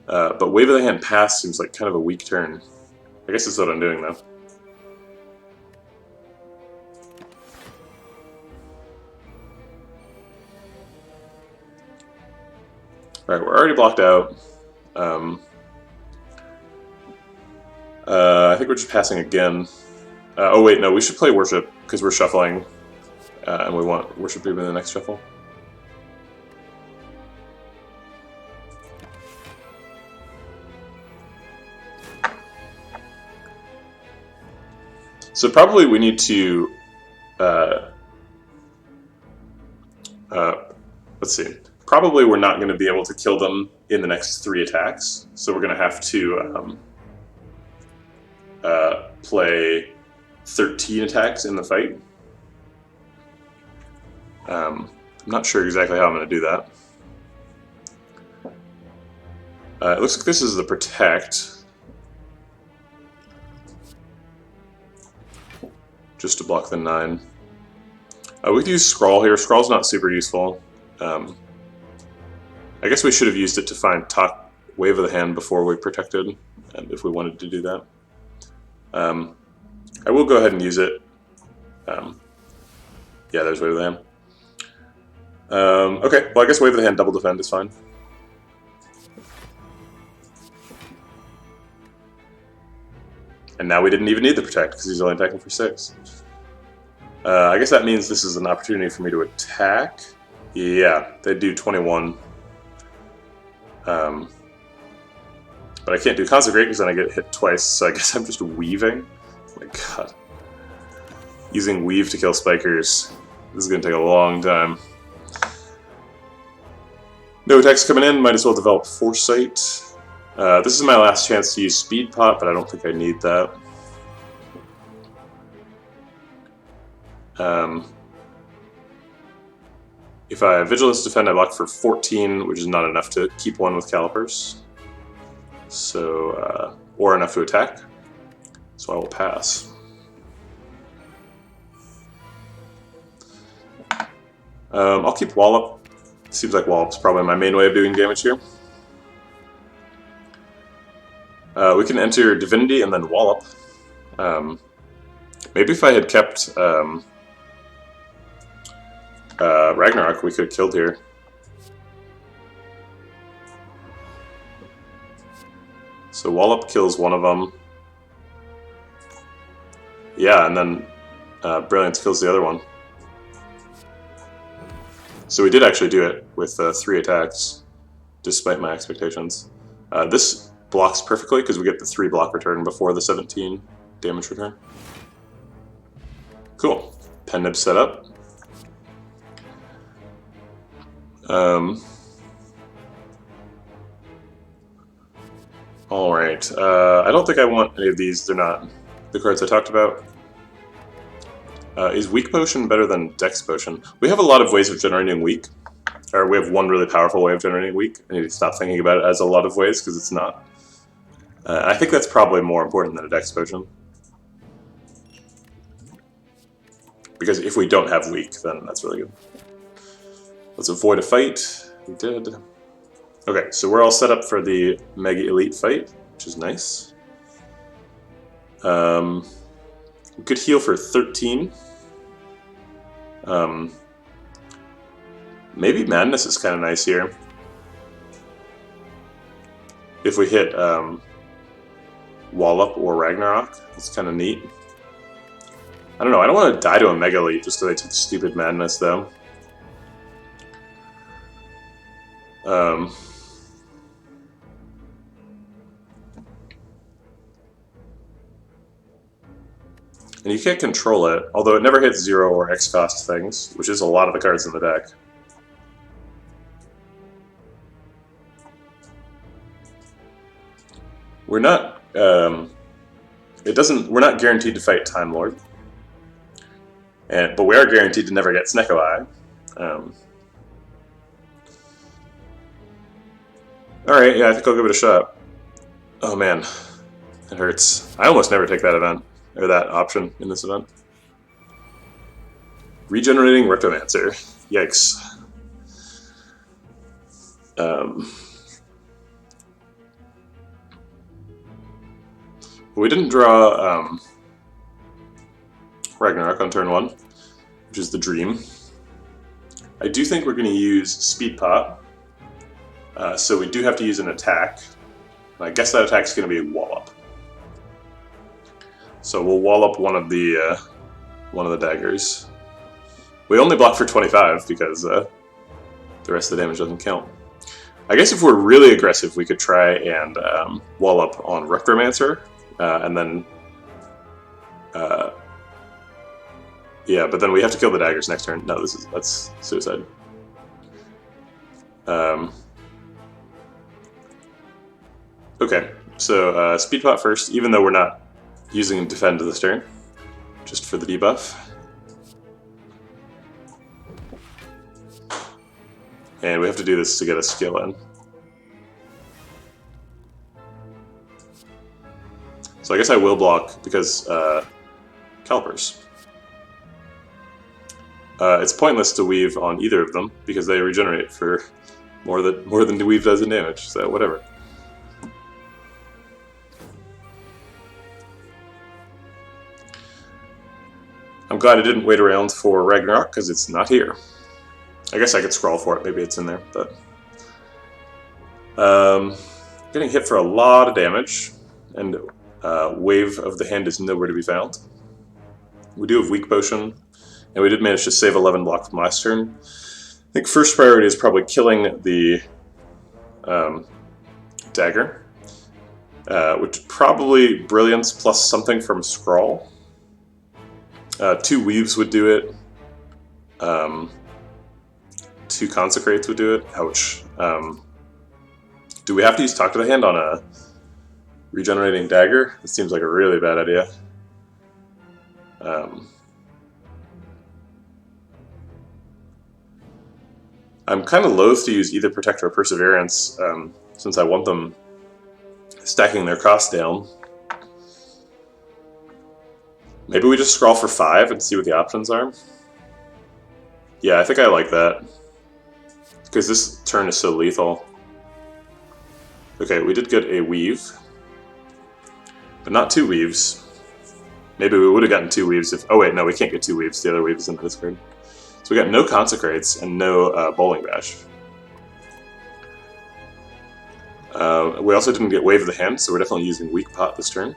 But Wave of the Hand Pass seems like kind of a weak turn. I guess that's what I'm doing though. Alright, we're already blocked out. I think we're just passing again. Oh wait, no, we should play Worship, because we're shuffling, and we want Worship to be in the next shuffle. So probably we need to, let's see, probably we're not going to be able to kill them in the next 3 attacks, so we're going to have to play 13 attacks in the fight. I'm not sure exactly how I'm going to do that. It looks like this is the Protect. Just to block the 9. We could use Scrawl here. Scrawl's not super useful. I guess we should have used it to find Talk Wave of the Hand before we protected, and if we wanted to do that. I will go ahead and use it. Yeah, there's Wave of the Hand. Okay, well I guess Wave of the Hand double defend is fine. And now we didn't even need the Protect because he's only attacking for 6. I guess that means this is an opportunity for me to attack. Yeah, they do 21. But I can't do Consecrate because then I get hit twice, so I guess I'm just weaving. Oh my god. Using Weave to kill Spikers. This is going to take a long time. No attacks coming in, might as well develop Foresight. This is my last chance to use Speed Pot, but I don't think I need that. If I Vigilance Defend, I block for 14, which is not enough to keep 1 with Calipers. So, or enough to attack. So I will pass. I'll keep Wallop. Seems like Wallop's probably my main way of doing damage here. We can enter Divinity and then Wallop. Maybe if I had kept Ragnarok, we could have killed here. So Wallop kills one of them. Yeah, and then Brilliance kills the other one. So we did actually do it with 3 attacks, despite my expectations. This blocks perfectly because we get the 3 block return before the 17 damage return. Cool. Pen nib set up. Alright, I don't think I want any of these. They're not the cards I talked about. Is Weak Potion better than Dex Potion? We have a lot of ways of generating Weak. Or we have one really powerful way of generating Weak. I need to stop thinking about it as a lot of ways, because it's not. I think that's probably more important than a Dex Potion. Because if we don't have Weak, then that's really good. Let's avoid a fight. We did. Okay, so we're all set up for the Mega Elite fight, which is nice. We could heal for 13. Maybe Madness is kind of nice here. If we hit Wallop or Ragnarok, it's kind of neat. I don't know, I don't want to die to a Mega Elite just because I took stupid Madness, though. And you can't control it, although it never hits 0 or X cost things, which is a lot of the cards in the deck. We're not, we're not guaranteed to fight Time Lord. But we are guaranteed to never get Snecko Eye. Alright, yeah, I think I'll give it a shot. Oh man, it hurts. I almost never take that event, or that option in this event. Regenerating Rectomancer. Yikes. We didn't draw Ragnarok on turn 1, which is the dream. I do think we're going to use Speed Pot, so we do have to use an attack. I guess that attack is going to be Wallop. So we'll Wallop one of the daggers. We only block for 25 because the rest of the damage doesn't count. I guess if we're really aggressive, we could try and Wallop on Rectomancer, and then yeah, but then we have to kill the daggers next turn. No, that's suicide. Okay, so Speed Pot first, even though we're not using Defend this turn, just for the debuff. And we have to do this to get a skill in. So I guess I will block because Calipers. It's pointless to weave on either of them because they regenerate for more than the weave does in damage, so whatever. I'm glad I didn't wait around for Ragnarok because it's not here. I guess I could scroll for it, maybe it's in there, but getting hit for a lot of damage, and Wave of the Hand is nowhere to be found. We do have Weak Potion, and we did manage to save 11 block from last turn. I think first priority is probably killing the dagger, which probably Brilliance plus something from Scrawl. 2 Weaves would do it. 2 Consecrates would do it. Ouch. Do we have to use Talk to the Hand on a regenerating dagger? This seems like a really bad idea. I'm kind of loath to use either Protect or Perseverance, since I want them stacking their cost down. Maybe we just scroll for 5 and see what the options are? Yeah, I think I like that. Because this turn is so lethal. Okay, we did get a Weave. But not 2 Weaves. Maybe we would have gotten 2 Weaves if... Oh wait, no, we can't get 2 Weaves. The other Weave is in the discard. So we got no Consecrates and no Bowling Bash. We also didn't get Wave of the Hand, so we're definitely using Weak Pot this turn.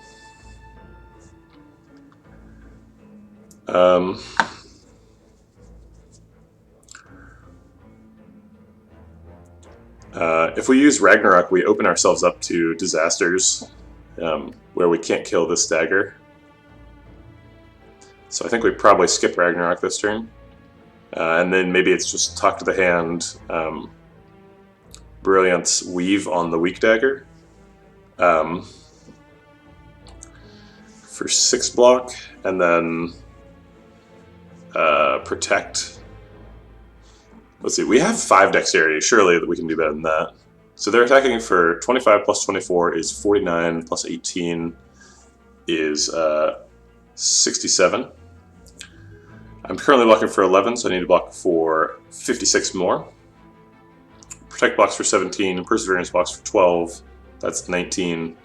If we use Ragnarok, we open ourselves up to disasters where we can't kill this dagger. So I think we probably skip Ragnarok this turn. And then maybe it's just Talk to the Hand, Brilliance, Weave on the weak dagger. for 6 block, and then protect. Let's see, we have 5 dexterity. Surely that we can do better than that. So they're attacking for 25 plus 24 is 49, plus 18 is 67. I'm currently blocking for 11, so I need to block for 56 more. Protect blocks for 17, and Perseverance blocks for 12. That's 19.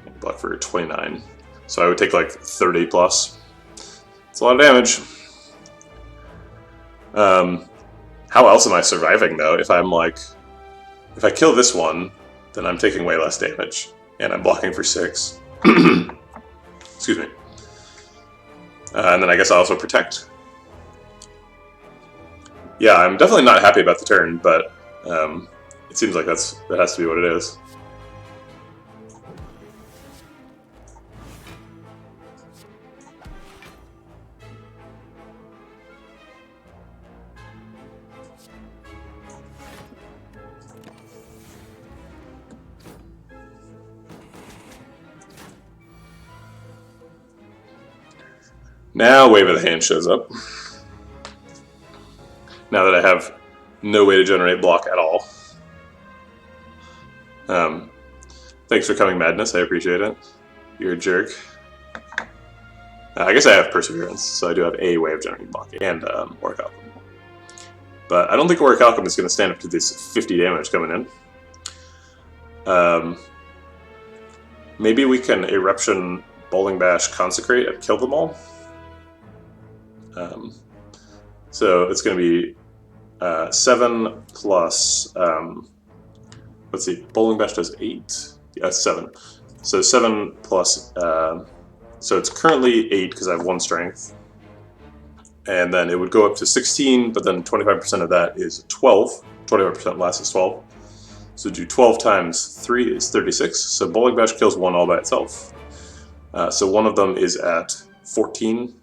And block for 29. So I would take like 30 plus. It's a lot of damage. How else am I surviving though? If I'm like, if I kill this one, then I'm taking way less damage, and I'm blocking for 6. Excuse me. And then I guess I also protect. Yeah, I'm definitely not happy about the turn, but it seems like that has to be what it is. Now Wave of the Hand shows up. Now that I have no way to generate block at all. Thanks for coming, Madness. I appreciate it. You're a jerk. I guess I have Perseverance, so I do have a way of generating block, and Orichalcum. But I don't think Orichalcum is going to stand up to this 50 damage coming in. Maybe we can Eruption, Bowling Bash, Consecrate, and kill them all. So it's going to be 7 plus, let's see, Bowling Bash does 8, yeah, 7. So 7 plus, so it's currently 8 because I have 1 strength. And then it would go up to 16, but then 25% of that is 12. 25% less is 12. So do 12 times 3 is 36. So Bowling Bash kills 1 all by itself. So one of them is at 14.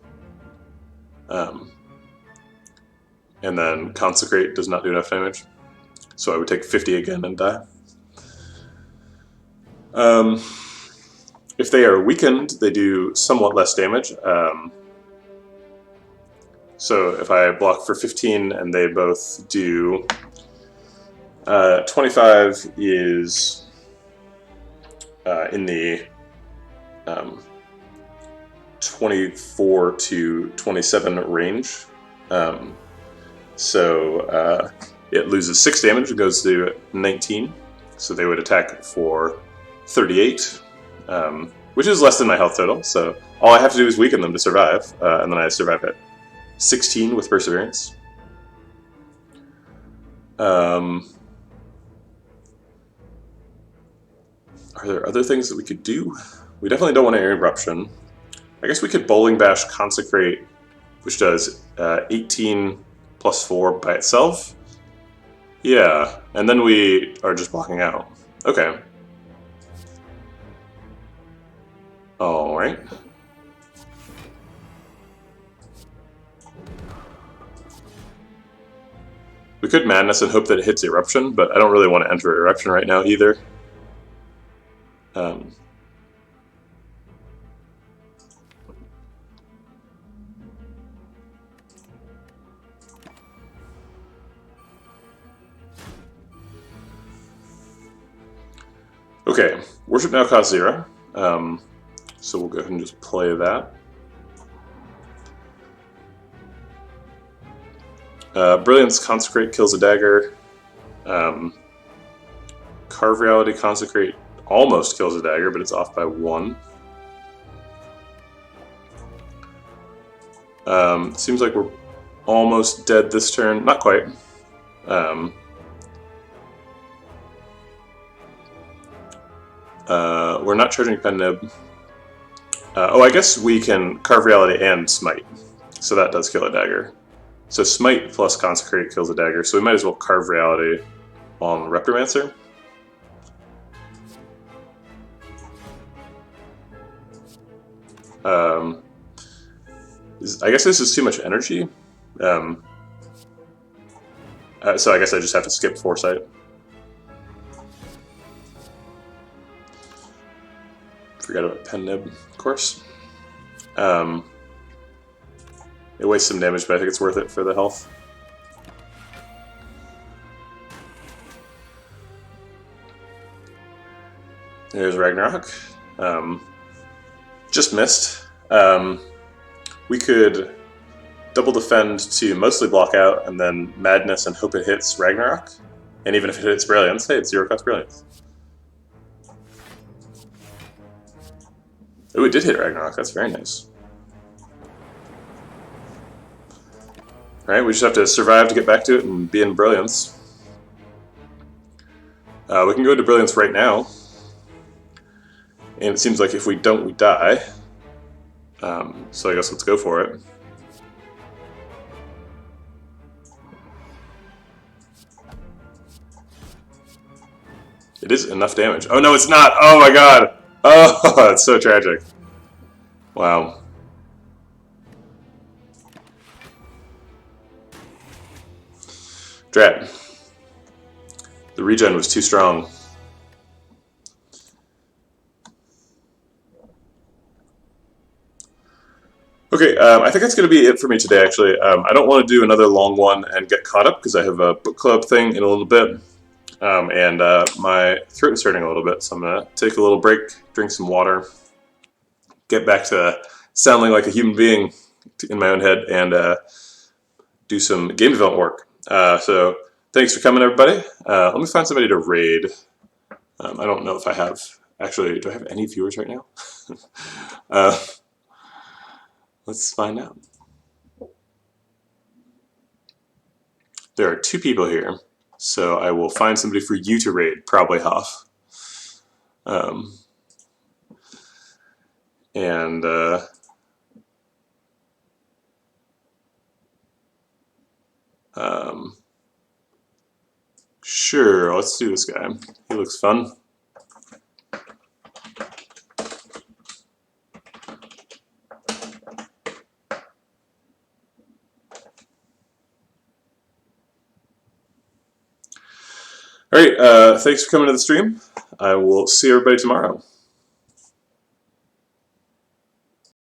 And then Consecrate does not do enough damage. So I would take 50 again and die. If they are weakened, they do somewhat less damage. So if I block for 15 and they both do 25 is in the 24 to 27 range. So it loses 6 damage, it goes to 19. So they would attack for 38, which is less than my health total. So all I have to do is weaken them to survive, and then I survive at 16 with Perseverance. Are there other things that we could do? We definitely don't want to Eruption. I guess we could Bowling Bash Consecrate, which does 18 plus 4 by itself. Yeah, and then we are just blocking out. Okay. Alright. We could Madness and hope that it hits Eruption, but I don't really want to enter Eruption right now either. Okay, Worship now costs 0, so we'll go ahead and just play that. Brilliance Consecrate kills a dagger. Carve Reality Consecrate almost kills a dagger, but it's off by 1. Seems like we're almost dead this turn. Not quite. We're not charging Pen Nib. Oh, I guess we can Carve Reality and Smite. So that does kill a dagger. So Smite plus Consecrate kills a dagger, so we might as well Carve Reality on Reptomancer. I guess this is too much energy. So I guess I just have to skip Foresight. Forgot about pen nib, of course. It wastes some damage, but I think it's worth it for the health. There's Ragnarok. Just missed. We could double defend to mostly block out, and then Madness and hope it hits Ragnarok. And even if it hits Brilliance, hey, it's 0-cost Brilliance. Oh, it did hit Ragnarok. That's very nice. Alright, we just have to survive to get back to it and be in Brilliance. We can go into Brilliance right now. And it seems like if we don't, we die. So I guess let's go for it. It is enough damage. Oh no, it's not! Oh my god! Oh, it's so tragic. Wow. Drat. The regen was too strong. Okay, I think that's going to be it for me today, actually. I don't want to do another long one and get caught up, because I have a book club thing in a little bit. And my throat is hurting a little bit, so I'm going to take a little break, drink some water, get back to sounding like a human being in my own head, and do some game development work. So thanks for coming, everybody. Let me find somebody to raid. I don't know if I have... Actually, do I have any viewers right now? Let's find out. There are 2 people here, so I will find somebody for you to raid, probably Hoff. Sure, let's do this guy. He looks fun. Alright, thanks for coming to the stream. I will see everybody tomorrow.